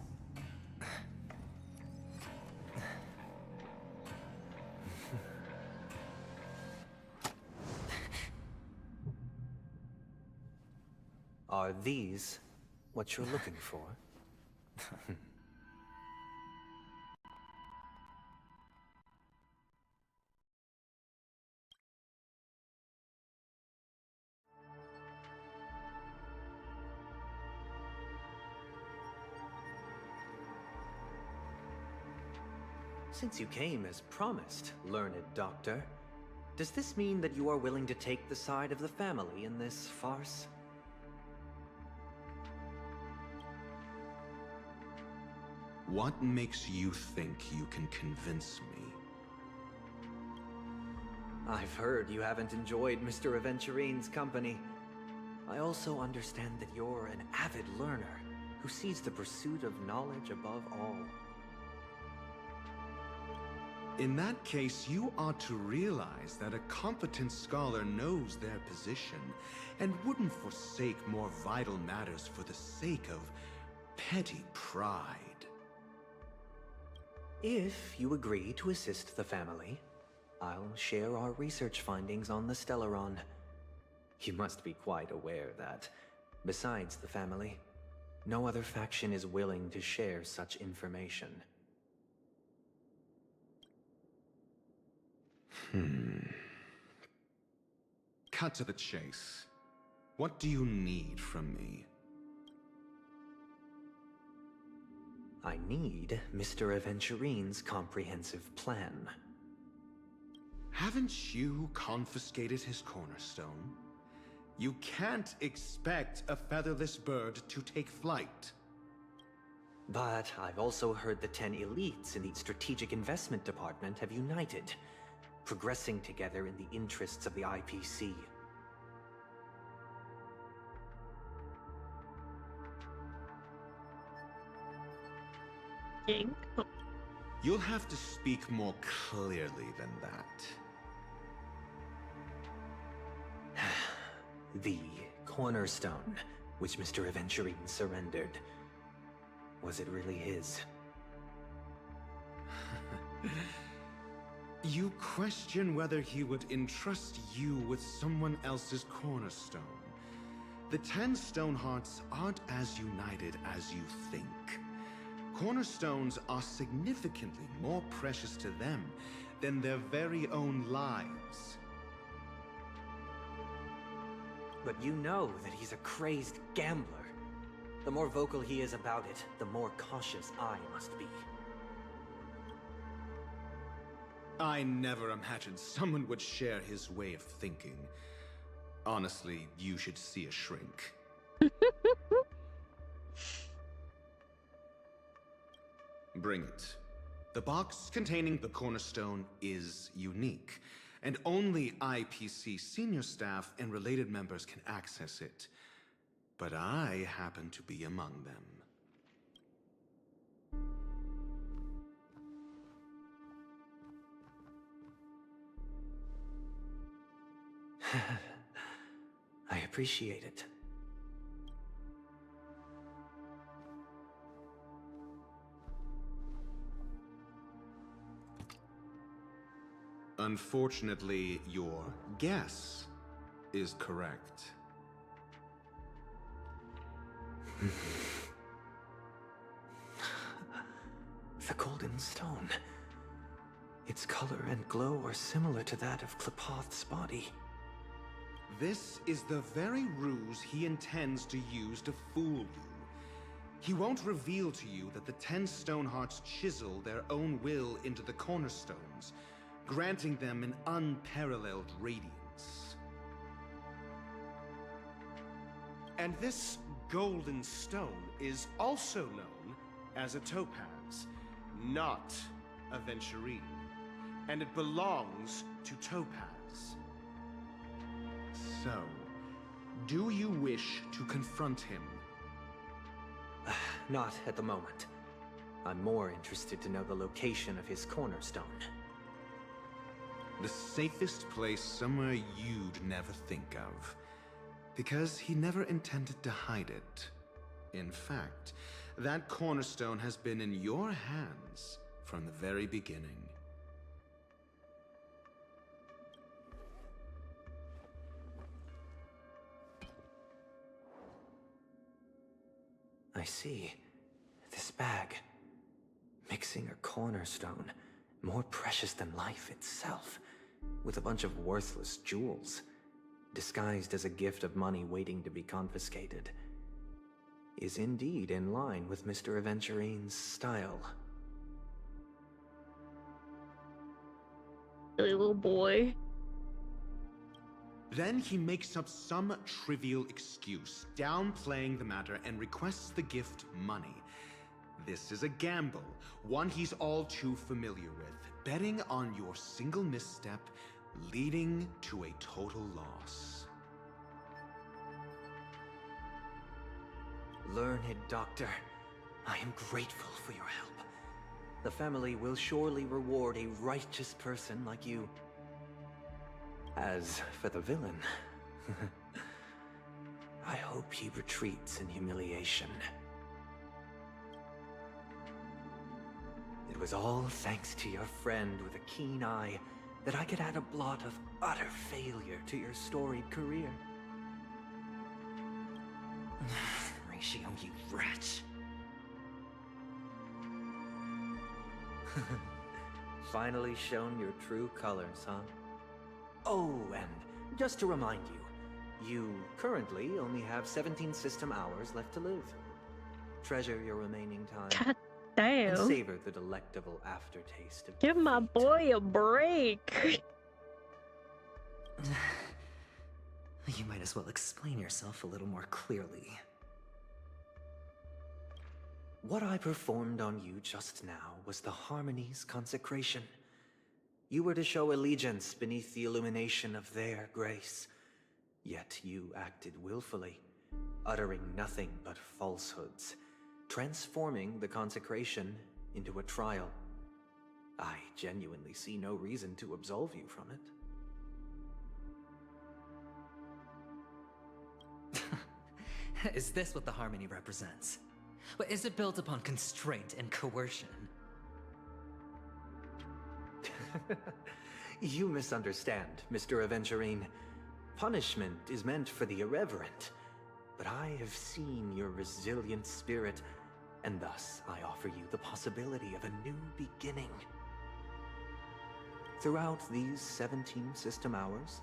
Are these what you're looking for? Since you came as promised, learned doctor, does this mean that you are willing to take the side of the family in this farce? What makes you think you can convince me? I've heard you haven't enjoyed Mr. Aventurine's company. I also understand that you're an avid learner who sees the pursuit of knowledge above all. In that case, you ought to realize that a competent scholar knows their position and wouldn't forsake more vital matters for the sake of petty pride. If you agree to assist the family, I'll share our research findings on the Stellaron. You must be quite aware that, besides the family, no other faction is willing to share such information. Cut to the chase. What do you need from me? I need Mr. Aventurine's comprehensive plan. Haven't you confiscated his cornerstone? You can't expect a featherless bird to take flight. But I've also heard the 10 elites in the Strategic Investment Department have united, progressing together in the interests of the IPC. You'll have to speak more clearly than that. The cornerstone, which Mr. Aventurine surrendered. Was it really his? You question whether he would entrust you with someone else's cornerstone. The 10 Stonehearts aren't as united as you think. Cornerstones are significantly more precious to them than their very own lives. But you know that he's a crazed gambler. The more vocal he is about it, the more cautious I must be. I never imagined someone would share his way of thinking. Honestly, you should see a shrink. Bring it. The box containing the cornerstone is unique, and only IPC senior staff and related members can access it. But I happen to be among them. I appreciate it. Unfortunately, your guess is correct. The golden stone. Its color and glow are similar to that of Klepoth's body. This is the very ruse he intends to use to fool you. He won't reveal to you that the 10 Stonehearts chisel their own will into the cornerstones, granting them an unparalleled radiance. And this golden stone is also known as a topaz, not a Venturine, and it belongs to Topaz. So, do you wish to confront him? Not at the moment. I'm more interested to know the location of his cornerstone. The safest place somewhere you'd never think of. Because he never intended to hide it. In fact, that cornerstone has been in your hands from the very beginning. I see. This bag. Mixing a cornerstone, more precious than life itself, with a bunch of worthless jewels, disguised as a gift of money waiting to be confiscated, is indeed in line with Mr. Aventurine's style. Silly little boy. Then he makes up some trivial excuse, downplaying the matter, and requests the gift money. This is a gamble, one he's all too familiar with, betting on your single misstep leading to a total loss. Learned doctor, I am grateful for your help. The family will surely reward a righteous person like you. As for the villain, I hope he retreats in humiliation. It was all thanks to your friend with a keen eye that I could add a blot of utter failure to your storied career. Ratio, you wretch. Finally shown your true colors, huh? Oh, and just to remind you, you currently only have 17 system hours left to live. Treasure your remaining time. God damn. And savor the delectable aftertaste of Give my boy a break. You might as well explain yourself a little more clearly. What I performed on you just now was the Harmony's consecration. You were to show allegiance beneath the illumination of their grace. Yet you acted willfully, uttering nothing but falsehoods, transforming the consecration into a trial. I genuinely see no reason to absolve you from it. Is this what the Harmony represents? But is it built upon constraint and coercion? You misunderstand, Mr. Aventurine. Punishment is meant for the irreverent. But I have seen your resilient spirit, and thus I offer you the possibility of a new beginning. Throughout these 17 system hours,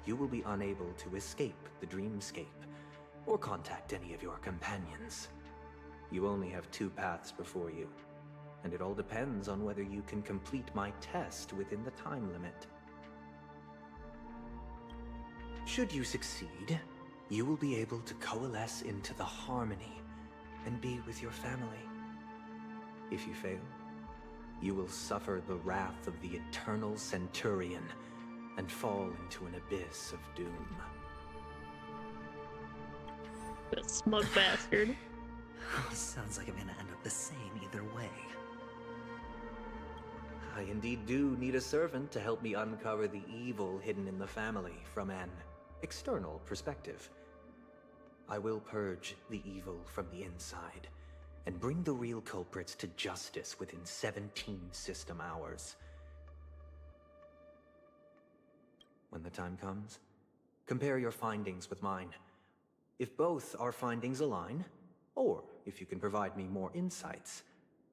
you will be unable to escape the dreamscape, or contact any of your companions. You only have 2 paths before you, and it all depends on whether you can complete my test within the time limit. Should you succeed, you will be able to coalesce into the Harmony and be with your family. If you fail, you will suffer the wrath of the Eternal Centurion and fall into an abyss of doom. That smug bastard. Sounds like I'm gonna end up the same either way. I indeed do need a servant to help me uncover the evil hidden in the family from an external perspective. I will purge the evil from the inside and bring the real culprits to justice within 17 system hours. When the time comes, compare your findings with mine. If both our findings align, or if you can provide me more insights,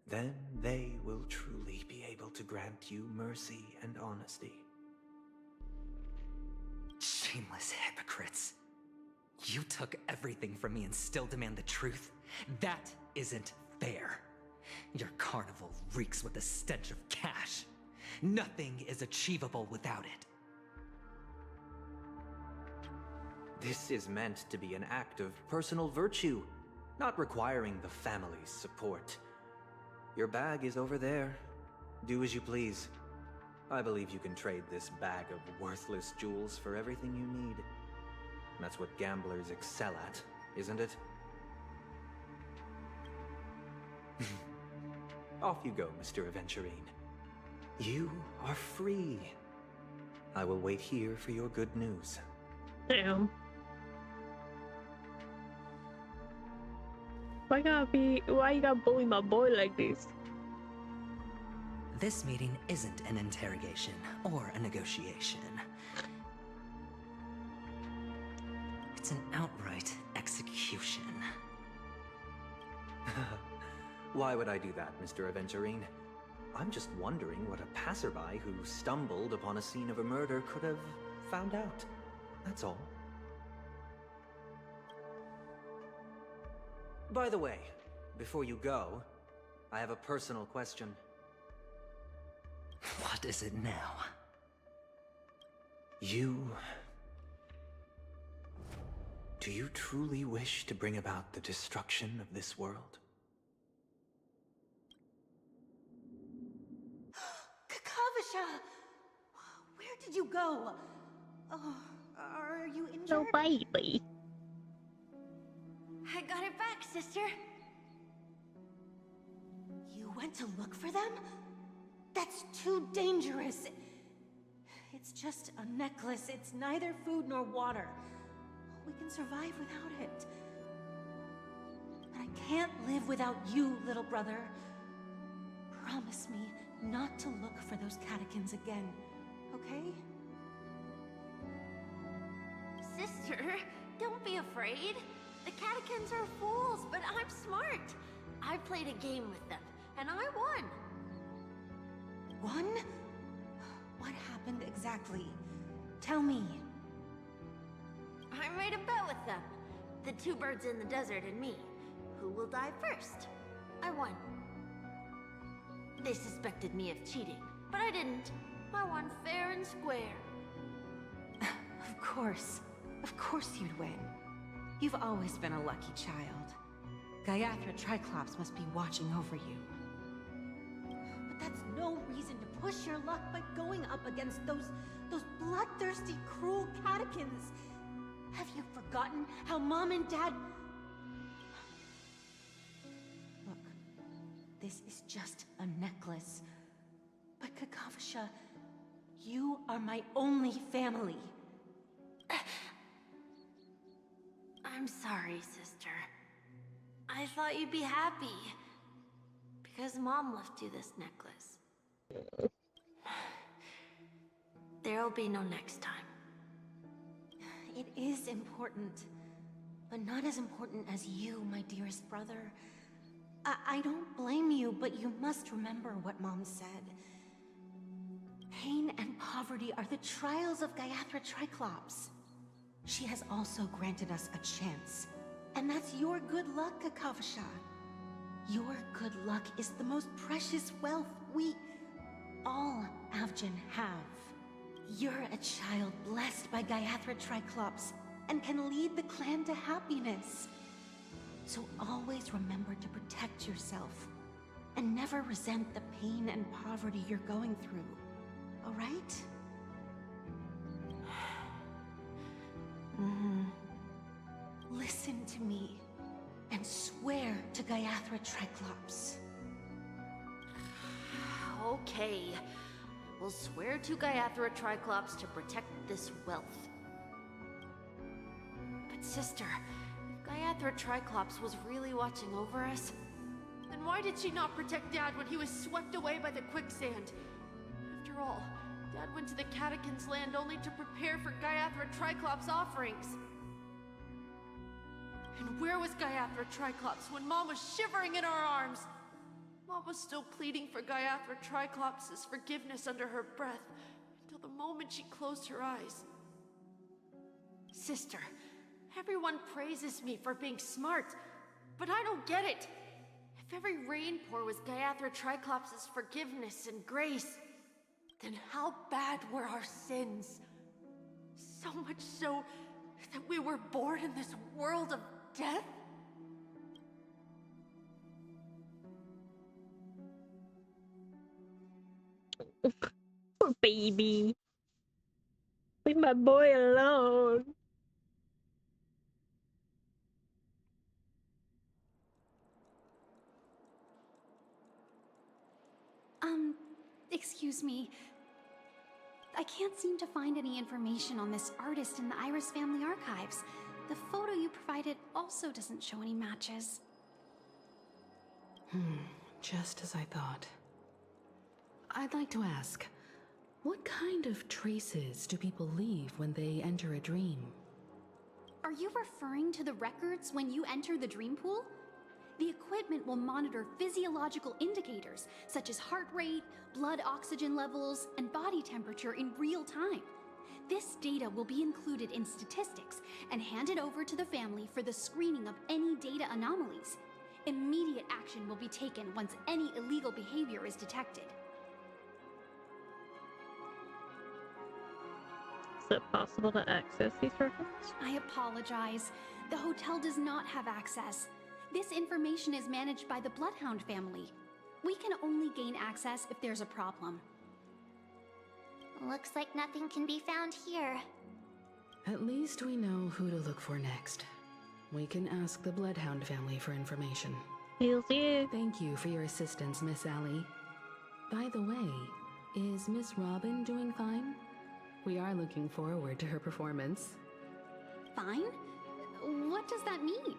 then they will truly be able to grant you mercy and honesty. Shameless hypocrites. You took everything from me and still demand the truth? That isn't fair. Your carnival reeks with the stench of cash. Nothing is achievable without it. This is meant to be an act of personal virtue, not requiring the family's support. Your bag is over there. Do as you please. I believe you can trade this bag of worthless jewels for everything you need. That's what gamblers excel at, isn't it? Off you go, Mr. Aventurine. You are free. I will wait here for your good news. Damn. Why you gotta bully my boy like this? This meeting isn't an interrogation or a negotiation. It's an outright execution. Why would I do that, Mr. Aventurine? I'm just wondering what a passerby who stumbled upon a scene of a murder could have found out. That's all. By the way, before you go, I have a personal question. What is it now? Do you truly wish to bring about the destruction of this world? Kakavasha! Where did you go? baby. I got it back, sister. You went to look for them? That's too dangerous. It's just a necklace. It's neither food nor water. We can survive without it. But I can't live without you, little brother. Promise me not to look for those catechins again, okay? Sister, don't be afraid. The catechins are fools, but I'm smart. I played a game with them, and I won. Won? What happened exactly? Tell me. I made a bet with them. The two birds in the desert and me. Who will die first? I won. They suspected me of cheating, but I didn't. I won fair and square. Of course. Of course you'd win. You've always been a lucky child. Gaiathra Triclops must be watching over you. But that's no reason to push your luck by going up against those bloodthirsty, cruel catechins. Have you forgotten how Mom and Dad... Look, this is just a necklace. But Kakavasha, you are my only family. I'm sorry, sister. I thought you'd be happy. Because Mom left you this necklace. There'll be no next time. It is important, but not as important as you, my dearest brother. I don't blame you, but you must remember what Mom said. Pain and poverty are the trials of Gaiathra Triclops. She has also granted us a chance. And that's your good luck, Kakavasha. Your good luck is the most precious wealth we, all Avgin, have. You're a child blessed by Gaiathra Triclops and can lead the clan to happiness. So always remember to protect yourself and never resent the pain and poverty you're going through. All right? Listen to me and swear to Gaiathra Triclops. Okay. We'll swear to Gaiathra Triclops to protect this wealth. But sister, if Gaiathra Triclops was really watching over us, then why did she not protect Dad when he was swept away by the quicksand? After all, Dad went to the Catechins' land only to prepare for Gaiathra Triclops' offerings. And where was Gaiathra Triclops when Mom was shivering in our arms? Mom was still pleading for Gaiathra Triclops' forgiveness under her breath until the moment she closed her eyes. Sister, everyone praises me for being smart, but I don't get it. If every rainpour was Gaiathra Triclops' forgiveness and grace, then how bad were our sins? So much so that we were born in this world of death? Poor baby. Leave my boy alone. Excuse me. I can't seem to find any information on this artist in the Iris family archives. The photo you provided also doesn't show any matches. Just as I thought. I'd like to ask, what kind of traces do people leave when they enter a dream? Are you referring to the records when you enter the dream pool? The equipment will monitor physiological indicators such as heart rate, blood oxygen levels, and body temperature in real time. This data will be included in statistics and handed over to the family for the screening of any data anomalies. Immediate action will be taken once any illegal behavior is detected. Is it possible to access these records? I apologize. The hotel does not have access. This information is managed by the Bloodhound family. We can only gain access if there's a problem. Looks like nothing can be found here. At least we know who to look for next. We can ask the Bloodhound family for information. Thank you for your assistance, Miss Allie. By the way, is Miss Robin doing fine? We are looking forward to her performance. Fine? What does that mean?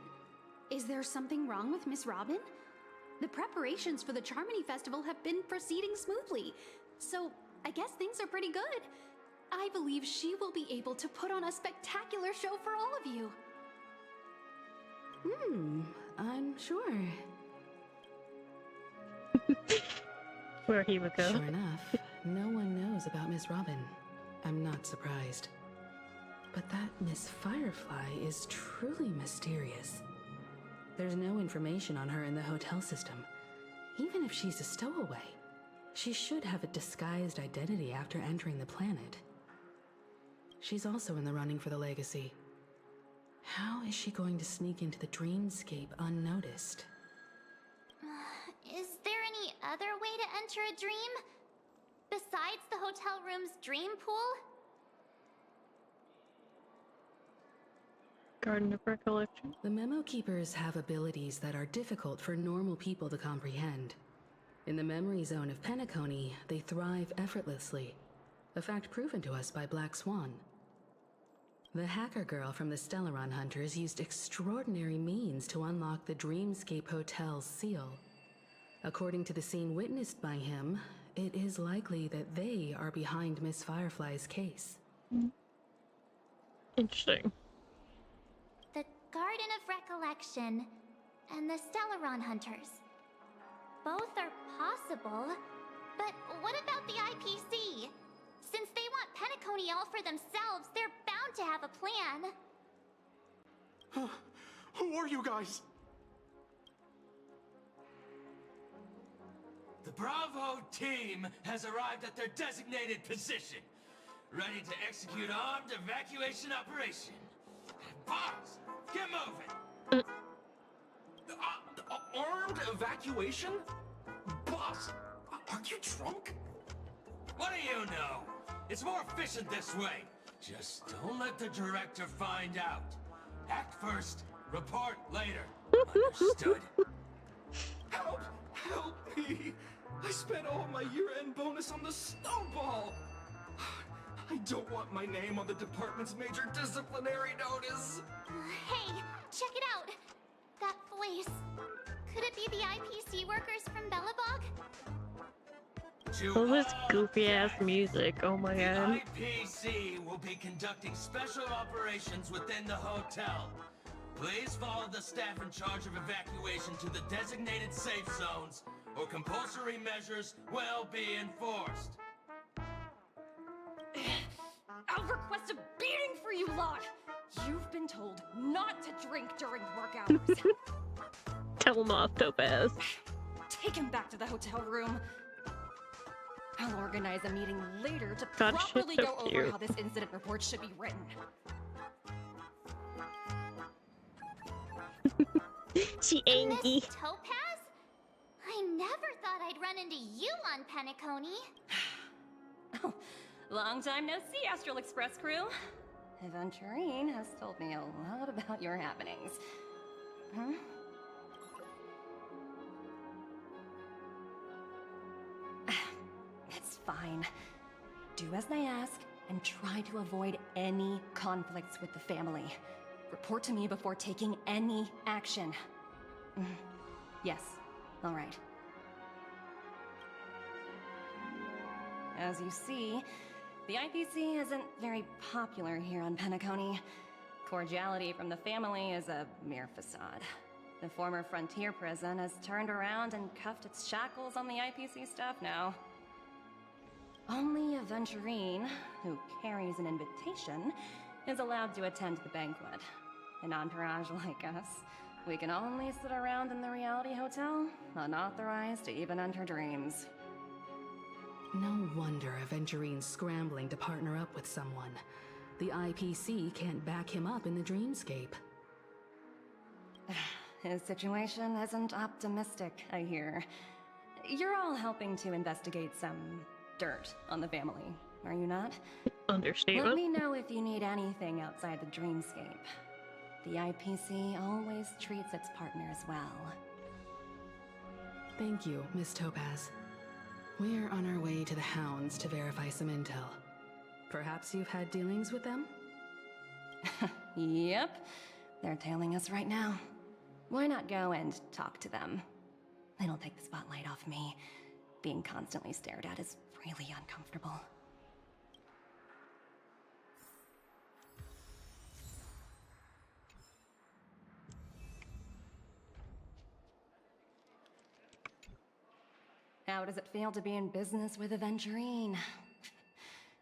Is there something wrong with Miss Robin? The preparations for the Charmony Festival have been proceeding smoothly, so I guess things are pretty good. I believe she will be able to put on a spectacular show for all of you. I'm sure. Where he would go. Sure enough, no one knows about Miss Robin. I'm not surprised. But that Miss Firefly is truly mysterious. There's no information on her in the hotel system. Even if she's a stowaway, she should have a disguised identity after entering the planet. She's also in the running for the legacy. How is she going to sneak into the dreamscape unnoticed? Is there any other way to enter a dream? Besides the hotel room's dream pool? Garden of Recollection. The Memo Keepers have abilities that are difficult for normal people to comprehend. In the memory zone of Penacony, they thrive effortlessly, a fact proven to us by Black Swan. The hacker girl from the Stellaron Hunters used extraordinary means to unlock the Dreamscape Hotel's seal. According to the scene witnessed by him, it is likely that they are behind Miss Firefly's case. Interesting. The Garden of Recollection and the Stellaron Hunters. Both are possible, but what about the IPC? Since they want Penacony all for themselves, they're bound to have a plan. Who are you guys? The Bravo team has arrived at their designated position, ready to execute armed evacuation operation. Boss, get moving! Armed evacuation? Boss, are you drunk? What do you know? It's more efficient this way. Just don't let the director find out. Act first, report later. Understood? Help! Help me! I spent all my year-end bonus on the snowball! I don't want my name on the department's major disciplinary notice! Hey, check it out! That voice. Could it be the IPC workers from Belobog? All this goofy ass music, oh my god. The IPC will be conducting special operations within the hotel. Please follow the staff in charge of evacuation to the designated safe zones, or compulsory measures will be enforced. I'll request a beating for you lot! You've been told not to drink during work hours. Tell him off, Topaz. Take him back to the hotel room. I'll organize a meeting later to God, properly she's so go over cute. how this incident report should be written. She angry. Miss Topaz? I never thought I'd run into you on Penacony. Long time no see, Astral Express crew. Aventurine has told me a lot about your happenings. Huh? It's fine. Do as I ask, and try to avoid any conflicts with the family. Report to me before taking any action. Yes, all right. As you see, the IPC isn't very popular here on Penacony. Cordiality from the family is a mere facade. The former frontier prison has turned around and cuffed its shackles on the IPC staff now. Only Aventurine, who carries an invitation, is allowed to attend the banquet. An entourage like us, we can only sit around in the reality hotel, unauthorized to even enter dreams. No wonder Aventurine's scrambling to partner up with someone. The IPC can't back him up in the dreamscape. His situation isn't optimistic, I hear. You're all helping to investigate some dirt on the family, are you not? Understatement. Let me know if you need anything outside the dreamscape. The IPC always treats its partners well. Thank you, Miss Topaz. We're on our way to the Hounds to verify some intel. Perhaps you've had dealings with them? Yep. They're tailing us right now. Why not go and talk to them? It'll take the spotlight off me. Being constantly stared at is really uncomfortable. How does it feel to be in business with Aventurine?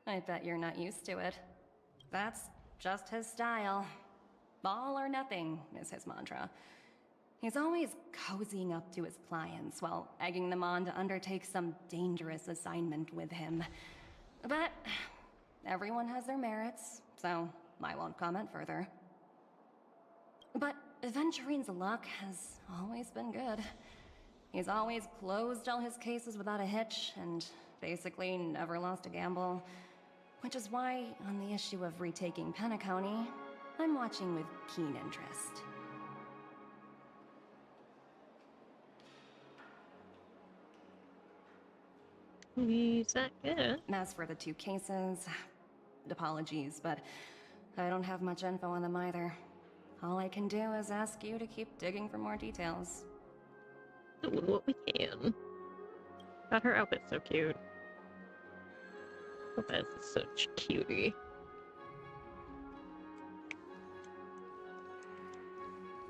I bet you're not used to it. That's just his style. All or nothing is his mantra. He's always cozying up to his clients while egging them on to undertake some dangerous assignment with him. But everyone has their merits, so I won't comment further. But Aventurine's luck has always been good. He's always closed all his cases without a hitch, and basically never lost a gamble. Which is why, on the issue of retaking Penacony, I'm watching with keen interest. Is that good? As for the two cases, apologies, but I don't have much info on them either. All I can do is ask you to keep digging for more details. Do what we can. God, her outfit's so cute. That's such cutie.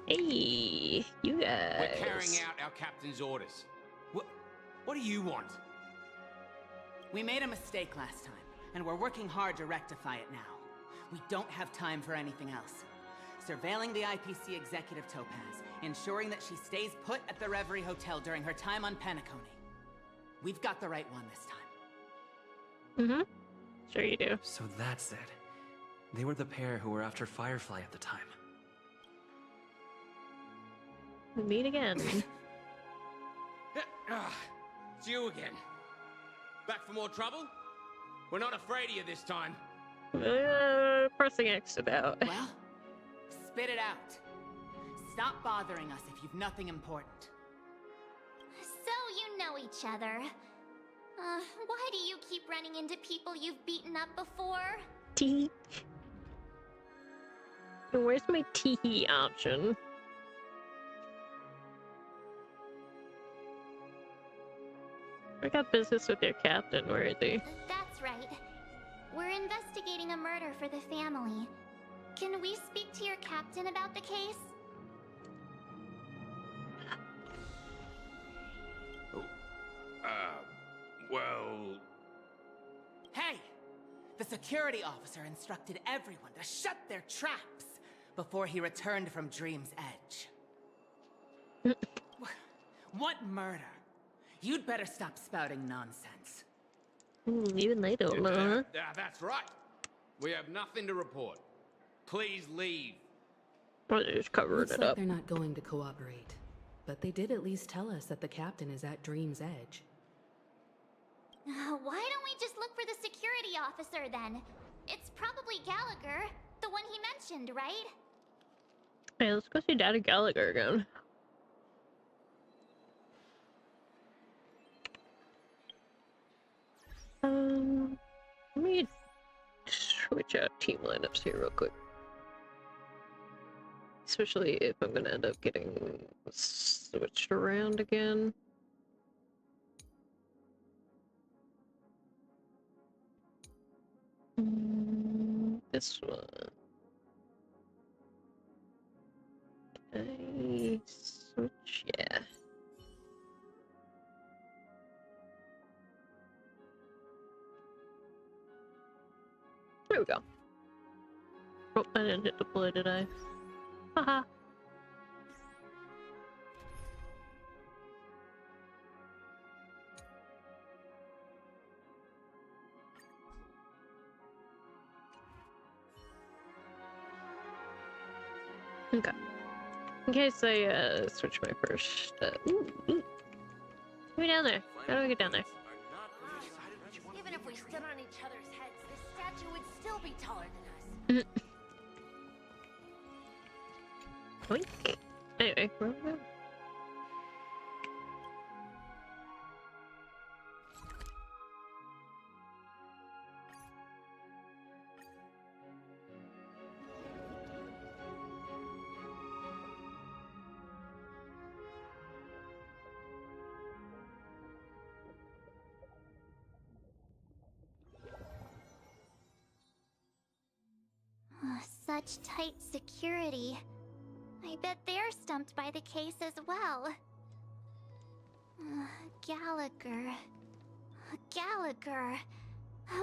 Hey, you guys. We're carrying out our captain's orders. What do you want? We made a mistake last time, and we're working hard to rectify it now. We don't have time for anything else. Surveilling the IPC executive Topaz, ensuring that she stays put at the Reverie Hotel during her time on Penacony. We've got the right one this time. Mm-hmm. Sure you do. So that's it. They were the pair who were after Firefly at the time. We meet again. It's you again. Back for more trouble? We're not afraid of you this time. Pressing X about. Well, spit it out. Stop bothering us if you've nothing important. So you know each other. Why do you keep running into people you've beaten up before? Tee. Where's my tee option? I got business with your captain. Where is he? That's right. We're investigating a murder for the family. Can we speak to your captain about the case? Well... Hey! The security officer instructed everyone to shut their traps before he returned from Dream's Edge. What murder? You'd better stop spouting nonsense. Even they don't know. That's right. We have nothing to report. Please leave. Well, they're just covering Looks it like up. they're not going to cooperate. But they did at least tell us that the captain is at Dream's Edge. Why don't we just look for the security officer then? It's probably Gallagher, the one he mentioned, right? Hey, let's go see Daddy Gallagher again. Let me switch out team lineups here real quick. Especially if I'm gonna end up getting switched around again. This one. Okay, switch, yeah. There we go. Oh, I didn't hit deploy, did I? Haha. Okay. In case I switch my first. Ooh. Get me down there. How do I get down there? Even if we stood on each other's heads, you would still be taller than us. Oink. Anyway, where are we going? Such tight security. I bet they're stumped by the case as well. Gallagher. Gallagher.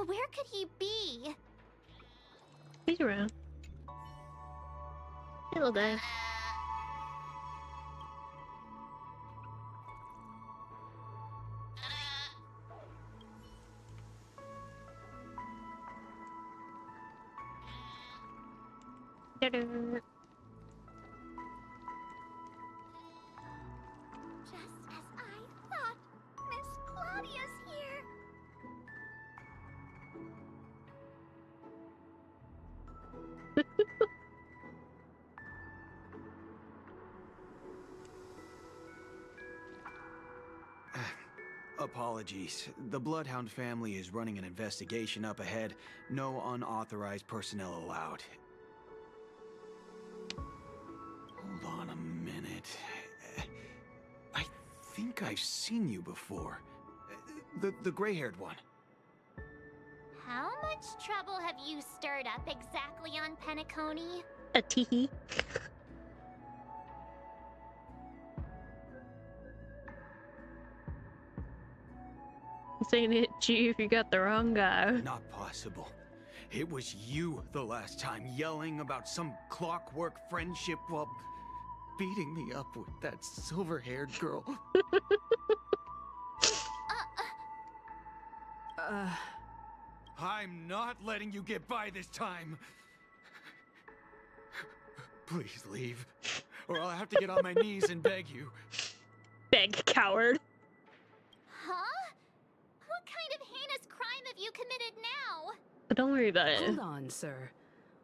Where could he be? He's around. Hello, guy. Ta-da. Just as I thought, Miss Claudia's here. Apologies. The Bloodhound family is running an investigation up ahead. No unauthorized personnel allowed. Hold on a minute. I think I've seen you before. The gray-haired one. How much trouble have you stirred up exactly on Penacony? A teehee. Saying it to you if you got the wrong guy. Not possible. It was you the last time, yelling about some clockwork friendship while beating me up with that silver-haired girl. I'm not letting you get by this time. Please leave, or I'll have to get on my knees and beg you. Beg, coward. Huh? What kind of heinous crime have you committed now? Don't worry about it. Hold on, sir.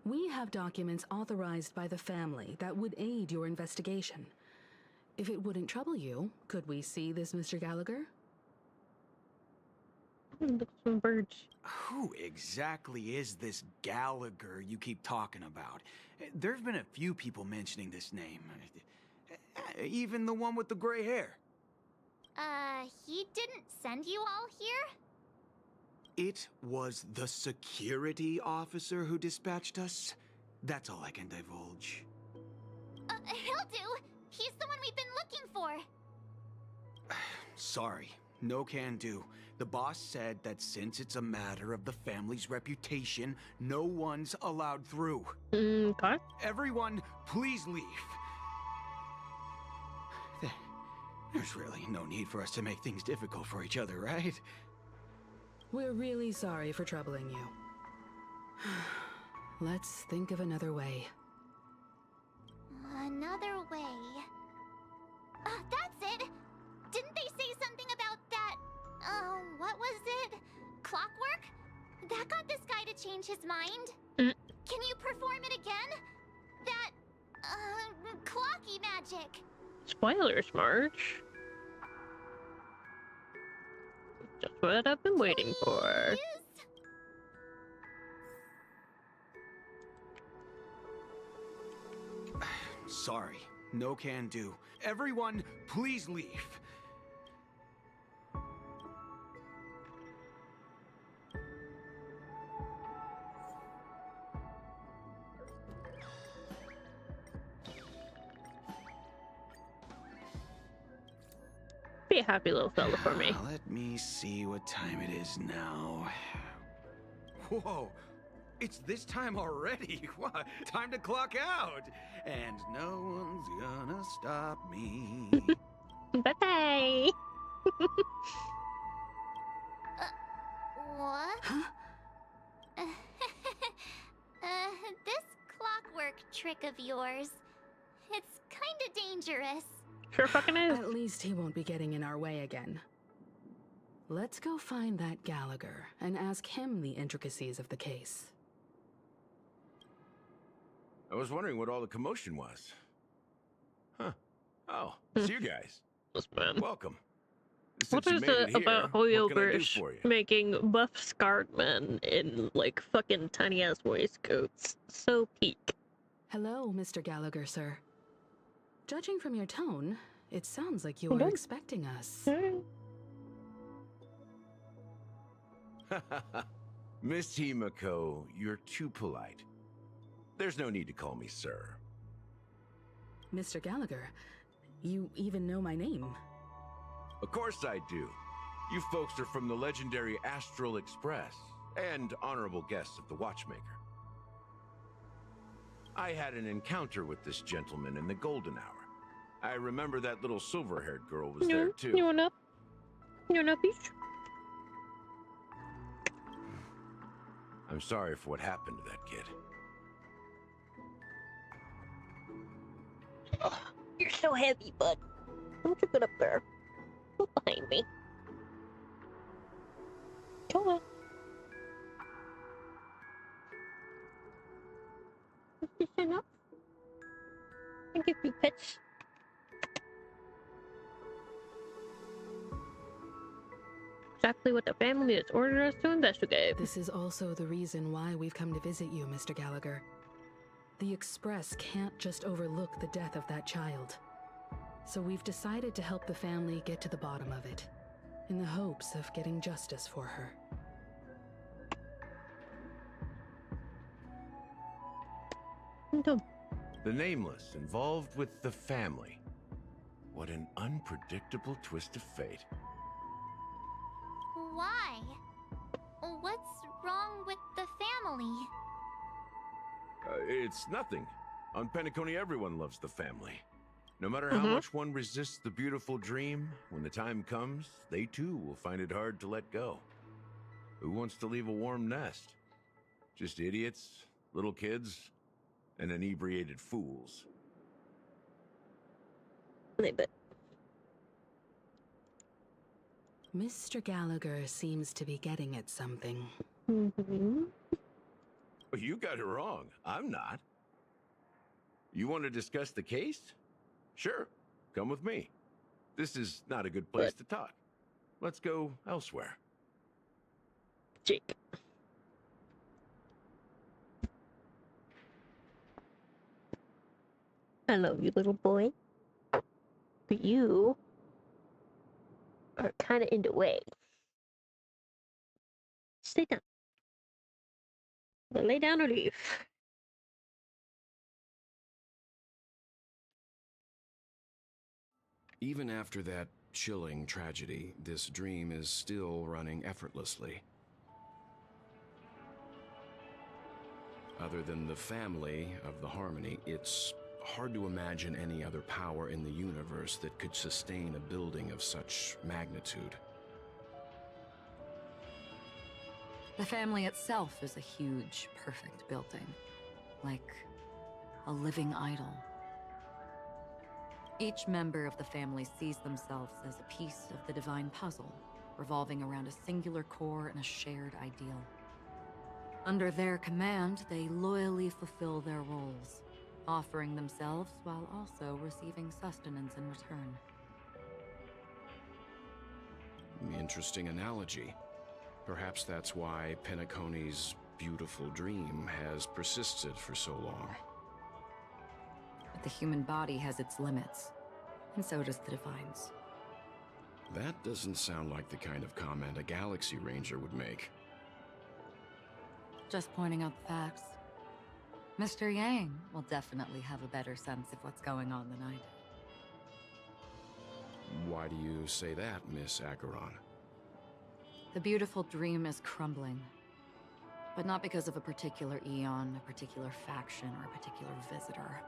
We have documents authorized by the family that would aid your investigation. If it wouldn't trouble you, could we see this Mr. Gallagher? Look at some birds. Who exactly is this Gallagher you keep talking about? There's been a few people mentioning this name. Even the one with the gray hair. He didn't send you all here? It was the security officer who dispatched us. That's all I can divulge. He'll do. He's the one we've been looking for. Sorry, no can do. The boss said that since it's a matter of the family's reputation, no one's allowed through. Okay. Everyone, please leave. There's really no need for us to make things difficult for each other, right? We're really sorry for troubling you. Let's think of another way. Another way. That's it! Didn't they say something about that? What was it? Clockwork? That got this guy to change his mind? Can you perform it again? That, clocky magic. Spoilers, March. Just what I've been waiting for. Sorry, no can do. Everyone, please leave. Be a happy little fella for me. Let me see what time it is now. Whoa, it's this time already. What? Time to clock out. And no one's gonna stop me. Bye-bye. What? Huh? This clockwork trick of yours, it's kinda dangerous. Sure fucking is. At least he won't be getting in our way again. Let's go find that Gallagher and ask him the intricacies of the case. I was wondering what all the commotion was. Huh. Oh, it's you guys. Welcome. What is it about holdovers making buff scarred men in like fucking tiny ass waistcoats so peak? Hello, Mr. Gallagher, sir. Judging from your tone, it sounds like you are expecting us. Miss Himiko, you're too polite. There's no need to call me sir. Mr. Gallagher, you even know my name. Of course I do. You folks are from the legendary Astral Express and honorable guests of the Watchmaker. I had an encounter with this gentleman in the golden hour. I remember that little silver-haired girl was there too. Ryuuna, bitch. I'm sorry for what happened to that kid. Oh, you're so heavy, bud. Why don't you get up there? Look behind me. Come on. Is this enough? I give you pets. Exactly what the family has ordered us to investigate. This is also the reason why we've come to visit you, Mr. Gallagher. The Express can't just overlook the death of that child. So we've decided to help the family get to the bottom of it, in the hopes of getting justice for her. The Nameless involved with the family. What an unpredictable twist of fate. Why? What's wrong with the family? It's nothing. On Penacony, everyone loves the family. No matter how much one resists the beautiful dream, when the time comes, they too will find it hard to let go. Who wants to leave a warm nest? Just idiots, little kids, and inebriated fools. Mr. Gallagher seems to be getting at something. Well, you got it wrong. I'm not. You want to discuss the case? Sure, come with me. This is not a good place to talk. Let's go elsewhere. Jake. I love you, little boy. But you are kind of in the way. Stay down. Lay down or leave. Even after that chilling tragedy, this dream is still running effortlessly. Other than the family of the Harmony, it's hard to imagine any other power in the universe that could sustain a building of such magnitude. The family itself is a huge, perfect building, like a living idol. Each member of the family sees themselves as a piece of the divine puzzle, revolving around a singular core and a shared ideal. Under their command, they loyally fulfill their roles, offering themselves while also receiving sustenance in return. Interesting analogy. Perhaps that's why Penacony's beautiful dream has persisted for so long. But the human body has its limits, and so does the Divine's. That doesn't sound like the kind of comment a Galaxy Ranger would make. Just pointing out the facts. Mr. Yang will definitely have a better sense of what's going on than I do. Why do you say that, Miss Acheron? The beautiful dream is crumbling. But not because of a particular eon, a particular faction, or a particular visitor.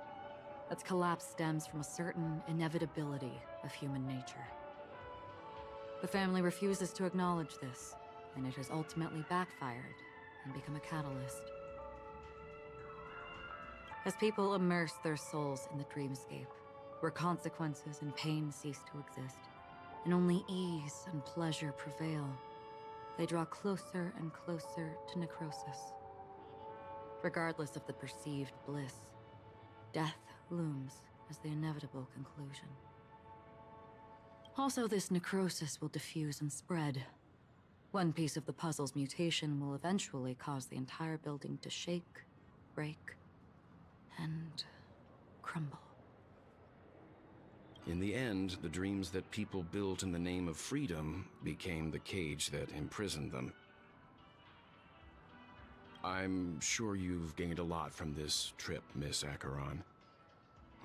Its collapse stems from a certain inevitability of human nature. The family refuses to acknowledge this, and it has ultimately backfired and become a catalyst. As people immerse their souls in the dreamscape, where consequences and pain cease to exist, and only ease and pleasure prevail, they draw closer and closer to necrosis. Regardless of the perceived bliss, death looms as the inevitable conclusion. Also, this necrosis will diffuse and spread. One piece of the puzzle's mutation will eventually cause the entire building to shake, break, and crumble. In the end, the dreams that people built in the name of freedom became the cage that imprisoned them. I'm sure you've gained a lot from this trip, Miss Acheron.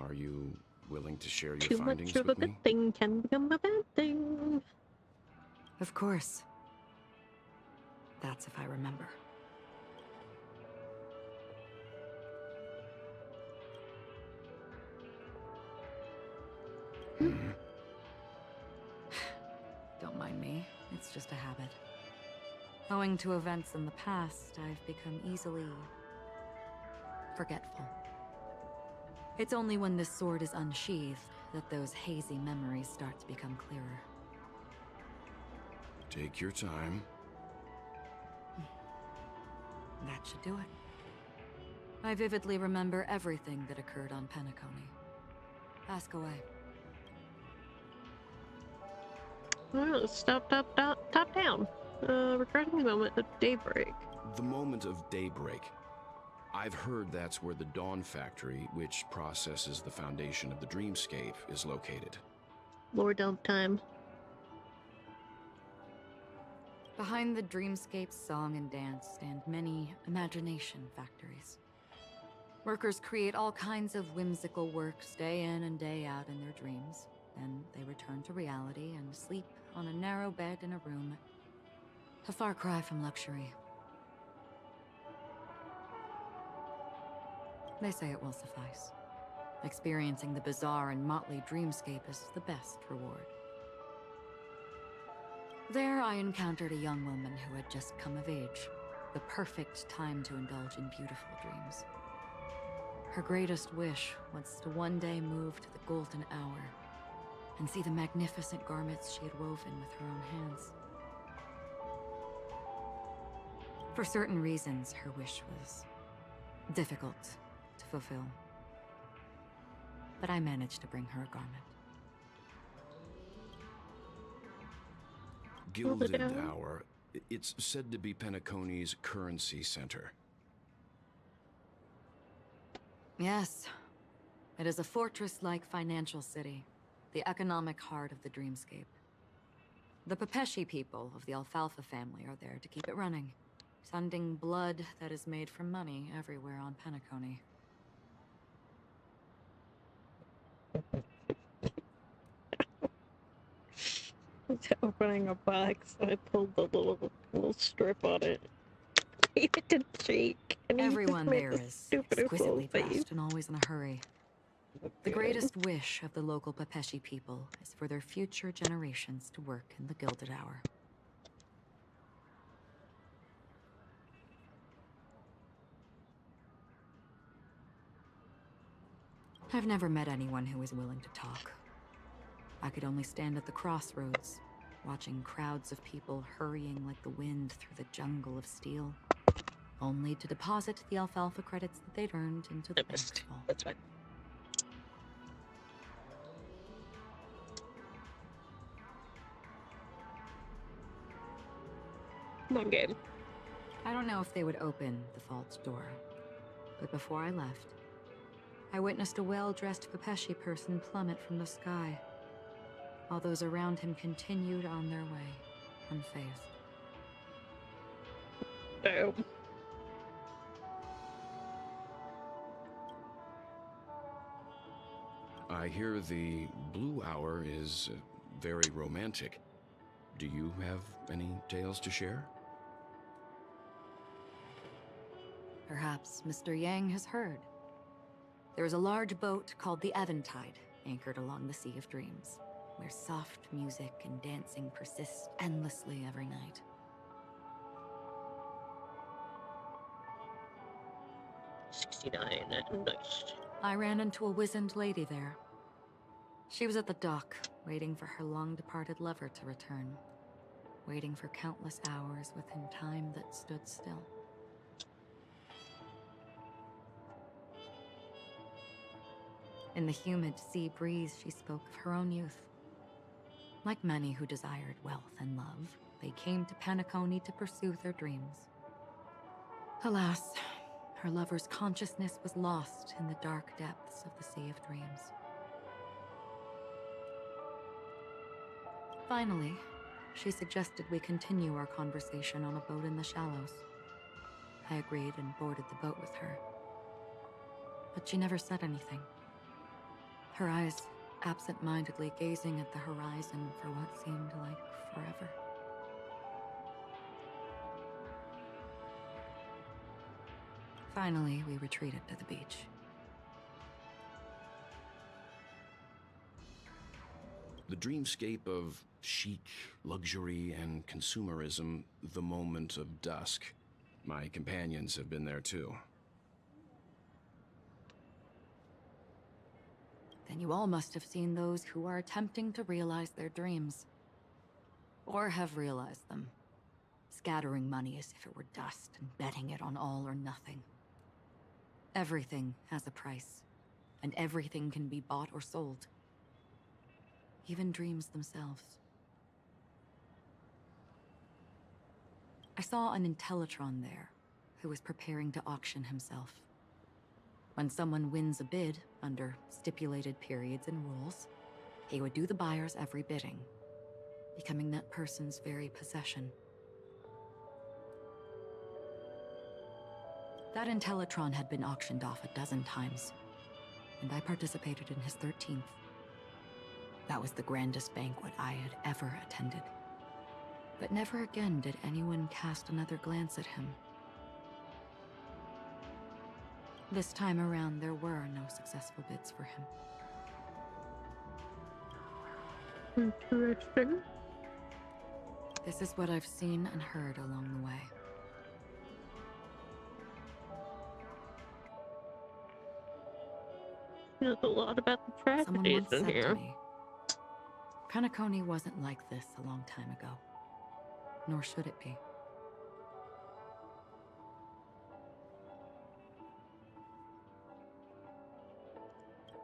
Are you willing to share your findings with me? Too much of a good thing can become a bad thing. Of course. That's if I remember. Don't mind me. It's just a habit. Owing to events in the past, I've become easily forgetful. It's only when this sword is unsheathed that those hazy memories start to become clearer. Take your time. That should do it. I vividly remember everything that occurred on Penacony. Ask away. Well, stop down. Regarding the moment of daybreak. The moment of daybreak. I've heard that's where the Dawn Factory, which processes the foundation of the dreamscape, is located. Lore dump time. Behind the dreamscape's song and dance stand many imagination factories. Workers create all kinds of whimsical works day in and day out in their dreams. Then they return to reality and sleep on a narrow bed in a room. A far cry from luxury. They say it will suffice. Experiencing the bizarre and motley dreamscape is the best reward. There I encountered a young woman who had just come of age. The perfect time to indulge in beautiful dreams. Her greatest wish was to one day move to the golden hour and see the magnificent garments she had woven with her own hands. For certain reasons, her wish was difficult to fulfill. But I managed to bring her a garment. Gilded Hour. It's said to be Penacony's currency center. Yes. It is a fortress-like financial city, the economic heart of the dreamscape. The Pepeshi people of the Alfalfa family are there to keep it running, sending blood that is made from money everywhere on Penacony. Opening a box, I pulled the little strip on it. It didn't shake. Everyone there is exquisitely dressed and always in a hurry. The greatest wish of the local Pepeshi people is for their future generations to work in the Gilded Hour. I've never met anyone who is willing to talk. I could only stand at the crossroads, watching crowds of people hurrying like the wind through the jungle of steel, only to deposit the alfalfa credits that they'd earned into the bank vault. That's fine. Come on, game. I don't know if they would open the vault's door, but before I left, I witnessed a well-dressed Pepeshi person plummet from the sky, while those around him continued on their way, unfazed. Damn. I hear the Blue Hour is very romantic. Do you have any tales to share? Perhaps Mr. Yang has heard. There is a large boat called the Eventide, anchored along the Sea of Dreams, where soft music and dancing persist endlessly every night. $69, nice. I ran into a wizened lady there. She was at the dock, waiting for her long-departed lover to return. Waiting for countless hours within time that stood still. In the humid sea breeze, she spoke of her own youth. Like many who desired wealth and love, they came to Penacony to pursue their dreams. Alas, her lover's consciousness was lost in the dark depths of the Sea of Dreams. Finally, she suggested we continue our conversation on a boat in the shallows. I agreed and boarded the boat with her. But she never said anything. Her eyes absent-mindedly gazing at the horizon for what seemed like forever. Finally, we retreated to the beach. The dreamscape of chic, luxury, and consumerism, the moment of dusk. My companions have been there too. Then you all must have seen those who are attempting to realize their dreams. Or have realized them. Scattering money as if it were dust and betting it on all or nothing. Everything has a price, and everything can be bought or sold. Even dreams themselves. I saw an Intellitron there, who was preparing to auction himself. When someone wins a bid, under stipulated periods and rules, he would do the buyer's every bidding, becoming that person's very possession. That Intellitron had been auctioned off 12 times, and I participated in his 13th. That was the grandest banquet I had ever attended. But never again did anyone cast another glance at him. This time around, there were no successful bids for him. Interesting. This is what I've seen and heard along the way. There's a lot about the Someone tragedies once in said here. to me, Penacony wasn't like this a long time ago. Nor should it be.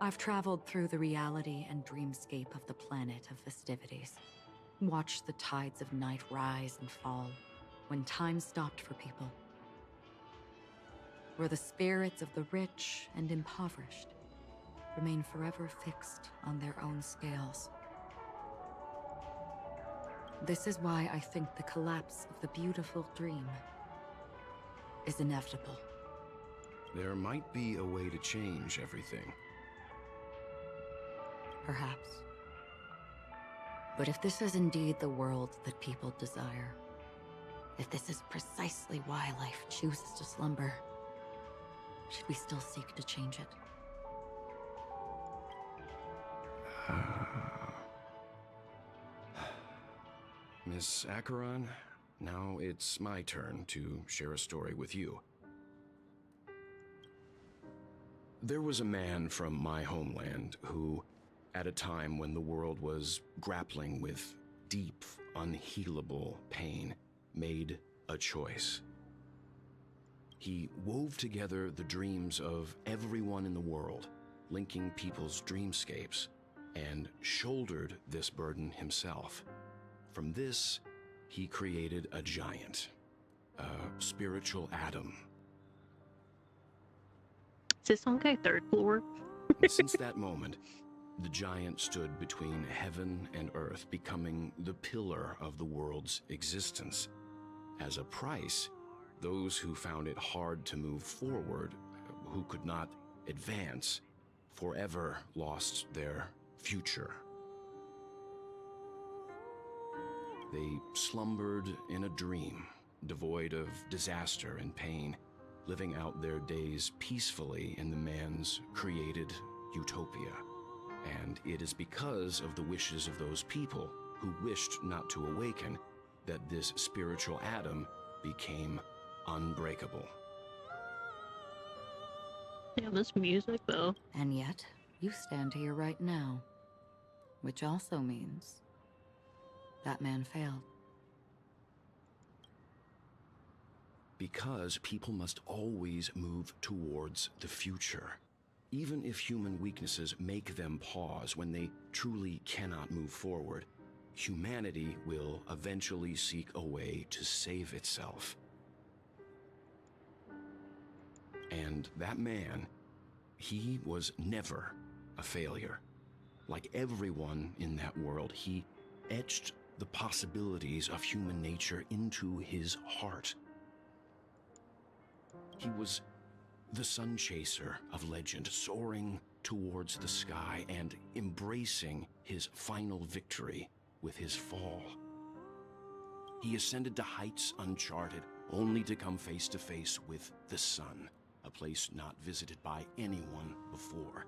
I've traveled through the reality and dreamscape of the planet of festivities. Watched the tides of night rise and fall when time stopped for people. Where the spirits of the rich and impoverished remain forever fixed on their own scales. This is why I think the collapse of the beautiful dream is inevitable. There might be a way to change everything. Perhaps. But if this is indeed the world that people desire, if this is precisely why life chooses to slumber, should we still seek to change it? Miss Acheron, now it's my turn to share a story with you. There was a man from my homeland who, at a time when the world was grappling with deep, unhealable pain, made a choice. He wove together the dreams of everyone in the world, linking people's dreamscapes, and shouldered this burden himself. From this, he created a giant, a spiritual atom. Is this Honkai third floor? And since that moment, the giant stood between heaven and earth, becoming the pillar of the world's existence. As a price, those who found it hard to move forward, who could not advance, forever lost their future. They slumbered in a dream, devoid of disaster and pain, living out their days peacefully in the man's created utopia. And it is because of the wishes of those people who wished not to awaken that this spiritual atom became unbreakable. Yeah, this music though. And yet, you stand here right now, Which also means that man failed. Because people must always move towards the future. Even if human weaknesses make them pause when they truly cannot move forward, humanity will eventually seek a way to save itself. And that man, he was never a failure. Like everyone in that world, he etched the possibilities of human nature into his heart. He was the sun chaser of legend, soaring towards the sky and embracing his final victory with his fall. He ascended to heights uncharted, only to come face to face with the sun, a place not visited by anyone before.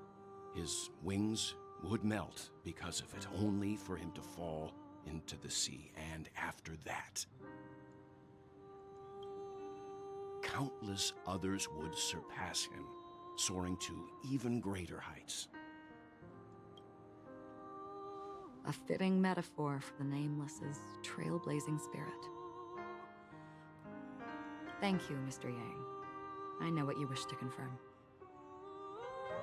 His wings would melt because of it, only for him to fall into the sea. And after that, countless others would surpass him, soaring to even greater heights. A fitting metaphor for the Nameless's trailblazing spirit. Thank you, Mr. Yang. I know what you wish to confirm.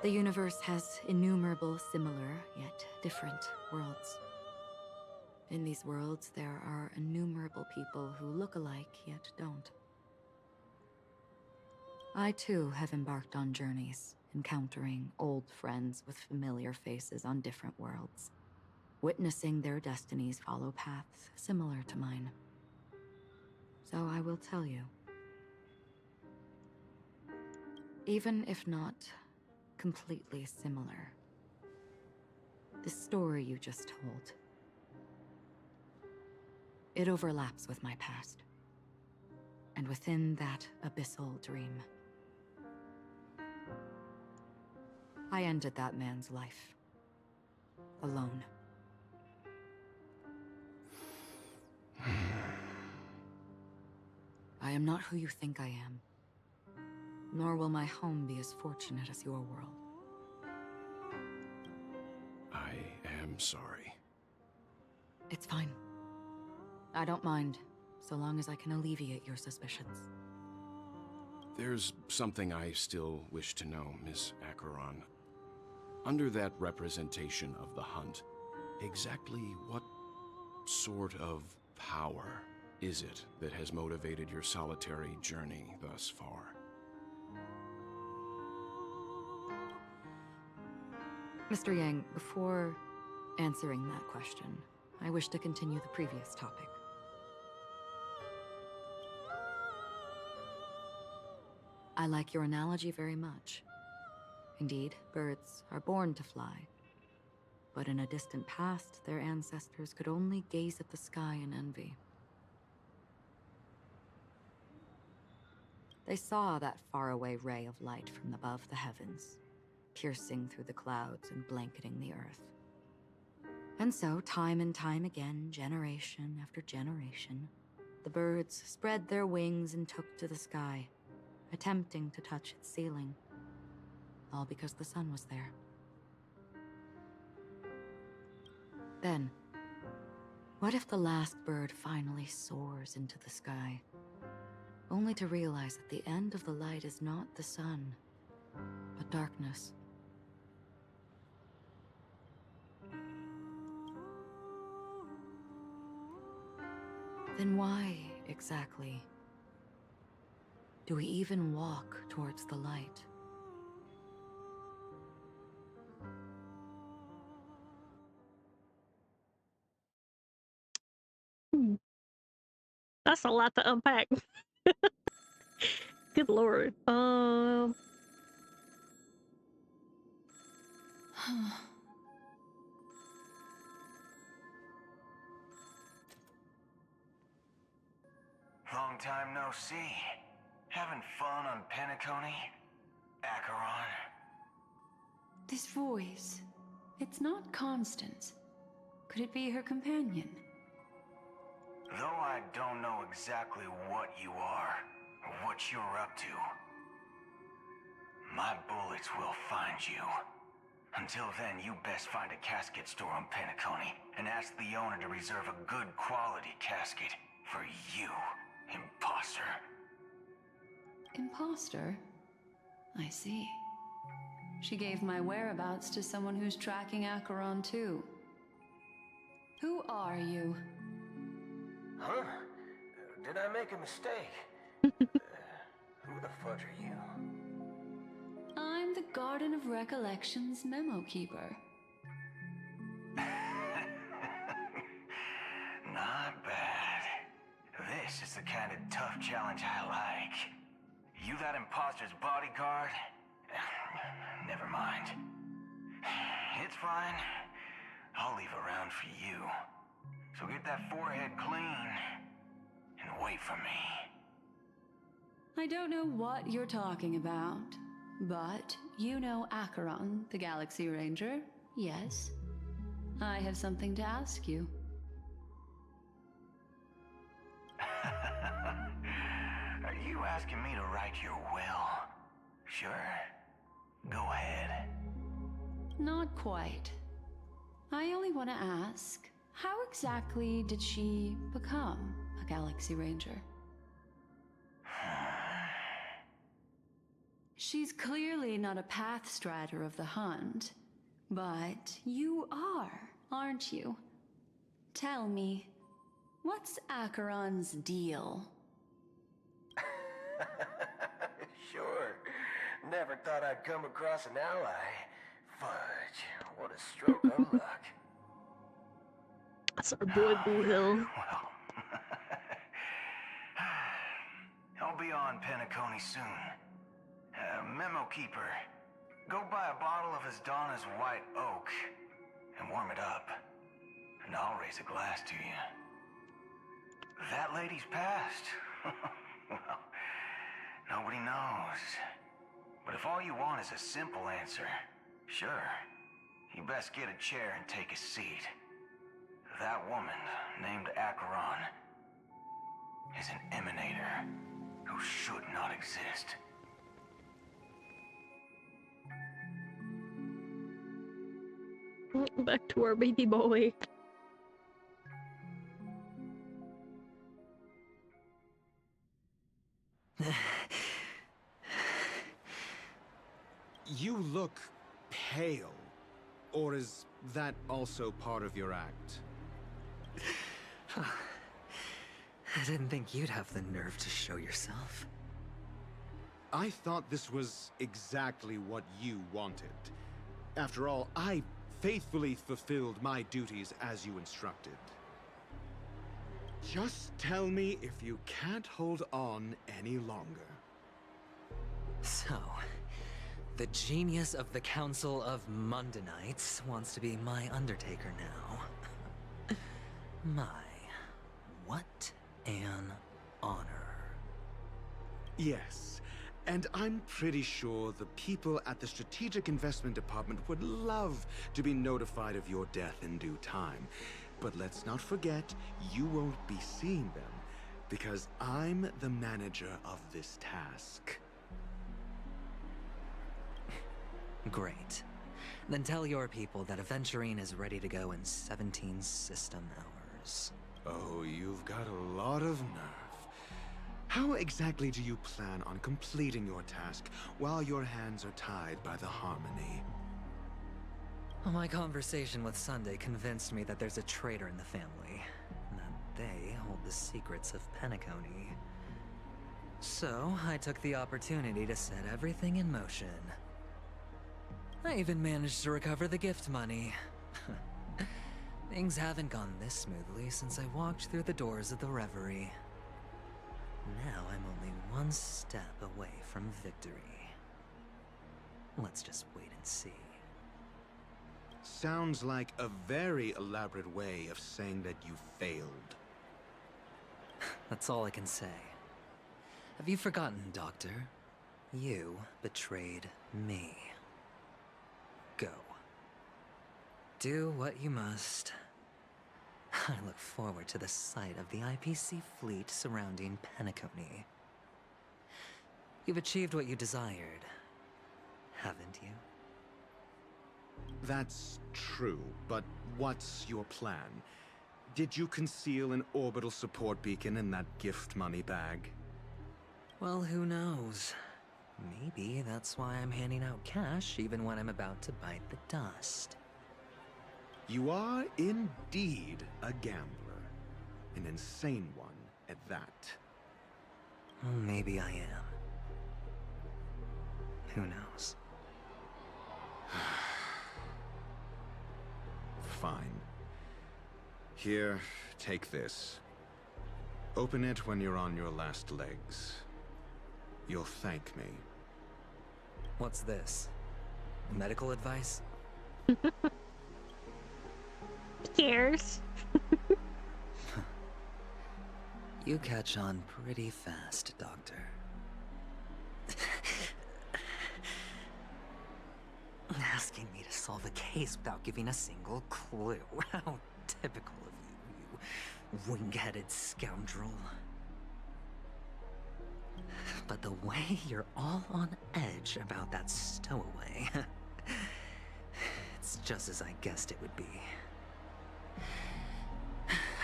The universe has innumerable similar, yet different worlds. In these worlds, there are innumerable people who look alike, yet don't. I too have embarked on journeys, encountering old friends with familiar faces on different worlds, witnessing their destinies follow paths similar to mine. So I will tell you. Even if not completely similar, the story you just told, it overlaps with my past, and within that abyssal dream, I ended that man's life. Alone. I am not who you think I am. Nor will my home be as fortunate as your world. I am sorry. It's fine. I don't mind, so long as I can alleviate your suspicions. There's something I still wish to know, Miss Acheron. Under that representation of the hunt, exactly what sort of power is it that has motivated your solitary journey thus far? Mr. Yang, before answering that question, I wish to continue the previous topic. I like your analogy very much. Indeed, birds are born to fly. But in a distant past, their ancestors could only gaze at the sky in envy. They saw that faraway ray of light from above the heavens, piercing through the clouds and blanketing the earth. And so, time and time again, generation after generation, the birds spread their wings and took to the sky, attempting to touch its ceiling, all because the sun was there. Then, what if the last bird finally soars into the sky, only to realize that the end of the light is not the sun, but darkness? Then why, exactly, do we even walk towards the light? That's a lot to unpack. Good lord. Long time no see. Having fun on Penacony? Acheron? This voice, it's not Constance. Could it be her companion? Though I don't know exactly what you are, or what you're up to, my bullets will find you. Until then, you best find a casket store on Penacony and ask the owner to reserve a good quality casket for you, imposter. Imposter? I see. She gave my whereabouts to someone who's tracking Acheron too. Who are you? Huh? Did I make a mistake? Who the fudge are you? I'm the Garden of Recollection's memo keeper. Not bad. This is the kind of tough challenge I like. You that imposter's bodyguard? Never mind. It's fine. I'll leave a round for you. So get that forehead clean and wait for me. I don't know what you're talking about, but you know Acheron, the Galaxy Ranger, yes? I have something to ask you. Are you asking me to write your will? Sure. Go ahead. Not quite. I only want to ask, how exactly did she become a Galaxy Ranger? She's clearly not a path strider of the Hunt, but you are, aren't you? Tell me, what's Acheron's deal? Sure. Never thought I'd come across an ally. Fudge, what a stroke of luck. That's our boy Boo Hill. Well, I'll be on Penacony soon. Memo keeper, go buy a bottle of his Donna's White Oak and warm it up, and I'll raise a glass to you. That lady's passed. Well, nobody knows. But if all you want is a simple answer, sure, you best get a chair and take a seat. That woman, named Acheron, is an emanator who should not exist. Back to our baby boy. You look pale. Or is that also part of your act? I didn't think you'd have the nerve to show yourself. I thought this was exactly what you wanted. After all, I faithfully fulfilled my duties as you instructed. Just tell me if you can't hold on any longer. So, the genius of the Council of Mundanites wants to be my Undertaker now. My, what an honor. Yes, and I'm pretty sure the people at the Strategic Investment Department would love to be notified of your death in due time. But let's not forget, you won't be seeing them, because I'm the manager of this task. Great. Then tell your people that Aventurine is ready to go in 17 system hours. Oh, you've got a lot of nerve. How exactly do you plan on completing your task while your hands are tied by the Harmony? My conversation with Sunday convinced me that there's a traitor in the family, and that they hold the secrets of Penacony. So, I took the opportunity to set everything in motion. I even managed to recover the gift money. Things haven't gone this smoothly since I walked through the doors of the Reverie. Now I'm only one step away from victory. Let's just wait and see. Sounds like a very elaborate way of saying that you failed. That's all I can say. Have you forgotten, Doctor? You betrayed me. Go. Do what you must. I look forward to the sight of the IPC fleet surrounding Penacony. You've achieved what you desired, haven't you? That's true, but what's your plan? Did you conceal an orbital support beacon in that gift money bag? Well, who knows? Maybe that's why I'm handing out cash even when I'm about to bite the dust. You are indeed a gambler. An insane one at that. Well, maybe I am. Who knows? Fine. Here, take this. Open it when you're on your last legs. You'll thank me. What's this? Medical advice? Who cares? You catch on pretty fast, Doctor. Asking me to solve a case without giving a single clue. How typical of you, you wing-headed scoundrel. But the way you're all on edge about that stowaway, it's just as I guessed it would be.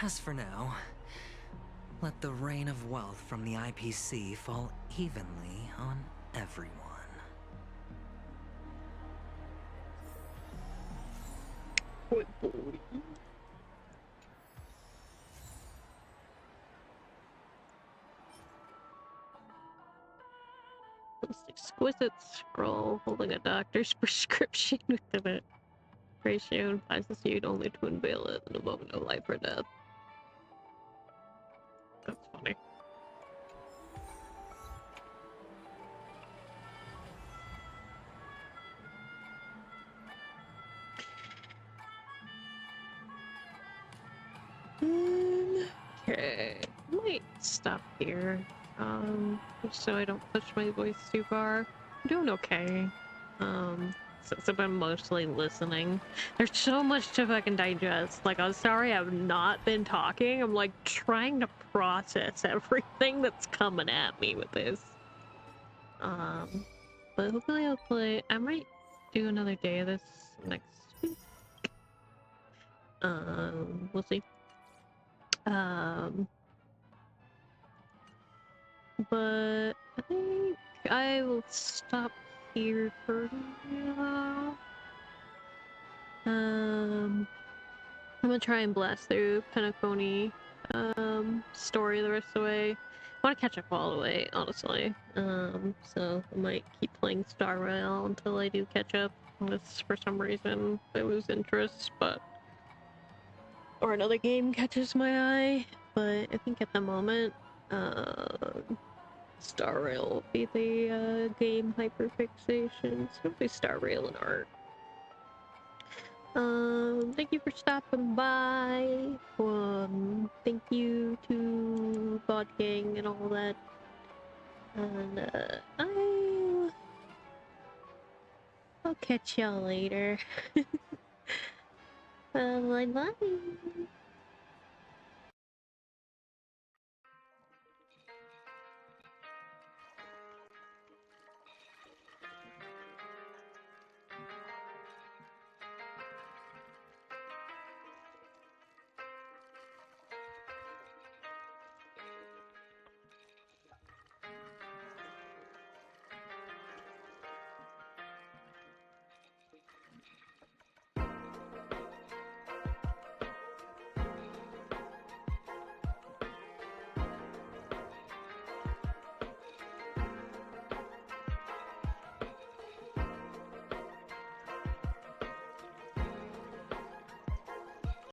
As for now, let the rain of wealth from the IPC fall evenly on everyone. This exquisite scroll holding a doctor's prescription with the ratio implies the suit only to unveil it in a moment of life or death. That's funny. Okay, I might stop here. Just so I don't push my voice too far. I'm doing okay. Since I've been mostly listening. There's so much to fucking digest. Like, I'm sorry I've not been talking. I'm like trying to process everything that's coming at me with this. But hopefully I'll play. I might do another day of this next week. We'll see. But I think I will stop here for now. I'm gonna try and blast through Penacony story the rest of the way. I want to catch up all the way, honestly. So I might keep playing Star Rail until I do catch up. Unless for some reason I lose interest, or another game catches my eye. But I think at the moment, Star Rail will be the game hyperfixation. So it'll be Star Rail and art. Thank you for stopping by. Thank you to God Gang and all that. And I'll catch y'all later. Bye bye.